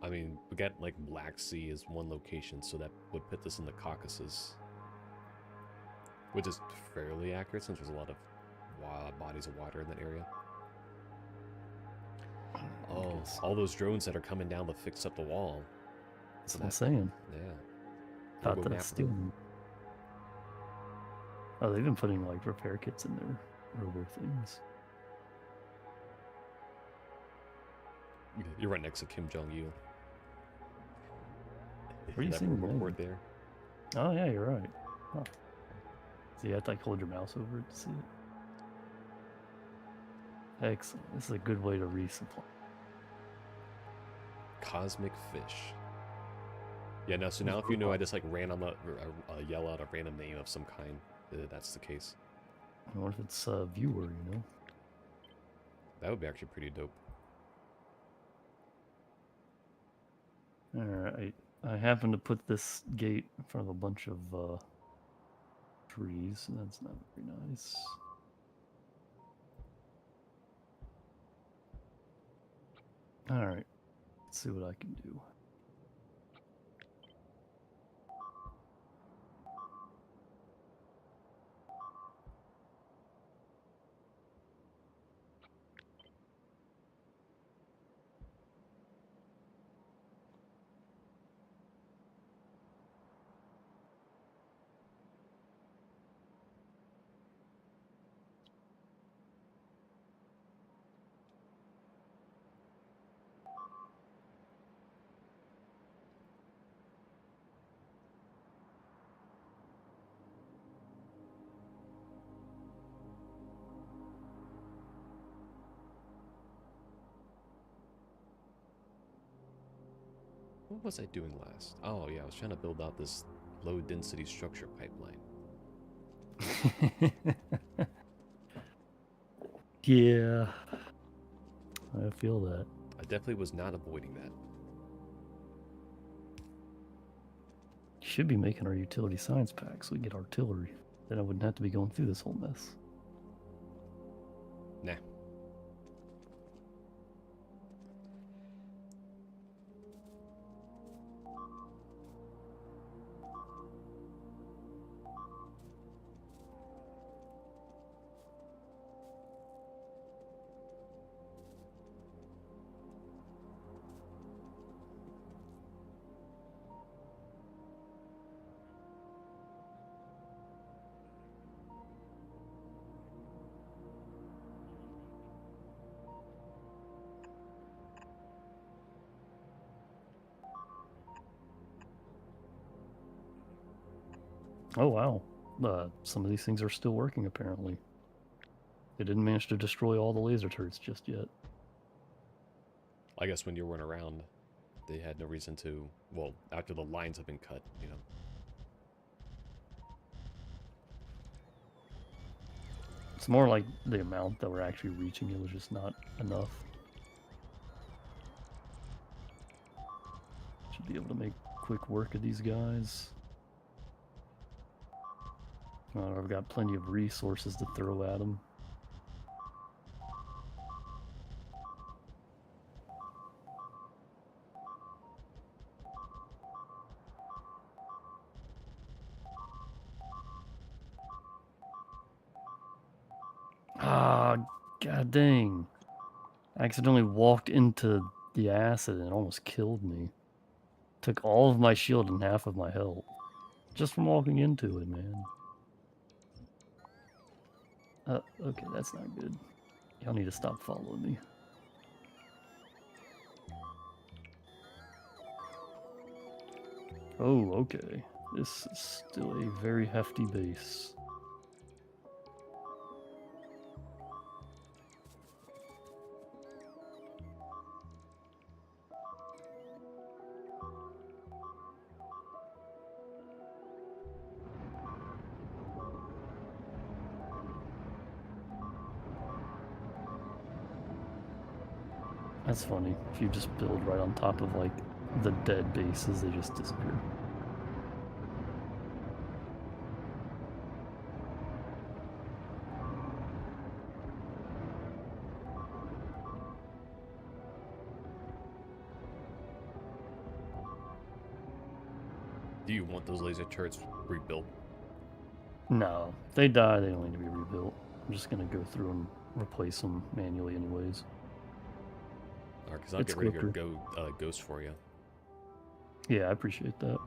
I mean, we got like Black Sea as one location, so that would put this in the Caucasus. Which is fairly accurate since there's a lot of bodies of water in that area. Oh, all those drones that are coming down to fix up the wall. That's what I'm saying. Yeah. Thought Robo-nap that's stealing. Oh, they've been putting like repair kits in their robo things. You're right next to Kim Jong-il. Where are you that seeing robo them? port there. Oh yeah, you're right. Huh. See, you have to like hold your mouse over it to see it. Excellent. This is a good way to resupply. Cosmic fish. Yeah, no, so now if you know I just like ran on the yell out a random name of some kind, that's the case. What if it's a viewer, you know? That would be actually pretty dope. Alright. I happen to put this gate in front of a bunch of trees. That's not very nice. Alright. Let's see what I can do. What was I doing last? Oh yeah, I was trying to build out this low density structure pipeline. Yeah. I feel that. I definitely was not avoiding that. Should be making our utility science pack so we get artillery. Then I wouldn't have to be going through this whole mess. Nah. Oh wow. Some of these things are still working apparently. They didn't manage to destroy all the laser turrets just yet. I guess when you weren't around, they had no reason to. Well, after the lines have been cut, you know. It's more like the amount that we're actually reaching, it was just not enough. Should be able to make quick work of these guys. I've got plenty of resources to throw at them. Ah, god dang. I accidentally walked into the acid and it almost killed me. Took all of my shield and half of my health. Just from walking into it, man. Okay, that's not good. Y'all need to stop following me. Oh, okay. This is still a very hefty base. That's funny. If you just build right on top of, like, the dead bases, they just disappear. Do you want those laser turrets rebuilt? No, if they die, they don't need to be rebuilt. I'm just gonna go through and replace them manually anyways. Alright, because I'll It's get rid of your quicker. ghost for you. Yeah, I appreciate that.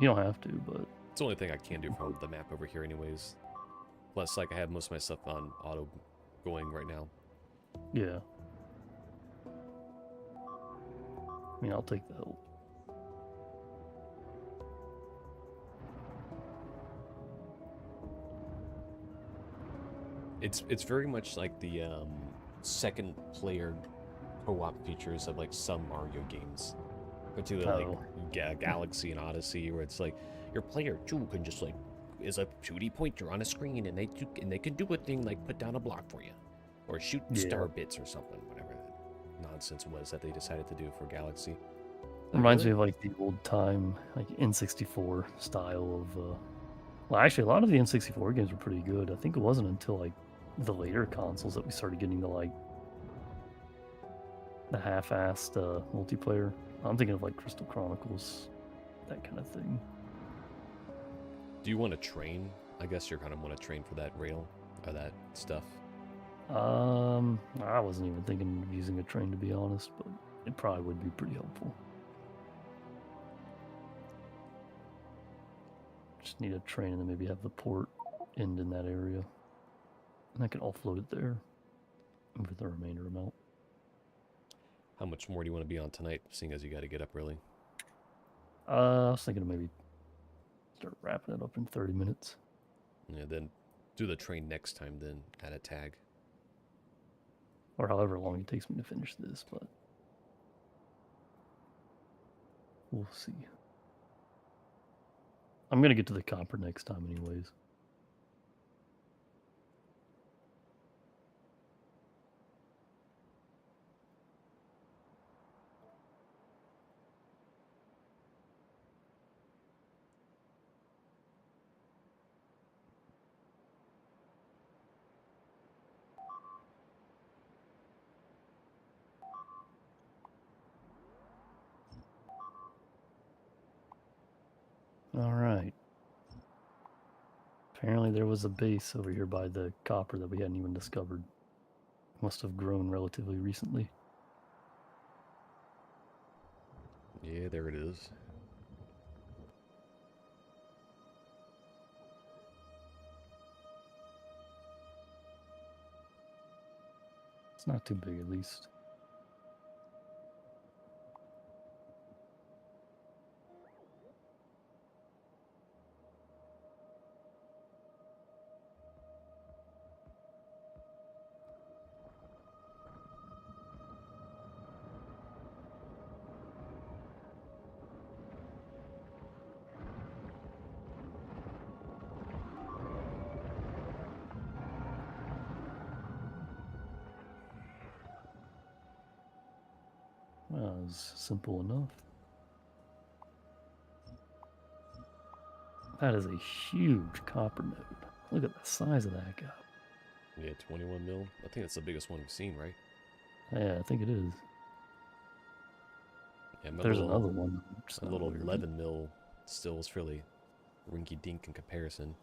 You don't have to, but It's the only thing I can do from the map over here anyways. Plus, like, I have most of my stuff on auto going right now. yeah. I mean, I'll take the help. It's very much like the second player co-op features of like some Mario games, particularly Oh. like Galaxy and Odyssey, where it's like your player too can just like is a 2D pointer on a screen, and they can do a thing like put down a block for you, or shoot Yeah. star bits or something, whatever that nonsense was that they decided to do for Galaxy. Reminds me of like the old time, like N64 style of. Well, actually, a lot of the N64 games were pretty good. I think it wasn't until like the later consoles that we started getting to like the half-assed multiplayer. I'm thinking of like Crystal Chronicles, that kind of thing. Do you want to train? I guess you're kind of want to train for that rail or that stuff. I wasn't even thinking of using a train, to be honest, but it probably would be pretty helpful. Just need a train and then maybe have the port end in that area. And I can offload it there with the remainder amount. How much more do you want to be on tonight, seeing as you got to get up early? I was thinking of maybe start wrapping it up in 30 minutes. Yeah, then do the train next time, then add a tag. Or however long it takes me to finish this, but we'll see. I'm going to get to the copper next time anyways. All right. Apparently there was a base over here by the copper that we hadn't even discovered. Must have grown relatively recently. Yeah, there it is. It's not too big, at least. Well, it was simple enough. That is a huge copper node. Look at the size of that guy. Yeah, 21 mil. I think that's the biggest one we've seen, right? Yeah, I think it is. Yeah, There's another one. A little 11 mil still is fairly rinky-dink in comparison.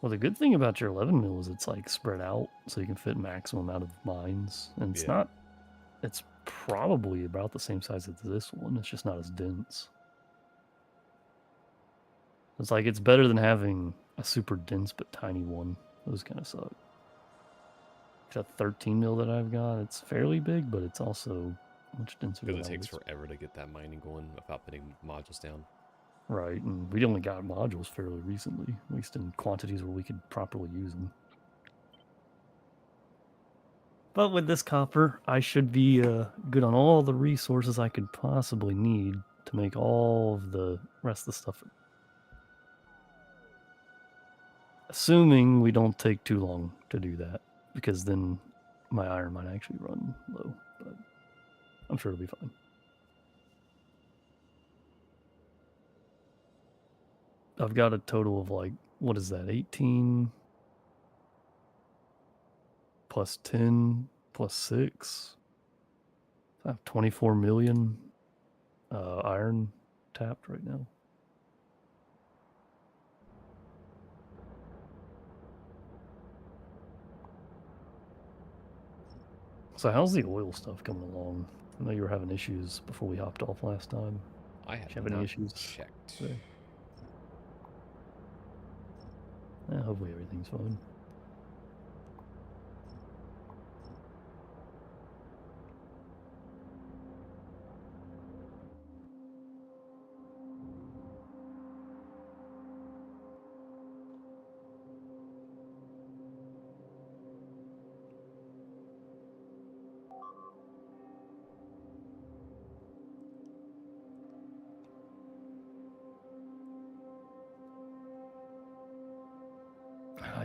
Well, the good thing about your 11 mil is it's like spread out, so you can fit maximum amount of mines, and it's not. It's probably about the same size as this one. It's just not as dense. It's like it's better than having a super dense but tiny one. Those kind of suck. That 13 mil that I've got, it's fairly big, but it's also much denser than Because it I takes would. forever to get that mining going without putting modules down. Right, and we only got modules fairly recently, at least in quantities where we could properly use them. But with this copper, I should be good on all the resources I could possibly need to make all of the rest of the stuff. Assuming we don't take too long to do that, because then my iron might actually run low, but I'm sure it'll be fine. I've got a total of like, what is that, 18 plus 10 plus 6? I have 24 million iron tapped right now. So how's the oil stuff coming along? I know you were having issues before we hopped off last time. I have Did you have any not issues checked. today? Yeah, hopefully everything's fine.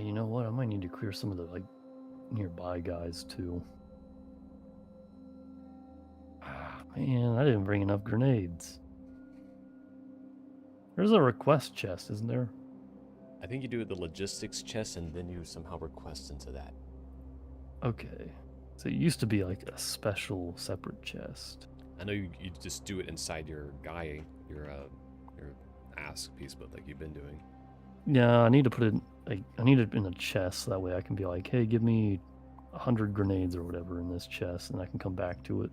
You know what? I might need to clear some of the like nearby guys too. Man, I didn't bring enough grenades. There's a request chest, isn't there? I think you do the logistics chest and then you somehow request into that. Okay. So it used to be like a special separate chest. I know you just do it inside your your ask piece, but like you've been doing. Yeah, I need to put it like I need it in a chest so that way I can be like, hey, give me 100 grenades or whatever in this chest, and I can come back to it.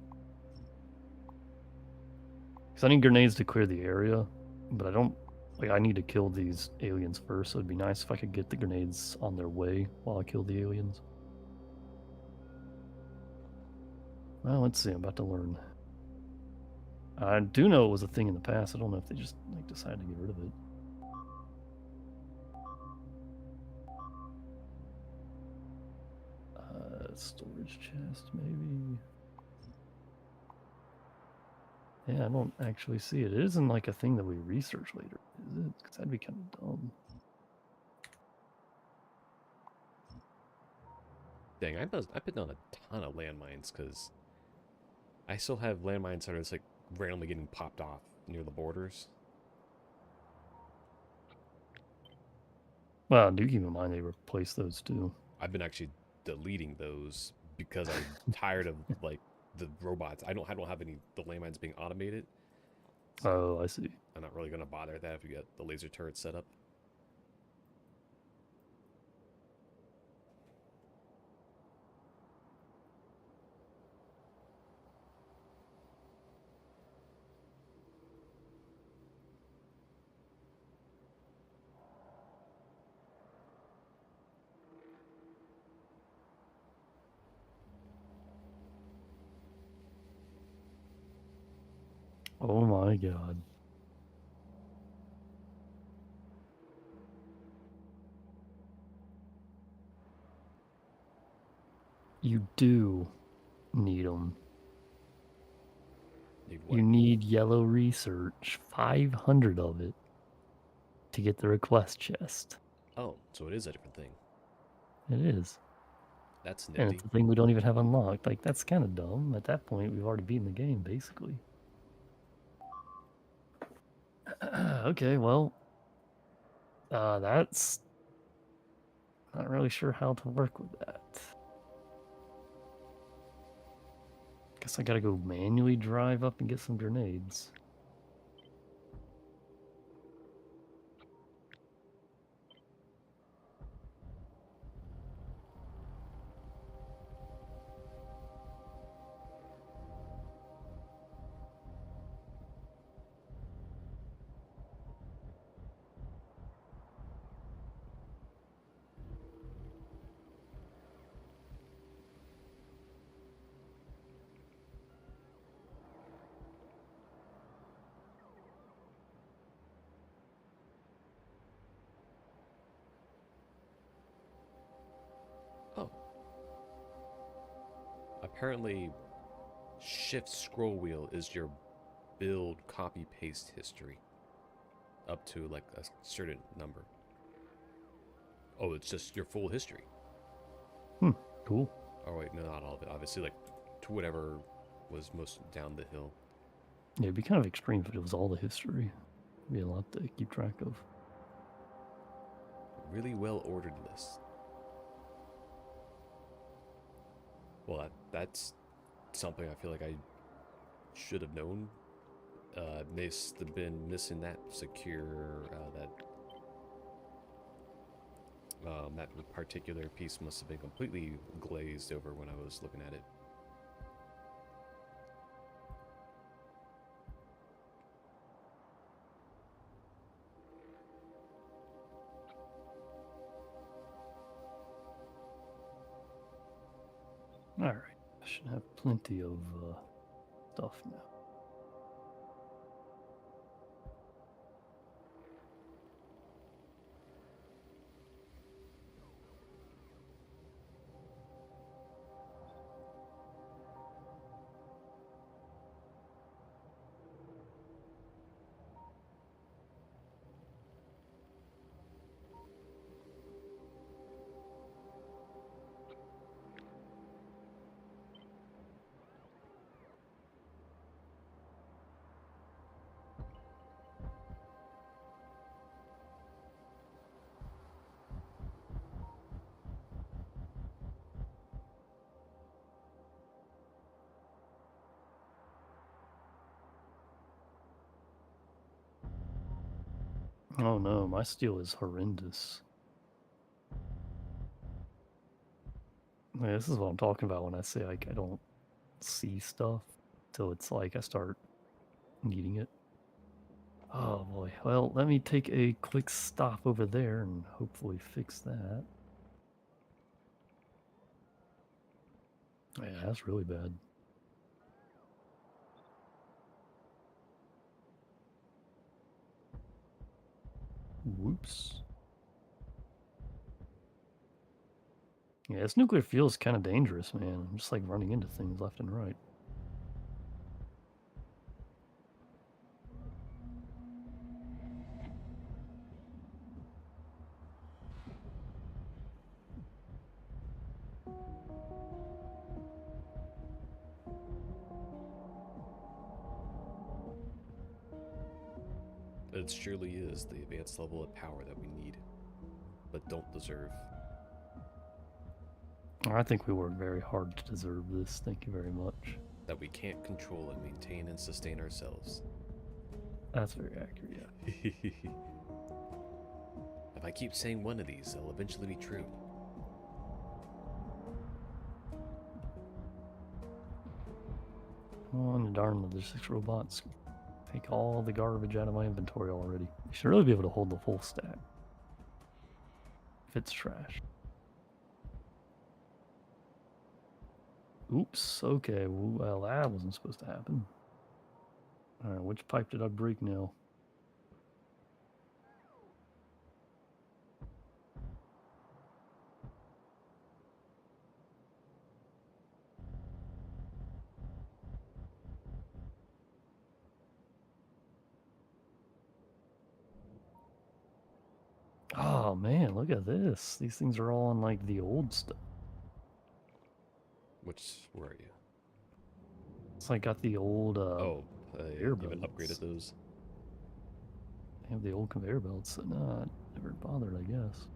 Because I need grenades to clear the area, but I don't like I need to kill these aliens first, so it'd be nice if I could get the grenades on their way while I kill the aliens. Well, let's see, I'm about to learn. I do know it was a thing in the past. I don't know if they just like decided to get rid of it. Storage chest, maybe. Yeah, I don't actually see it. It isn't like a thing that we research later, is it? Because that'd be kind of dumb. Dang, I put down a ton of landmines because I still have landmines that are just like randomly getting popped off near the borders. Well, do keep in mind they replaced those too. I've been actually deleting those because I'm tired of like the robots. I don't have any the landmines being automated. Oh, I see. I'm not really gonna bother with that if we get the laser turret set up. Oh my god. You do need them. Need what? You need yellow research, 500 of it, to get the request chest. Oh, so it is a different thing. It is. That's And nifty. it's a thing we don't even have unlocked. Like, that's kind of dumb. At that point, we've already beaten the game, basically. Okay, well, that's not really sure how to work with that. Guess I gotta go manually drive up and get some grenades. Apparently, shift scroll wheel is your build copy paste history up to like a certain number. Oh, it's just your full history. Cool. Oh wait, no, not all of it. Obviously, like to whatever was most down the hill. Yeah, it'd be kind of extreme if it was all the history. It'd be a lot to keep track of. Really well ordered list. Well, that's something I feel like I should have known. They've been missing that secure, that particular piece must have been completely glazed over when I was looking at it. All right, I should have plenty of stuff now. Oh no, my steel is horrendous. Yeah, this is what I'm talking about when I say like I don't see stuff till it's like I start needing it. Oh boy. Well, let me take a quick stop over there and hopefully fix that. Yeah, that's really bad. Whoops. Yeah, this nuclear fuel is kind of dangerous, man. I'm just like running into things left and right. It surely is the advanced level of power that we need, but don't deserve. I think we worked very hard to deserve this. Thank you very much. That we can't control and maintain and sustain ourselves. That's very accurate, yeah. If I keep saying one of these, they'll eventually be true. Oh, and the darn logistics robots take all the garbage out of my inventory already. You should really be able to hold the full stack. If it's trash. Oops, okay, well that wasn't supposed to happen. Alright, which pipe did I break now? Oh man, look at this. These things are all on like the old stuff. Where are you? It's like got the old You conveyor haven't belts. upgraded those? They have the old conveyor belts, so no, I never bothered, I guess.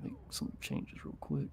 Make some changes real quick.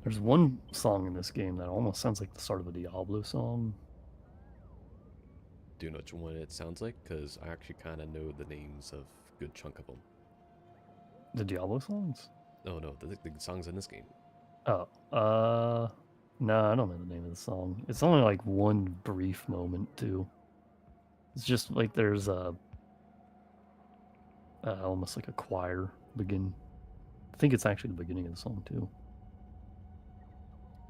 There's one song in this game that almost sounds like the start of a Diablo song. Do you know which one it sounds like? Because I actually kind of know the names of a good chunk of them. The Diablo songs? No, no, the songs in this game. Oh, no, I don't know the name of the song. It's only like one brief moment too. It's just like there's a almost like a choir begin. I think it's actually the beginning of the song too.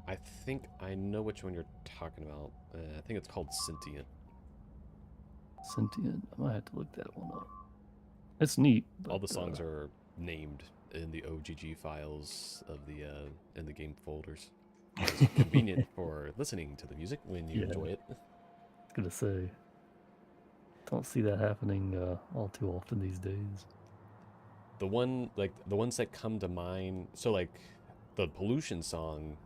I think I know which one you're talking about. I think it's called Sentient. Sentient. I might have to look that one up. It's neat. But, All the songs are named in the OGG files of the in the game folders. It's convenient for listening to the music when you enjoy it. I was gonna say, don't see that happening all too often these days. The ones that come to mind. So like, the pollution song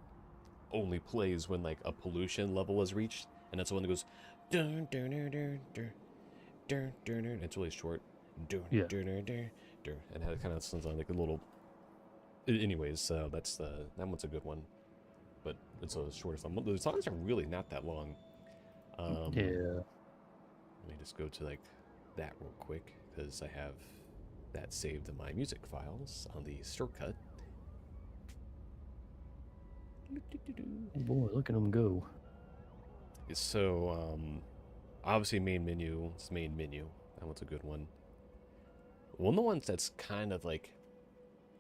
only plays when like a pollution level is reached, and that's the one that goes. Dun, dun, dun, dun, dun, dun, dun, dun. It's really short. Dun, Yeah. dun, dun, dun, dun, and it kind of sounds like a little. Anyways, that's that one's a good one, but it's a shorter song. The songs are really not that long. Yeah. Let me just go to like that real quick because I have that saved in my music files on the shortcut. Oh boy, look at them go. So, obviously main menu. It's main menu. That one's a good one. One of the ones that's kind of like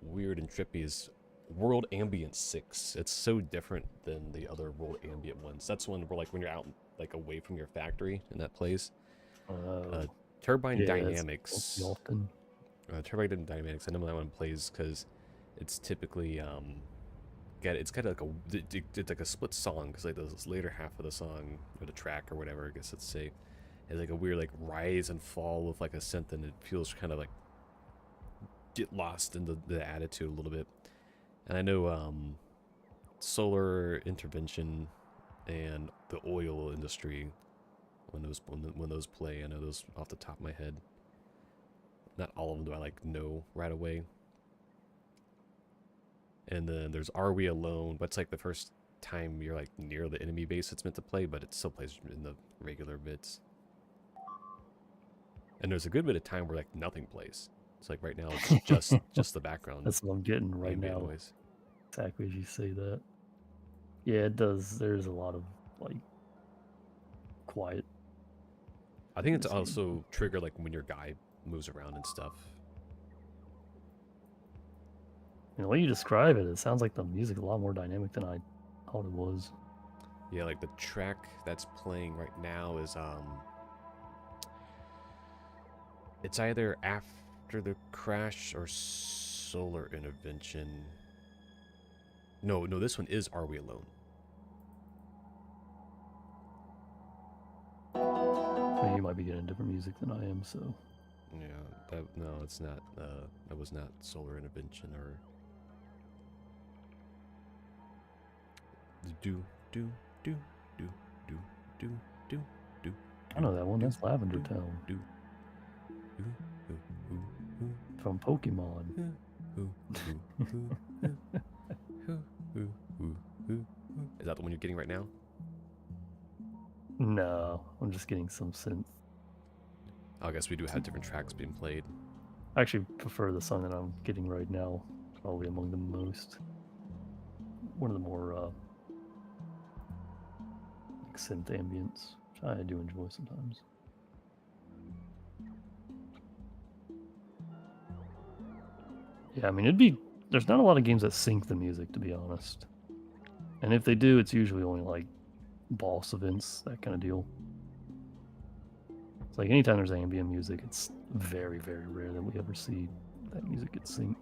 weird and trippy is World Ambient 6. It's so different than the other World Ambient ones. That's one where like when you're out like away from your factory and that plays. Turbine Dynamics. Often. Turbine Dynamics. I know that one plays because it's typically it's got like it's like a split song because like this later half of the song or the track or whatever I guess let's say is like a weird like rise and fall of like a synth, and it feels kind of like get lost in the attitude a little bit. And I know solar intervention and the oil industry when those play, I know those off the top of my head. Not all of them do I like know right away. And then there's Are We Alone? That's like the first time you're like near the enemy base it's meant to play, but it still plays in the regular bits. And there's a good bit of time where like nothing plays. It's like right now it's just the background. That's what I'm getting right ambient now. Noise. Exactly as you say that. Yeah, it does. There's a lot of like quiet. I think it's also triggered like when your guy moves around and stuff. And the way you describe it, it sounds like the music is a lot more dynamic than I thought it was. Yeah, like the track that's playing right now is it's either After the Crash or Solar Intervention. No, this one is Are We Alone? I mean, you might be getting different music than I am, so. Yeah, no, it's not. That was not Solar Intervention or. Do. I know that one. That's Lavender Town from Pokemon. Is that the one you're getting right now? No, I'm just getting some synth. I guess we do have different tracks being played. I actually prefer the song that I'm getting right now, probably among the most. One of the more like synth ambience, which I do enjoy sometimes. Yeah, I mean, there's not a lot of games that sync the music, to be honest. And if they do, it's usually only like boss events, that kind of deal. It's like anytime there's ambient music, it's very, very rare that we ever see that music get synced.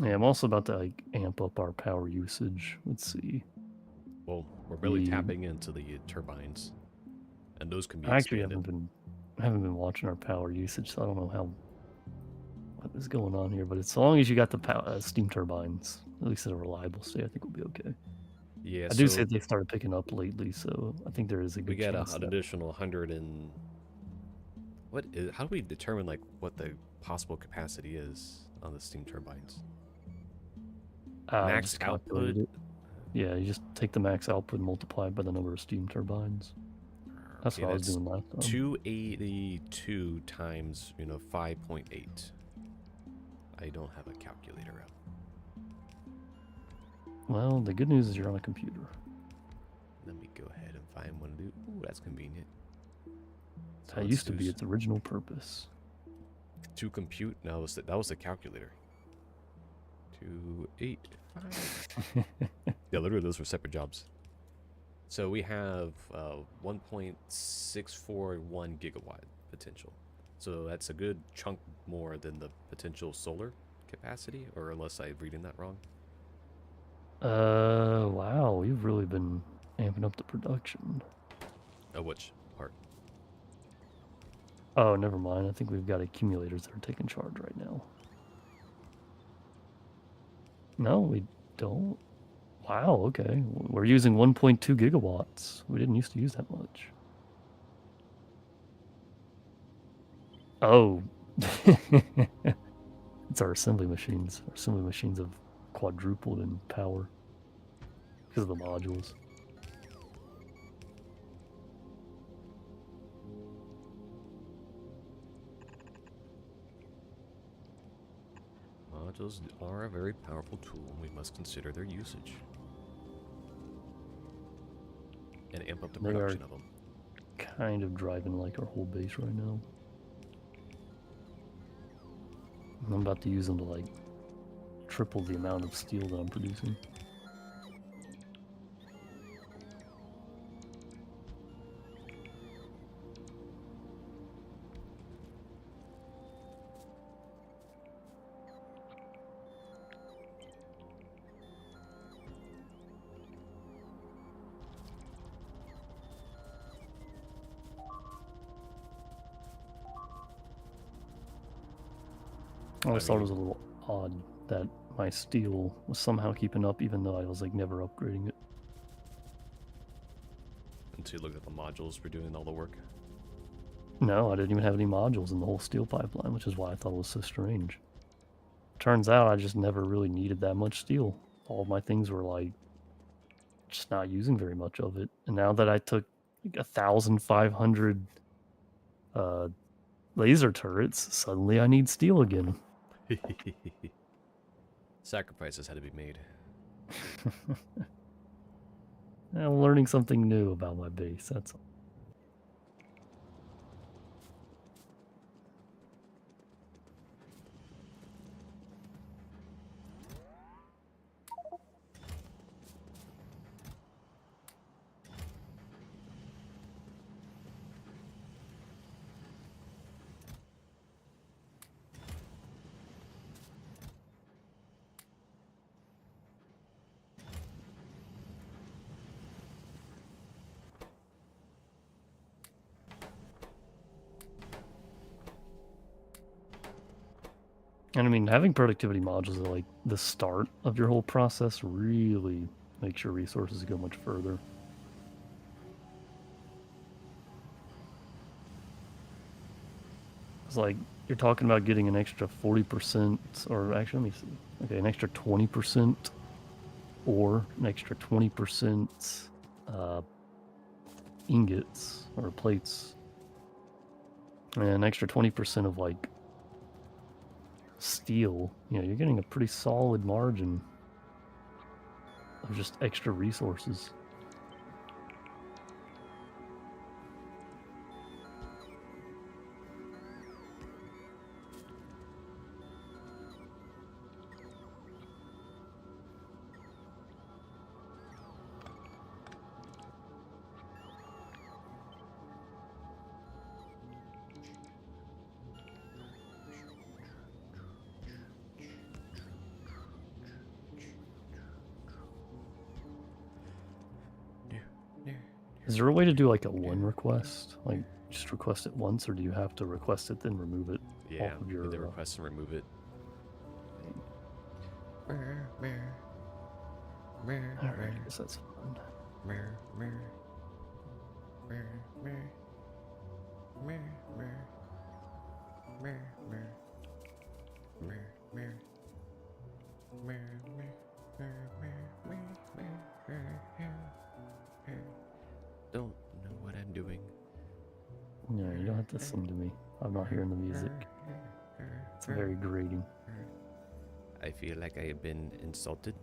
Yeah, I'm also about to like amp up our power usage. Let's see. Well, we're barely The- tapping into the turbines, and those can be I actually expanded. haven't been watching our power usage, so I don't know what is going on here. But as long as you got the steam turbines, at least at a reliable state, I think we'll be okay. Yeah, I do so say they started picking up lately, so I think there is a we good got chance an that additional 100 and how do we determine like what the possible capacity is on the steam turbines? I Max just output. calculated it. Yeah, you just take the max output and multiply it by the number of steam turbines. That's Okay, what I was that's doing last time. 282 times 5.8. I don't have a calculator out. Well, the good news is you're on a computer. Let me go ahead and find one. Ooh, that's convenient. So That let's used to do be its original purpose. to compute. Now that was the calculator. 285. Yeah, literally those were separate jobs. So we have 1.641 gigawatt potential. So that's a good chunk more than the potential solar capacity, or unless I'm reading that wrong. Wow, you've really been amping up the production. Oh, which part? Oh, never mind. I think we've got accumulators that are taking charge right now. No, we don't. Wow, okay. We're using 1.2 gigawatts. We didn't used to use that much. Oh. It's our assembly machines. Our assembly machines have quadrupled in power because of the modules. Modules are a very powerful tool, and we must consider their usage. And amp up the They production are of them. kind of driving like our whole base right now. I'm about to use them to like triple the amount of steel that I'm producing. I always thought it was a little odd that my steel was somehow keeping up even though I was like never upgrading it. Until you look at the modules for doing all the work. No, I didn't even have any modules in the whole steel pipeline, which is why I thought it was so strange. Turns out I just never really needed that much steel. All of my things were like just not using very much of it. And now that I took like 1,500 laser turrets, suddenly I need steel again. Sacrifices had to be made. I'm learning something new about my base, that's all. And I mean, having productivity modules at like the start of your whole process really makes your resources go much further. It's like you're talking about getting an extra 40%, or actually, let me see. Okay, an extra 20%, or an extra 20% ingots or plates, and an extra 20% of like steel. You know, you're getting a pretty solid margin of just extra resources. Is there a way to do like a one request? Like just request it once, or do you have to request it then remove it Yeah, off of your? the request and remove it. Alright, I guess that's fun. Don't know what I'm doing. Yeah, you don't have to sing to me. I'm not hearing the music. It's very grating. I feel like I have been insulted.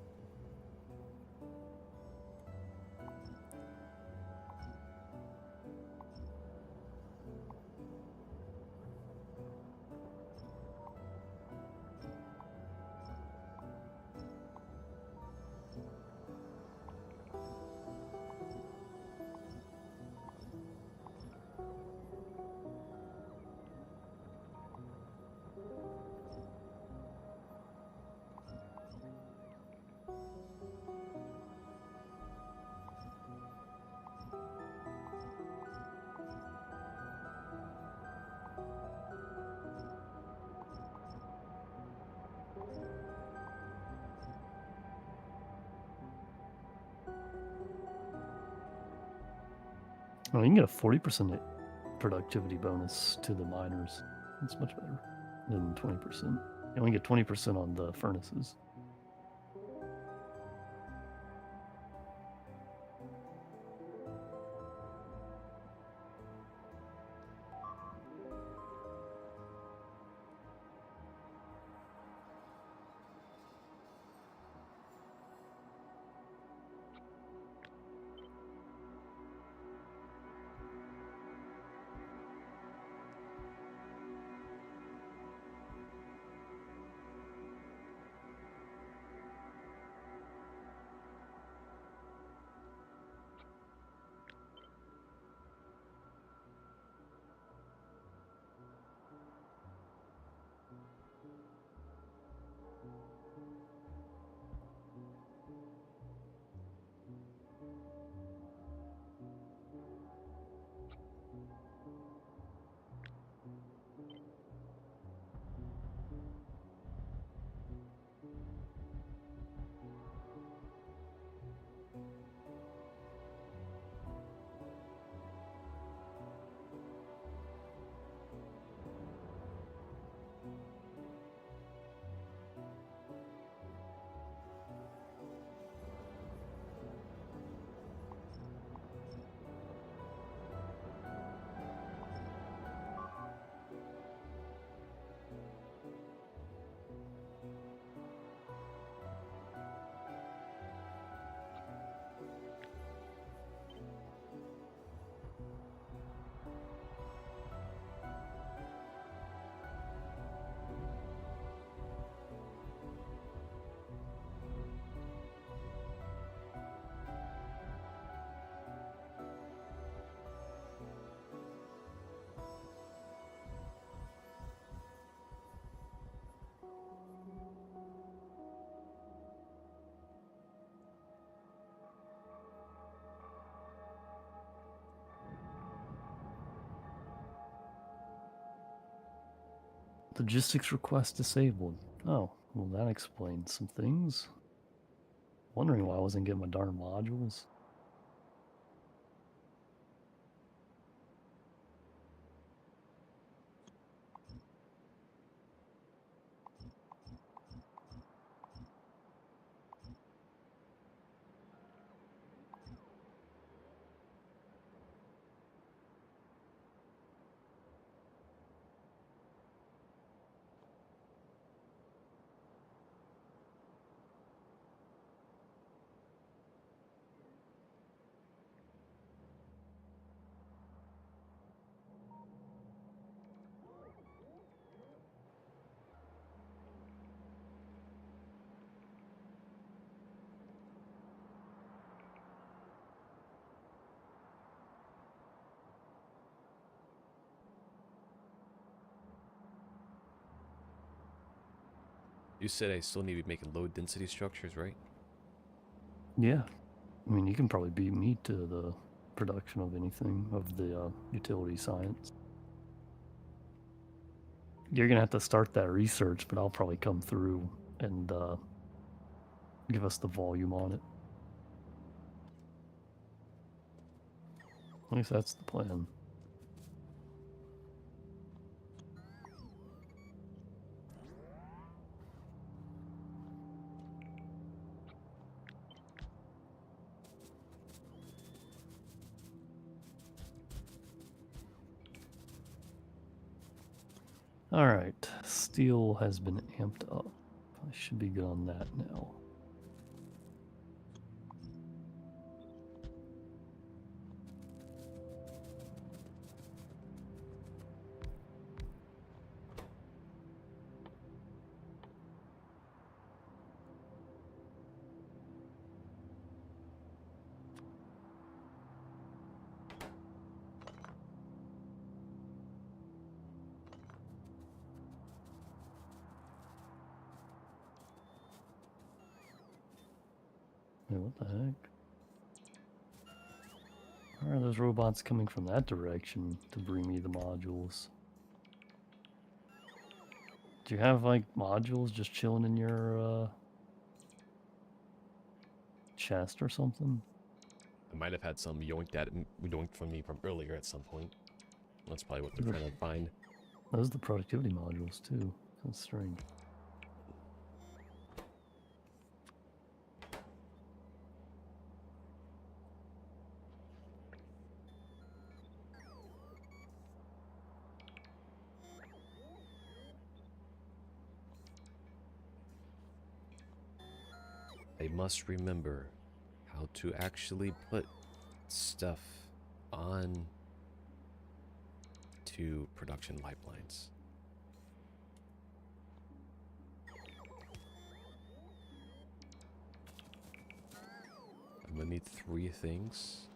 Oh, you can get a 40% productivity bonus to the miners. That's much better than 20%. You only get 20% on the furnaces. Logistics request disabled. Oh, well, that explains some things. Wondering why I wasn't getting my darn modules. You said I still need to be making low density structures, right? Yeah. I mean, you can probably beat me to the production of anything of the utility science. You're gonna have to start that research, but I'll probably come through and give us the volume on it. At least that's the plan. All right, steel has been amped up. I should be good on that now. Wait, what the heck? Why are those robots coming from that direction to bring me the modules? Do you have, like, modules just chilling in your, chest or something? I might have had some yoinked from me from earlier at some point. That's probably what they're trying to find. Those are the productivity modules, too. That's strange. I must remember how to actually put stuff on to production pipelines. I'm gonna need 3 things.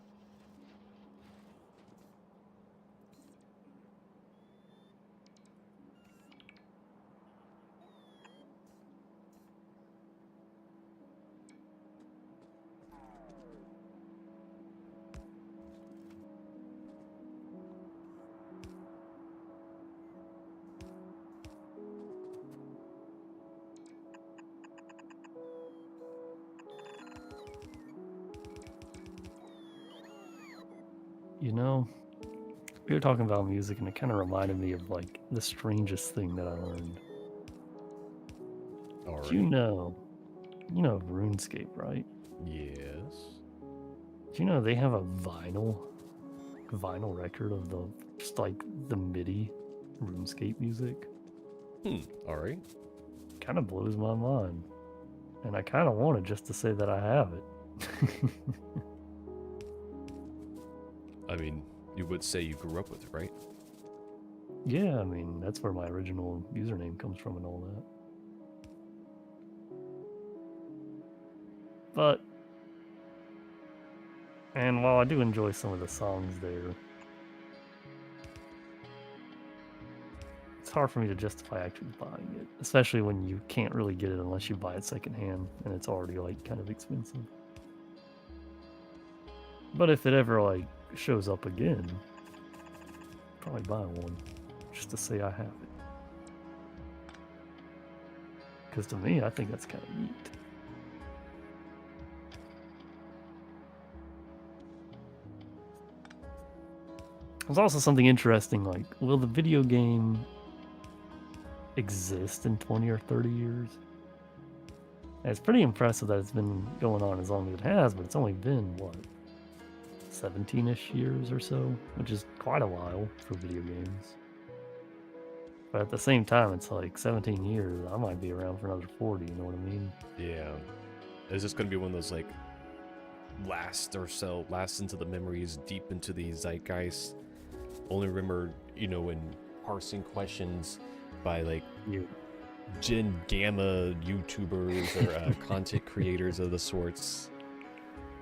You know, we were talking about music, and it kind of reminded me of, like, the strangest thing that I learned. Alright. You know RuneScape, right? Yes. Do you know they have a vinyl record of just like the MIDI RuneScape music? Alright. Kind of blows my mind, and I kind of wanted just to say that I have it. I mean, you would say you grew up with it, right? Yeah, I mean, that's where my original username comes from and all that. But, and while I do enjoy some of the songs there, it's hard for me to justify actually buying it, especially when you can't really get it unless you buy it secondhand, and it's already, like, kind of expensive. But if it ever, like, shows up again, probably buy one just to say I have it. Because to me, I think that's kind of neat. There's also something interesting, like, will the video game exist in 20 or 30 years? And it's pretty impressive that it's been going on as long as it has, but it's only been, what, 17-ish years or so, which is quite a while for video games. But at the same time, it's like 17 years, I might be around for another 40, you know what I mean? Yeah. Is this going to be one of those, like, last into the memories, deep into the zeitgeist? Only remember, when parsing questions by, like, Gen Gamma YouTubers or content creators of the sorts.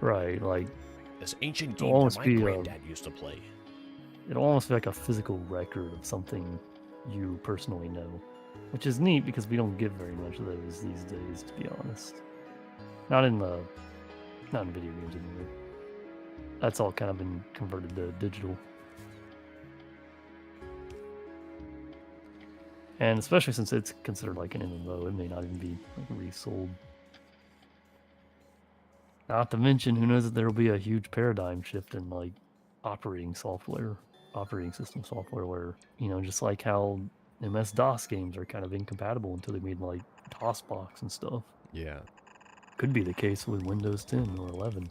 Right, like, this ancient game that my granddad used to play. It'll almost be like a physical record of something you personally know, which is neat because we don't get very much of those these days, to be honest. Not in video games anyway. that's all kind of been converted to digital. And especially since it's considered like an MMO, it may not even be like resold. Not to mention, who knows if there will be a huge paradigm shift in like operating system software, where, you know, just like how MS-DOS games are kind of incompatible until they made like DOSBox and stuff. Yeah. Could be the case with Windows 10 or 11.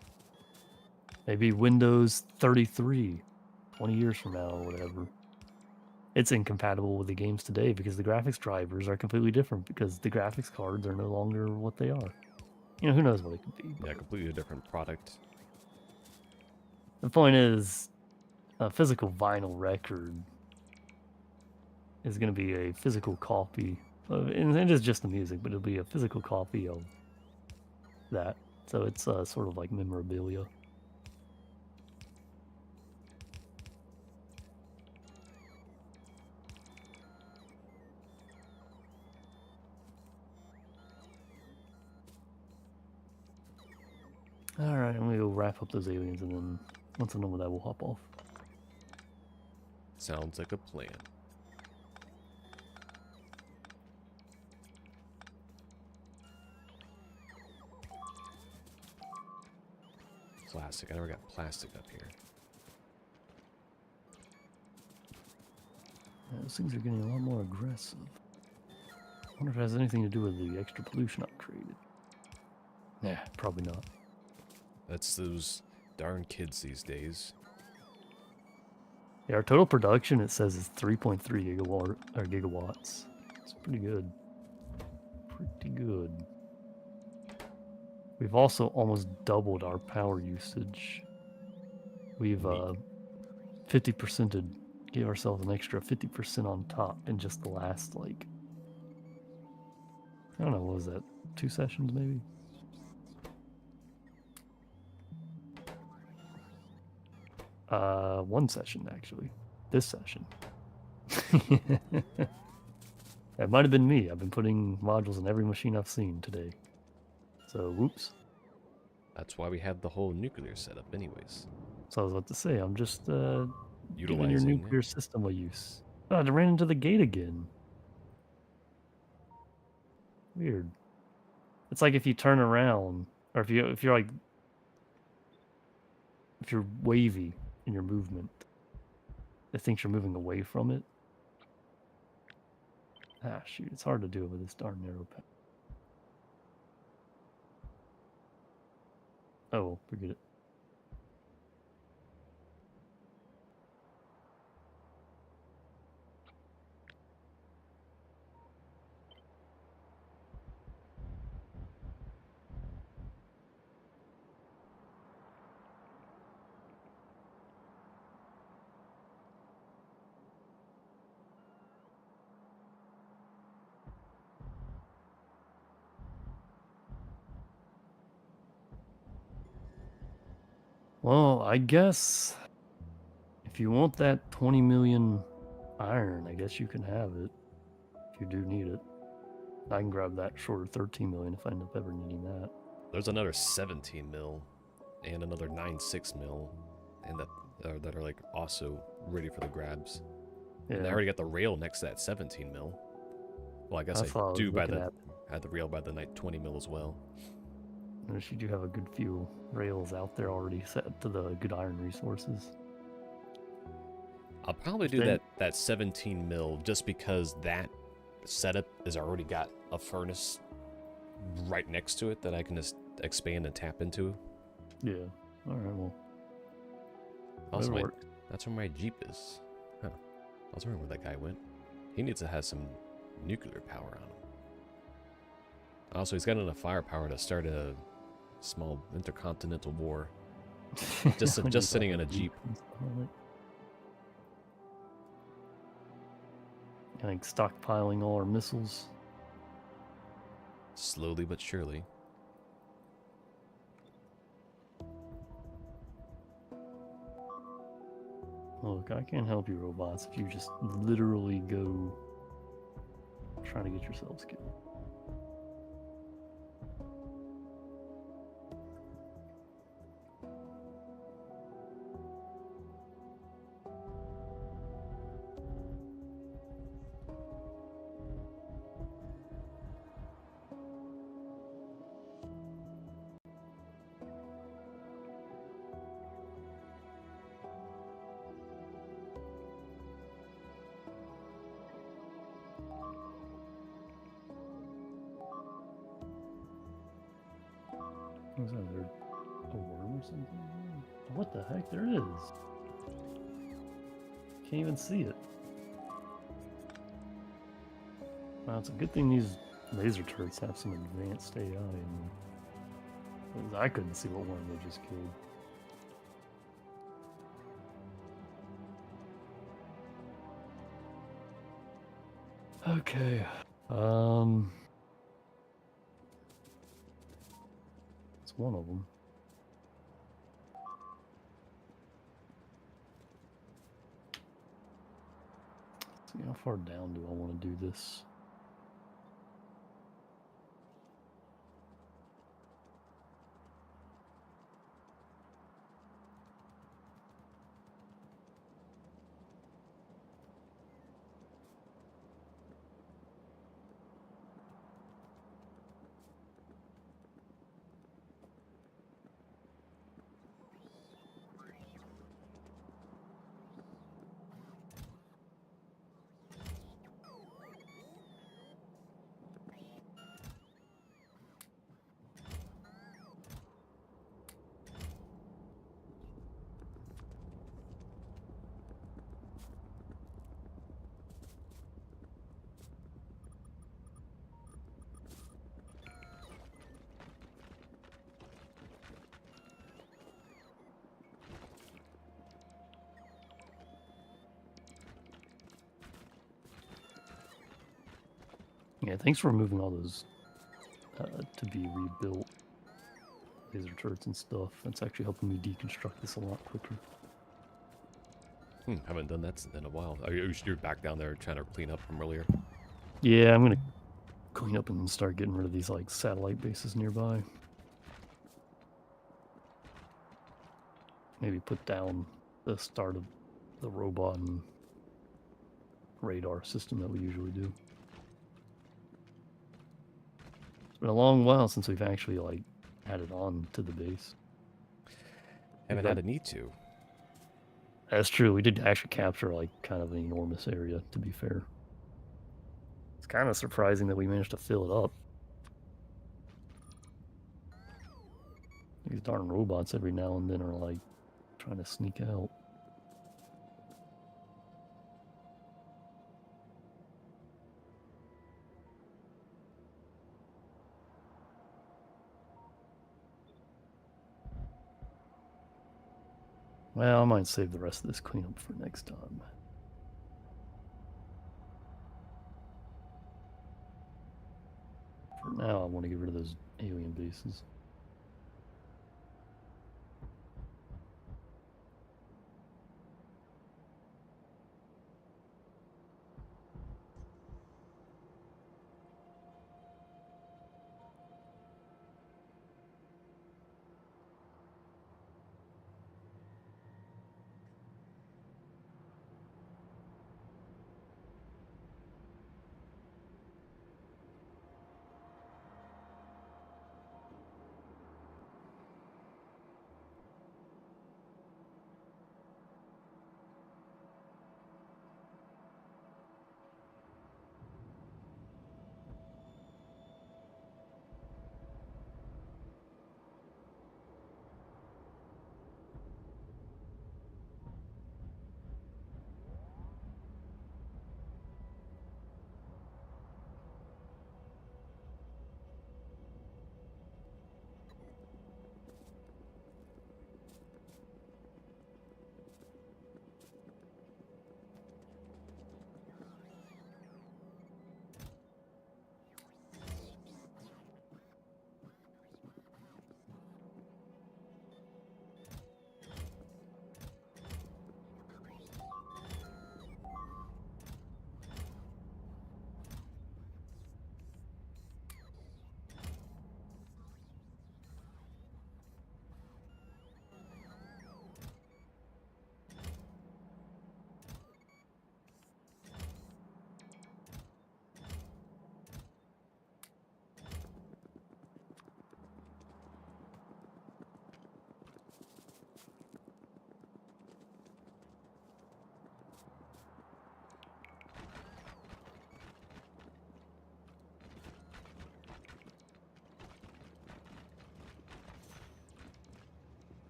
Maybe Windows 33, 20 years from now or whatever. It's incompatible with the games today because the graphics drivers are completely different because the graphics cards are no longer what they are. You know, who knows what it could be. Yeah, completely different product. The point is, a physical vinyl record is going to be a physical copy of, and it is just the music, but it'll be a physical copy of that. So it's sort of like memorabilia. Alright, I'm gonna go wrap up those aliens, and then once I know that, we'll hop off. Sounds like a plan. Plastic. I never got plastic up here. Yeah, those things are getting a lot more aggressive. I wonder if it has anything to do with the extra pollution I've created. Yeah, probably not. That's those darn kids these days. Yeah, our total production, it says, is 3.3 gigawatts. It's pretty good. Pretty good. We've also almost doubled our power usage. We've 50%ed, gave ourselves an extra 50% on top in just the last, like, I don't know, what was that? 2 sessions maybe? One session actually. This session. That might have been me. I've been putting modules in every machine I've seen today. So, whoops. That's why we have the whole nuclear setup anyways. So I was about to say, I'm just giving your Utilizing nuclear system a use. Oh, I ran into the gate again. Weird. It's like if you turn around, or if you're like, if you're wavy in your movement, it thinks you're moving away from it. Ah, shoot, it's hard to do it with this darn narrow path. Oh, well, forget it. Well, I guess if you want that 20 million iron, I guess you can have it if you do need it. I can grab that short of 13 million if I end up ever needing that. There's another 17 mil and another 9.6 mil, and that are like also ready for the grabs. Yeah, And I already got the rail next to that 17 mil. Well, I guess That's I what I was do by looking the had the rail by the night 20 mil as well. notice you do have a good few rails out there already set to the good iron resources. I'll probably do that 17 mil just because that setup has already got a furnace right next to it that I can just expand and tap into. Yeah. All right. Well, Also, that'll work. that's where my Jeep is. Huh. I was wondering where that guy went. He needs to have some nuclear power on him. Also, he's got enough firepower to start a small intercontinental war. Just sitting in a Jeep. Like stockpiling all our missiles. Slowly but surely. Look, I can't help you, robots, if you just literally go trying to get yourselves killed. Was that a worm or something? Oh, what the heck? There it is. Can't even see it. Wow, it's a good thing these laser turrets have some advanced AI in them. 'Cause I couldn't see what worm they just killed. Okay. It's one of them. Let's see, how far down do I want to do this? Yeah, thanks for removing all those to be rebuilt laser turrets and stuff. That's actually helping me deconstruct this a lot quicker. Haven't done that in a while. You're back down there trying to clean up from earlier? Yeah, I'm gonna clean up and start getting rid of these like satellite bases nearby. Maybe put down the start of the robot and radar system that we usually do. It's been a long while since we've actually like added on to the base. Haven't had a need to. That's true. We did actually capture like kind of an enormous area, to be fair. It's kind of surprising that we managed to fill it up. These darn robots every now and then are like trying to sneak out. Well, I might save the rest of this cleanup for next time. For now, I want to get rid of those alien bases.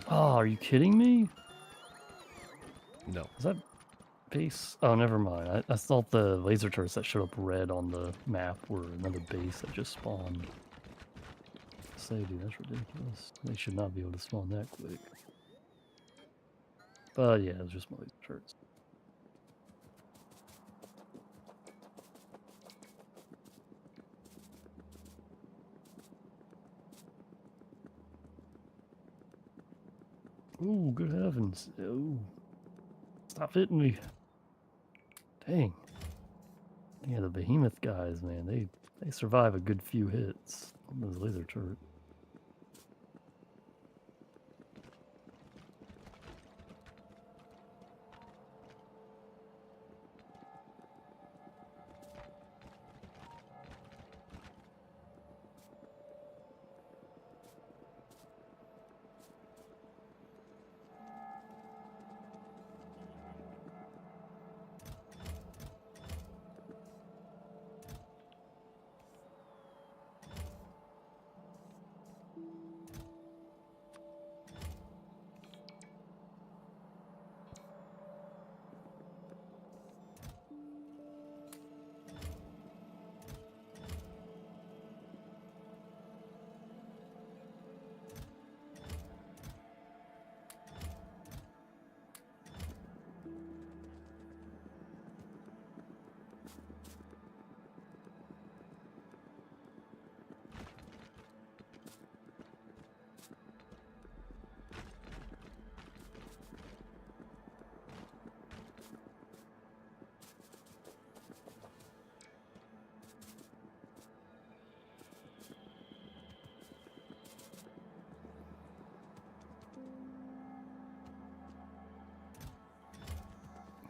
Oh, are you kidding me? No. Is that base? Oh, never mind. I thought the laser turrets that showed up red on the map were another base that just spawned. Say, dude, that's ridiculous. They should not be able to spawn that quick. But yeah, it was just my laser turrets. Ooh, good heavens. Ooh. Stop hitting me. Dang. Yeah, the behemoth guys, man, they survive a good few hits on those laser turrets.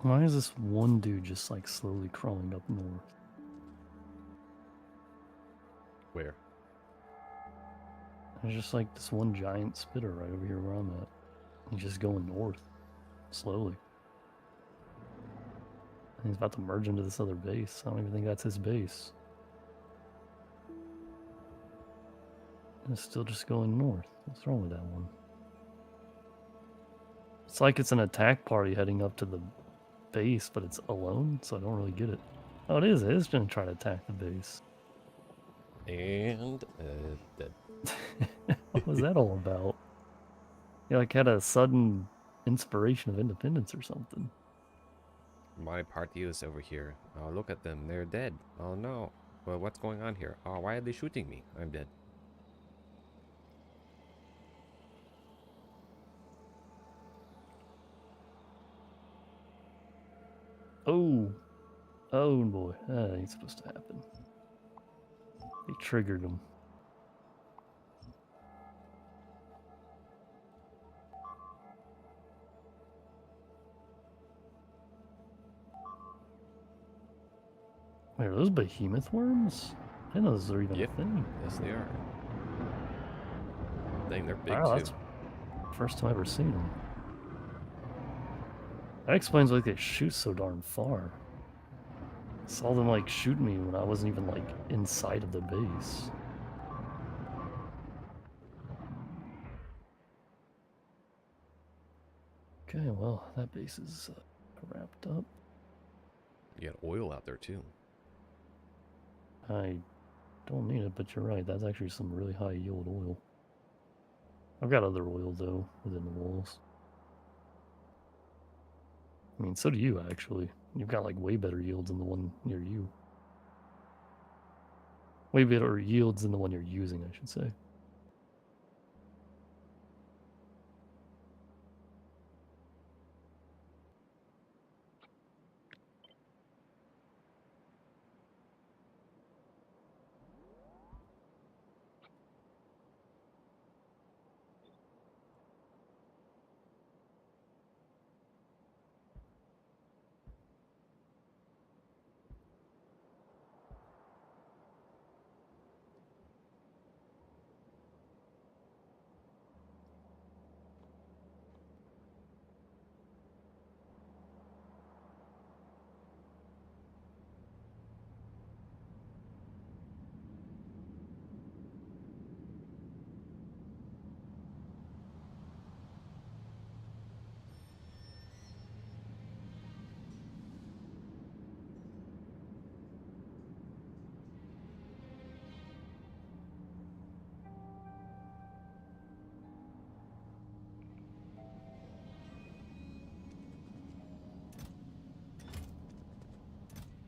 Why is this one dude just like slowly crawling up north? Where? There's just like this one giant spitter right over here where I'm at. He's just going north, slowly. And he's about to merge into this other base. I don't even think that's his base. And it's still just going north. What's wrong with that one? It's like it's an attack party heading up to the base, but it's alone, so I don't really get it. Oh, it is. It is going to try to attack the base. And dead. What was that all about? He like had a sudden inspiration of independence or something. My party is over here. Oh, look at them. They're dead. Oh no. Well, what's going on here? Oh, why are they shooting me? I'm dead. Oh. Oh boy. That ain't supposed to happen. They triggered him. Wait, are those behemoth worms? I didn't know those are even Yep. a thing. Yes, they are. Dang, they're big Wow, too. that's the first time I've ever seen them. That explains why they shoot so darn far. I saw them like shoot me when I wasn't even like inside of the base. Okay, well, that base is wrapped up. You got oil out there too. I don't need it, but you're right. That's actually some really high yield oil. I've got other oil though within the walls. I mean, so do you actually. You've got like way better yields than the one near you. Way better yields than the one you're using, I should say.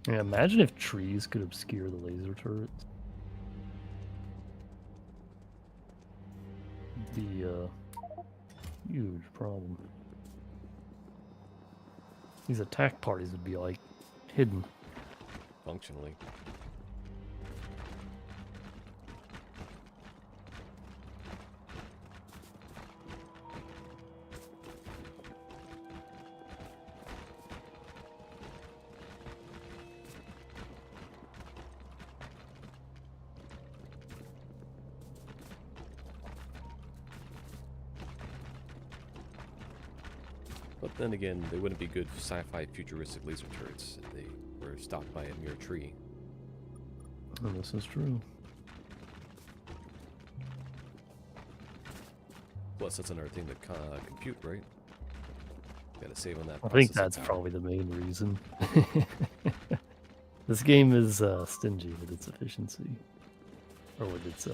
Yeah, imagine if trees could obscure the laser turrets. It'd be a huge problem. These attack parties would be like hidden. Functionally. But then again, they wouldn't be good sci-fi futuristic laser turrets if they were stopped by a mere tree. Oh, this is true. Plus, that's another thing to compute, right? Gotta save on that. I think processing that's power. probably the main reason. This game is stingy with its efficiency, or with its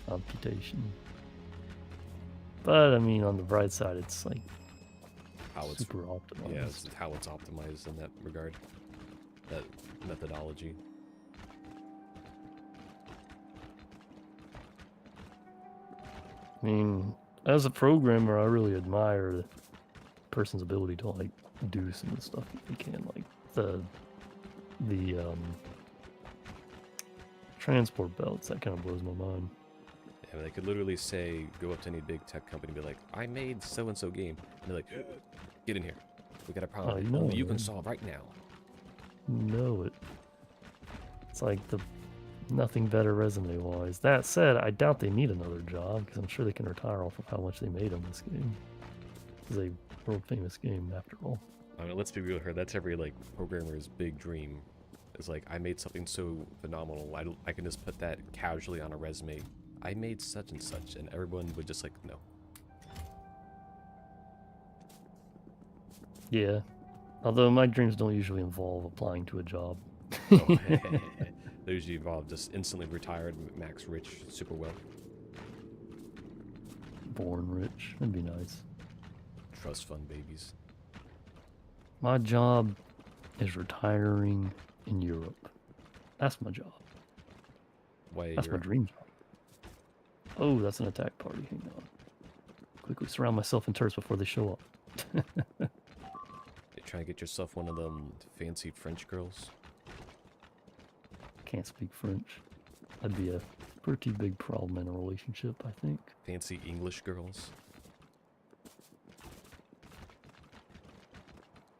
computation. But I mean, on the bright side, it's like How it's super optimized. yeah, it's how it's optimized in that regard. That methodology. I mean, as a programmer, I really admire the person's ability to like do some of the stuff that they can, like the transport belts. That kind of blows my mind. Yeah, they could literally say, go up to any big tech company and be like, I made so-and-so game. And they're like, get in here. We got a problem Oh, that you know only it, you can man. solve right now. Know it. It's like the nothing better resume-wise. That said, I doubt they need another job because I'm sure they can retire off of how much they made on this game. It's a world-famous game, after all. I mean, let's be real here. That's every, like, programmer's big dream. It's like, I made something so phenomenal. I can just put that casually on a resume. I made such and such. And everyone would just like, no. Yeah. Although my dreams don't usually involve applying to a job. Oh, they usually involve just instantly retired, max rich, super wealth. Born rich. That'd be nice. Trust fund babies. My job is retiring in Europe. That's my job. Why That's my you're dream job. Oh, that's an attack party. Hang on. Quickly surround myself in turrets before they show up. trying to get yourself one of them fancy French girls? Can't speak French. That'd be a pretty big problem in a relationship, I think. Fancy English girls?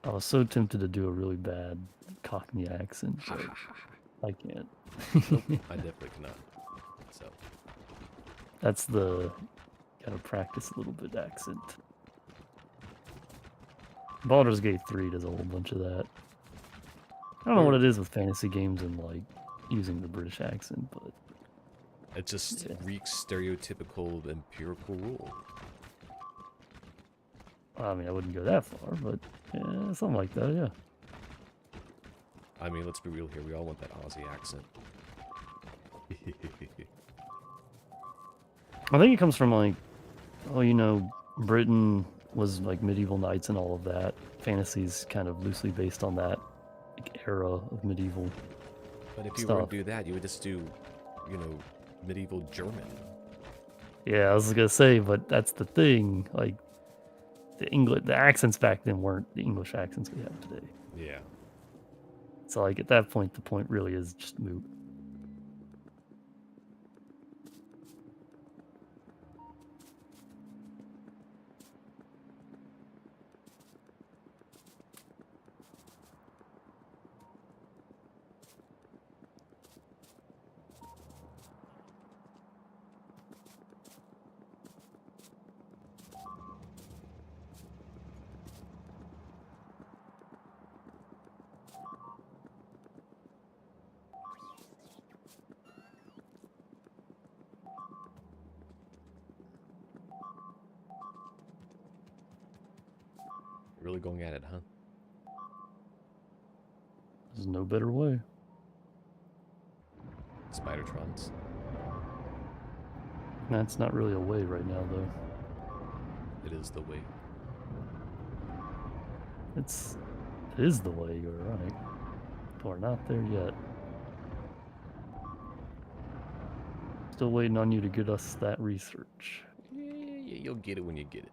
I was so tempted to do a really bad Cockney accent, but I can't. I definitely cannot. So, That's the gotta practice a little bit accent. Baldur's Gate 3 does a whole bunch of that. I don't know what it is with fantasy games and like using the British accent, but it just Yeah. reeks stereotypical empirical rule. I mean I wouldn't go that far, but yeah, something like that, yeah. I mean, let's be real here. We all want that Aussie accent. I think it comes from like, oh, you know, Britain was like medieval knights and all of that. Fantasy's kind of loosely based on that like, era of medieval. But if you Stuff. were to do that, you would just do, you know, medieval German. Yeah, I was gonna say, but that's the thing. Like, the accents back then weren't the English accents we have today. Yeah. So like at that point, the point really is just moot. Really going at it, huh? There's no better way. Spidertrons. That's not really a way right now, though. It is the way. It is the way. You're right. people are not there yet. Still waiting on you to get us that research. Yeah, you'll get it when you get it.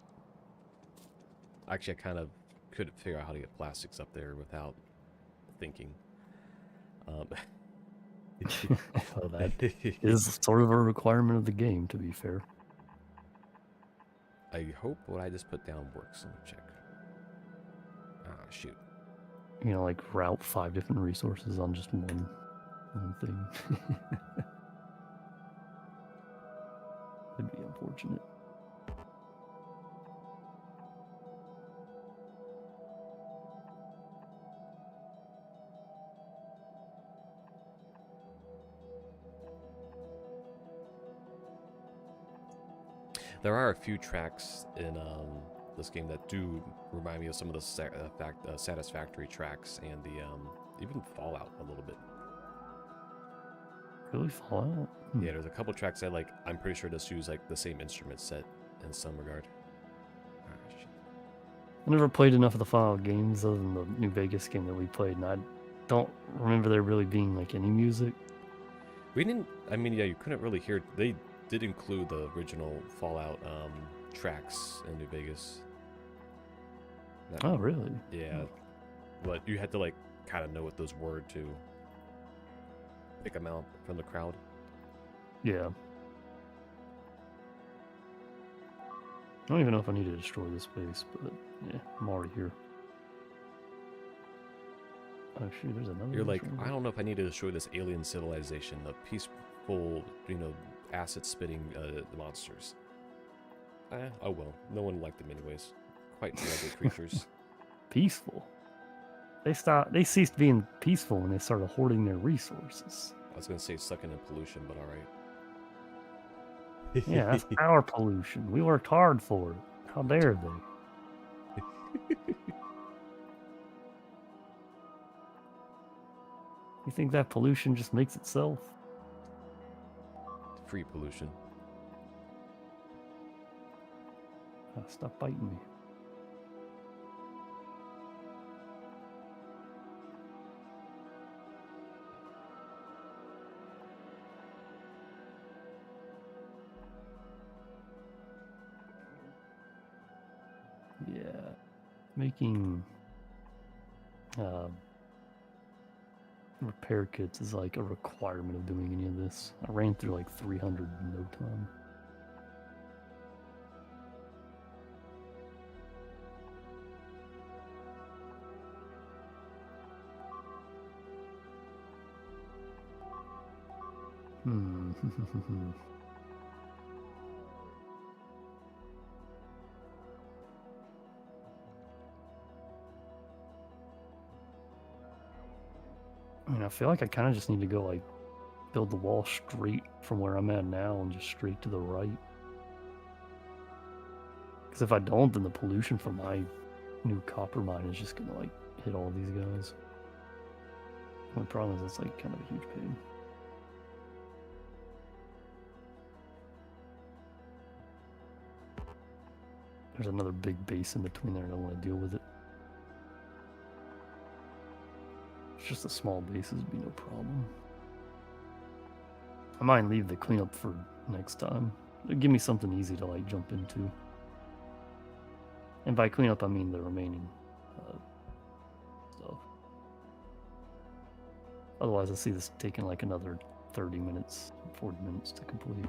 Actually, I kind of couldn't figure out how to get plastics up there without thinking. Well, that is sort of a requirement of the game, to be fair. I hope what I just put down works. Let me check. Ah, shoot. You know, like route 5 different resources on just one thing. Would be unfortunate. There are a few tracks in this game that do remind me of some of the Satisfactory tracks and the even Fallout a little bit. Really Fallout? Yeah, there's a couple tracks that I'm pretty sure just use like the same instrument set in some regard. Ah, shit. I never played enough of the Fallout games other than the New Vegas game that we played, and I don't remember there really being like any music. We didn't. I mean, yeah, you couldn't really hear. They did include the original Fallout tracks in New Vegas. Oh, really? Yeah, but you had to kind of know what those were to pick them out from the crowd. Yeah. I don't even know if I need to destroy this base, but yeah, I'm already here. Oh shoot, there's another. You're like, I don't know if I need to destroy this alien civilization, the peaceful, acid-spitting monsters. Oh well, no one liked them anyways. Quite rugged creatures. Peaceful. They ceased being peaceful when they started hoarding their resources. I was gonna say sucking in pollution, but all right. Yeah, that's our pollution. We worked hard for it. How dare they? You think that pollution just makes itself? Free pollution. Stop biting me. Yeah, making repair kits is like a requirement of doing any of this. I ran through like 300 in no time. I mean, I feel like I kind of just need to go like build the wall straight from where I'm at now and just straight to the right. Because if I don't, then the pollution from my new copper mine is just gonna like hit all these guys. The problem is it's like kind of a huge pain. There's another big base in between there and I don't want to deal with it. It's just a small bases would be no problem. I might leave the cleanup for next time. It'll give me something easy to like jump into. And by cleanup I mean the remaining stuff. Otherwise I see this taking like another 30 minutes, 40 minutes to complete.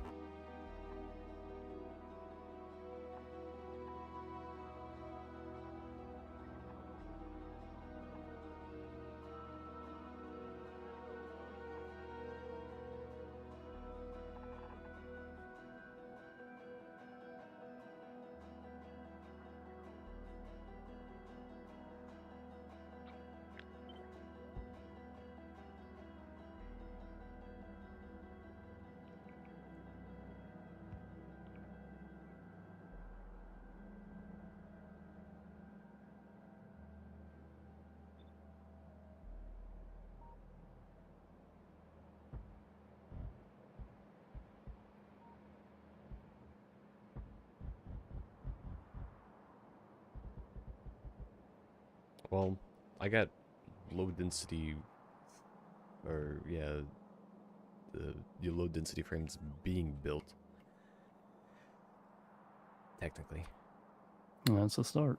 Well, I got low density or yeah, your low density frames being built. Technically. That's a start.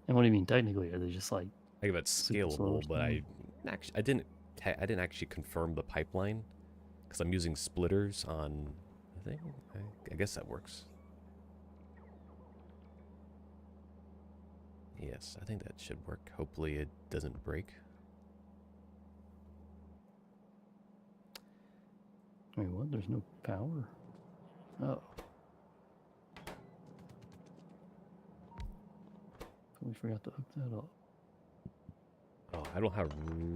And what do you mean technically? Are they just like I think that's super slow or scalable, but something? I didn't actually confirm the pipeline because I'm using splitters on. I guess that works. Yes, I think that should work. Hopefully it doesn't break. Wait, what? There's no power? Oh. Totally forgot to hook that up. Oh, I don't have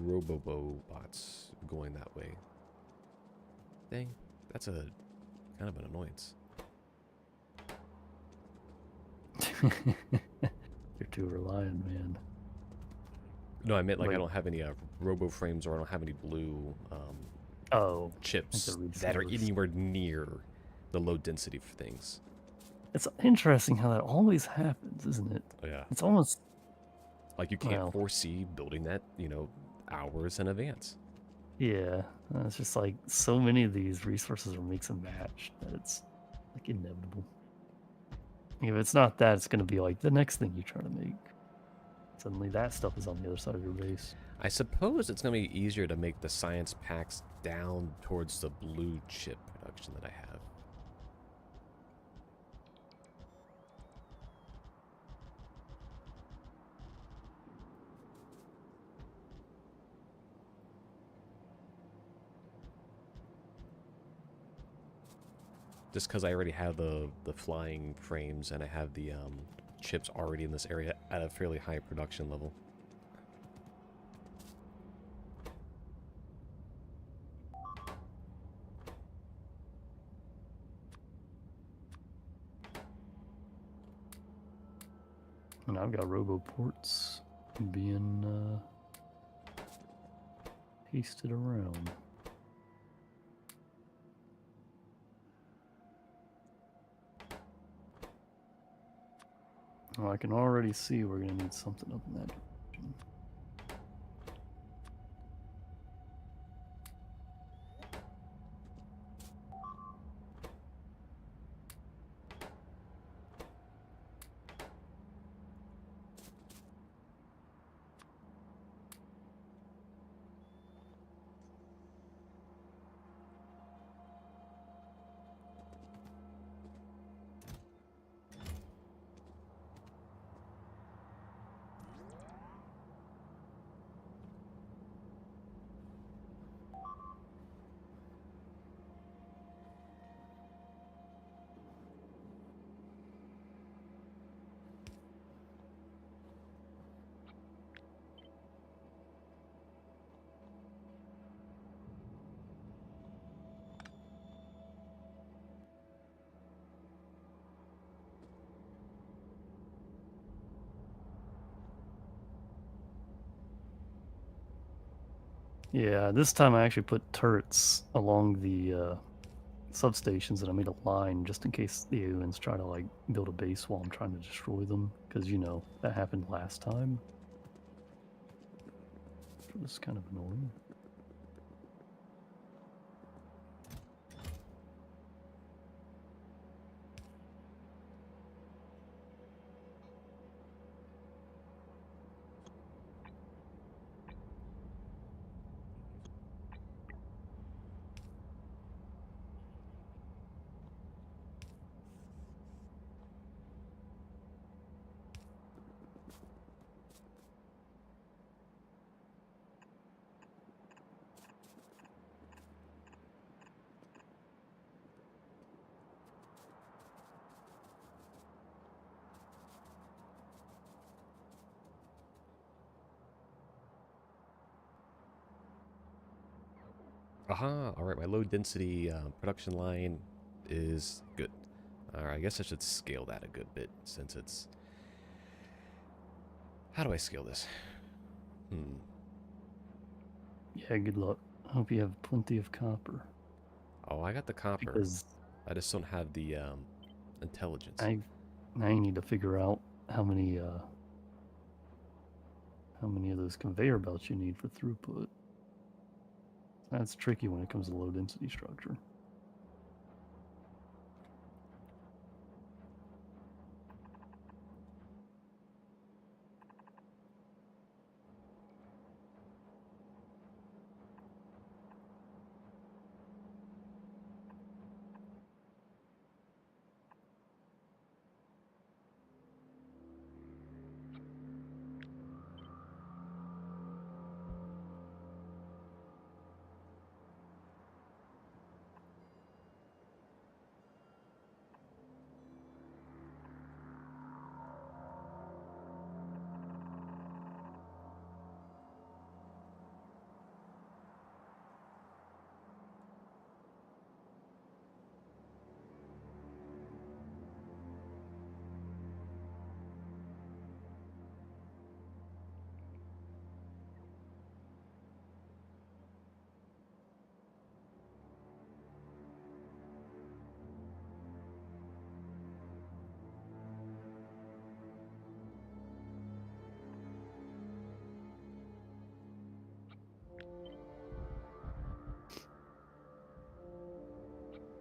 robobots going that way. Dang, that's a kind of an annoyance. You're too reliant, man. No, I meant like I Wait. don't have any robo frames, or I don't have any blue Oh, chips like that are resellers. anywhere near the low density for things. It's interesting how that always happens, isn't it? Oh, yeah. It's almost Like you can't well, foresee building that, hours in advance. yeah. It's just like so many of these resources are mix and match that it's like inevitable. If it's not that, it's gonna be like the next thing you try to make. Suddenly that stuff is on the other side of your base. I suppose it's going to be easier to make the science packs down towards the blue chip production that I have. Just because I already have the flying frames and I have the chips already in this area at a fairly high production level. And I've got roboports being pasted around. Oh, I can already see we're gonna need something up in that direction. Yeah, this time I actually put turrets along the substations, and I made a line just in case the aliens try to like build a base while I'm trying to destroy them, because that happened last time. It was kind of annoying. Aha! Alright, my low density production line is good. Alright, I guess I should scale that a good bit since it's... How do I scale this? Yeah, good luck. I hope you have plenty of copper. Oh, I got the copper. Because I just don't have the intelligence. I need to figure out how how many of those conveyor belts you need for throughput. That's tricky when it comes to low density structure.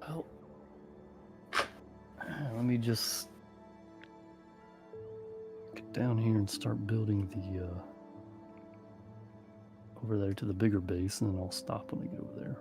Oh, let me just get down here and start building the over there to the bigger base, and then I'll stop when I get over there.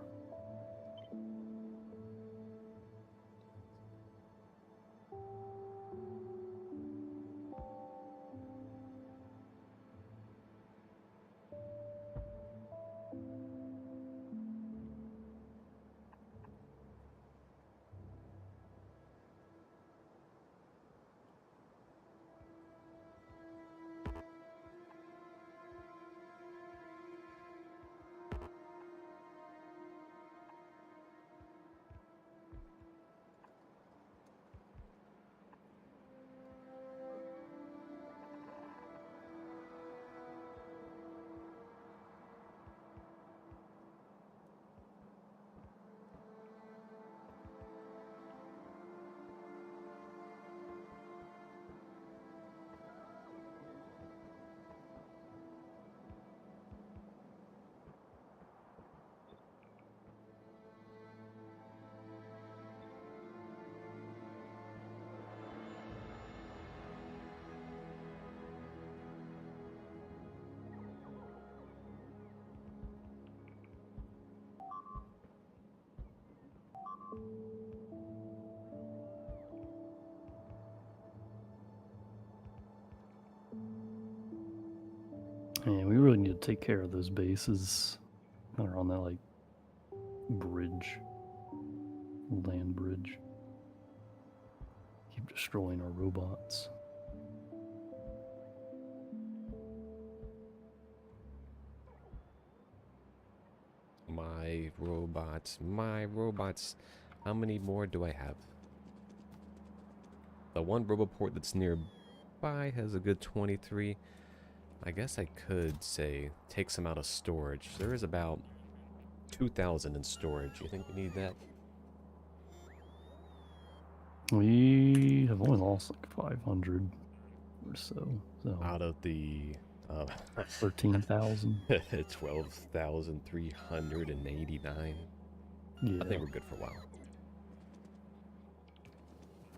Yeah, we really need to take care of those bases that are on that like bridge, land bridge. Keep destroying our robots. My robots. How many more do I have? The one roboport that's nearby has a good 23. I guess I could say take some out of storage. There is about 2,000 in storage. You think we need that? We have only lost like 500 or so. Out of the 13,000. 12,389. Yeah. I think we're good for a while.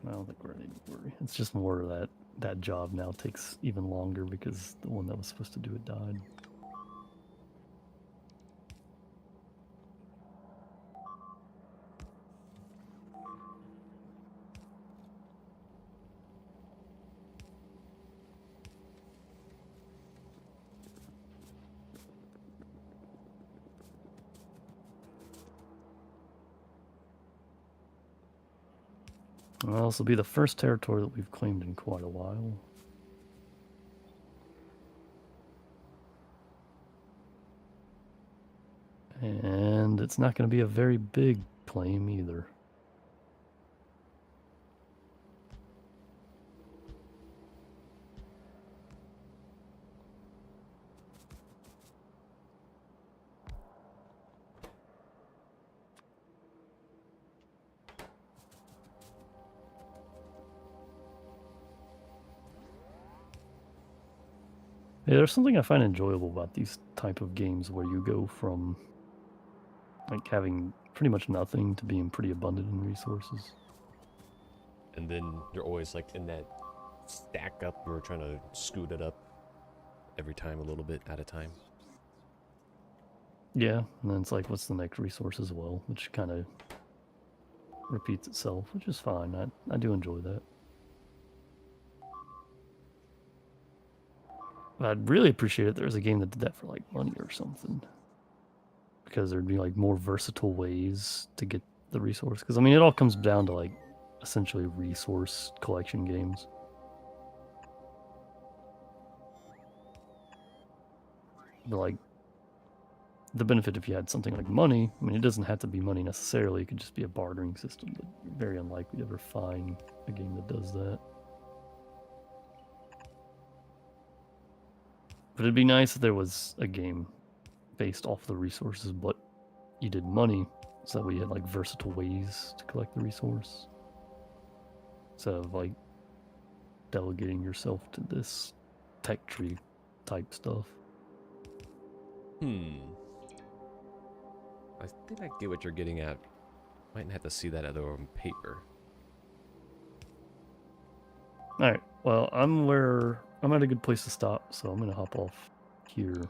I don't think we're any worry. It's just more that job now takes even longer because the one that was supposed to do it died. Well, this will be the first territory that we've claimed in quite a while. And it's not going to be a very big claim either. Yeah, there's something I find enjoyable about these type of games where you go from like having pretty much nothing to being pretty abundant in resources. And then you're always like in that stack up. You're trying to scoot it up every time a little bit at a time. Yeah, and then it's like, what's the next resource as well, which kind of repeats itself, which is fine. I do enjoy that. But I'd really appreciate it if there was a game that did that for like money or something, because there'd be like more versatile ways to get the resource. Because I mean, it all comes down to like essentially resource collection games. But like the benefit if you had something like money, I mean, it doesn't have to be money necessarily. It could just be a bartering system, but you're very unlikely to ever find a game that does that. But it'd be nice if there was a game based off the resources, but you did money, so that we had like versatile ways to collect the resource. Instead of like delegating yourself to this tech tree type stuff. I think I get what you're getting at. Might have to see that other on paper. Alright, well, I'm at a good place to stop, so I'm gonna hop off here.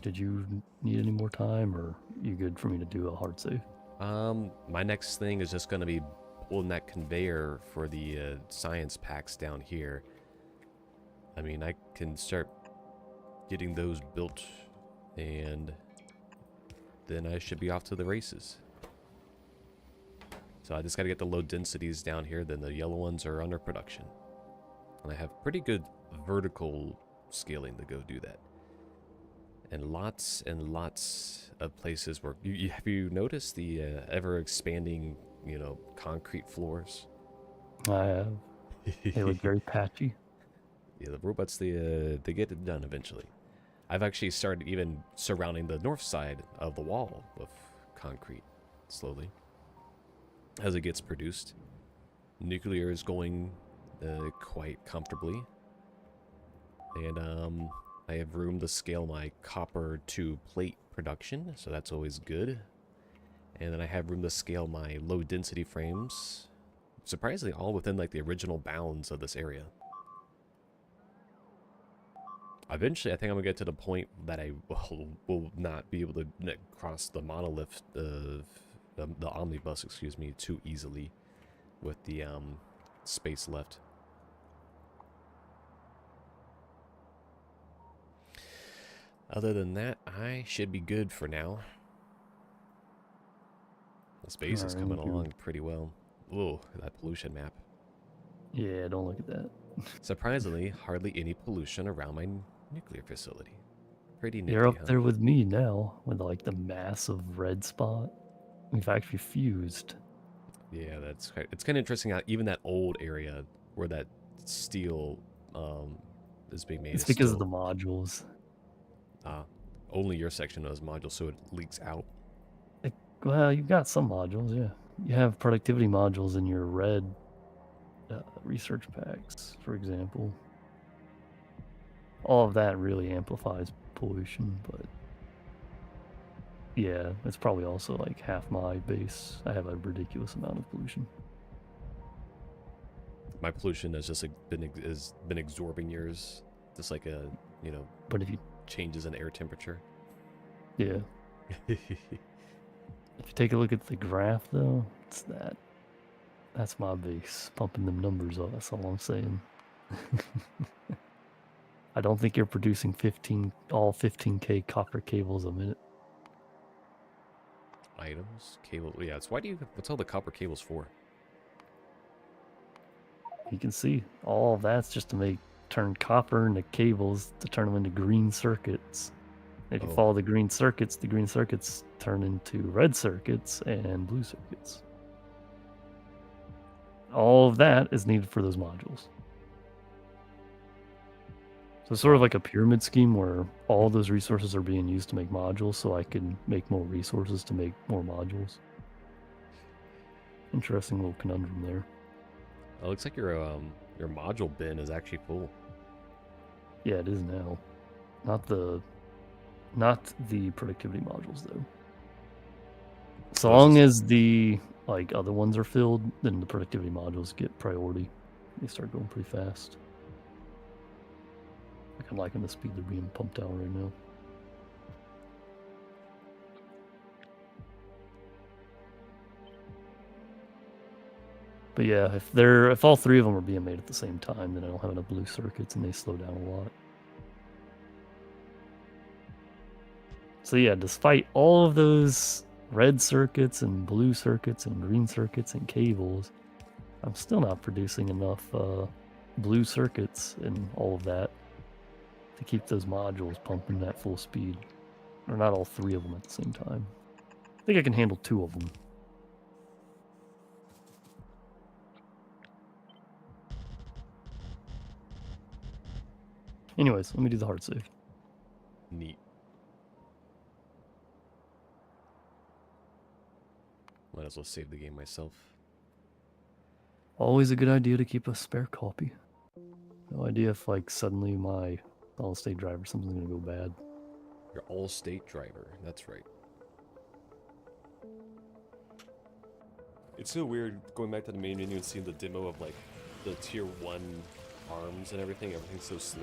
Did you need any more time, or you good for me to do a hard save? My next thing is just gonna be pulling that conveyor for the science packs down here. I mean, I can start getting those built, and then I should be off to the races. So I just gotta get the low densities down here, then the yellow ones are under production. And I have pretty good vertical scaling to go do that. And lots of places where have you noticed the ever expanding, concrete floors? I have. They look very patchy. Yeah, the robots they get it done eventually. I've actually started even surrounding the north side of the wall with concrete slowly as it gets produced. Nuclear is going quite comfortably, and I have room to scale my copper to plate production, so that's always good. And then I have room to scale my low density frames, surprisingly all within like the original bounds of this area. Eventually, I think I'm gonna get to the point that I will not be able to cross the monolith, the omnibus, excuse me, too easily with the space left. Other than that, I should be good for now. The space is coming along pretty well. Ooh, that pollution map. Yeah, don't look at that. Surprisingly, hardly any pollution around my nuclear facility. Pretty nifty, You're up huh? there with me now, with like the massive red spot. We've actually fused. Yeah, it's kind of interesting how even that old area where that steel is being made. It's because of the modules. Only your section has modules, so it leaks out. Well, you've got some modules, yeah. You have productivity modules in your red research packs, for example. All of that really amplifies pollution, but yeah, it's probably also like half my base. I have a ridiculous amount of pollution. My pollution has just been absorbing yours, just like a But if you changes in air temperature. Yeah. If you take a look at the graph, though, it's that. That's my base, pumping them numbers up. That's all I'm saying. I don't think you're producing all 15K copper cables a minute. Items, cable. Yeah, it's what's all the copper cables for? You can see all of that's just to turn copper into cables to turn them into green circuits. If you follow the green circuits turn into red circuits and blue circuits. All of that is needed for those modules. So it's sort of like a pyramid scheme where all those resources are being used to make modules, so I can make more resources to make more modules. Interesting little conundrum there. It looks like your module bin is actually full. Yeah, it is now. Not the productivity modules though. So long as the like other ones are filled, then the productivity modules get priority. They start going pretty fast. Like I'm liking the speed they're being pumped out right now. But yeah, if all three of them are being made at the same time, then I don't have enough blue circuits and they slow down a lot. So yeah, despite all of those red circuits and blue circuits and green circuits and cables, I'm still not producing enough blue circuits and all of that to keep those modules pumping at full speed. Or not all three of them at the same time. I think I can handle two of them. Anyways, let me do the hard save. Neat. Might as well save the game myself. Always a good idea to keep a spare copy. No idea if like suddenly my all-state drive or something's gonna go bad. Your all-state driver, that's right. It's so weird going back to the main menu and seeing the demo of like the tier 1 arms and everything. Everything's so slow.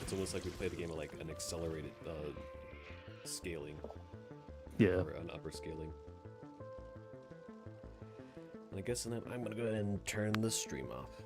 It's almost like we play the game at like an accelerated scaling. Yeah. Or an upper scaling. And I guess then I'm gonna go ahead and turn the stream off.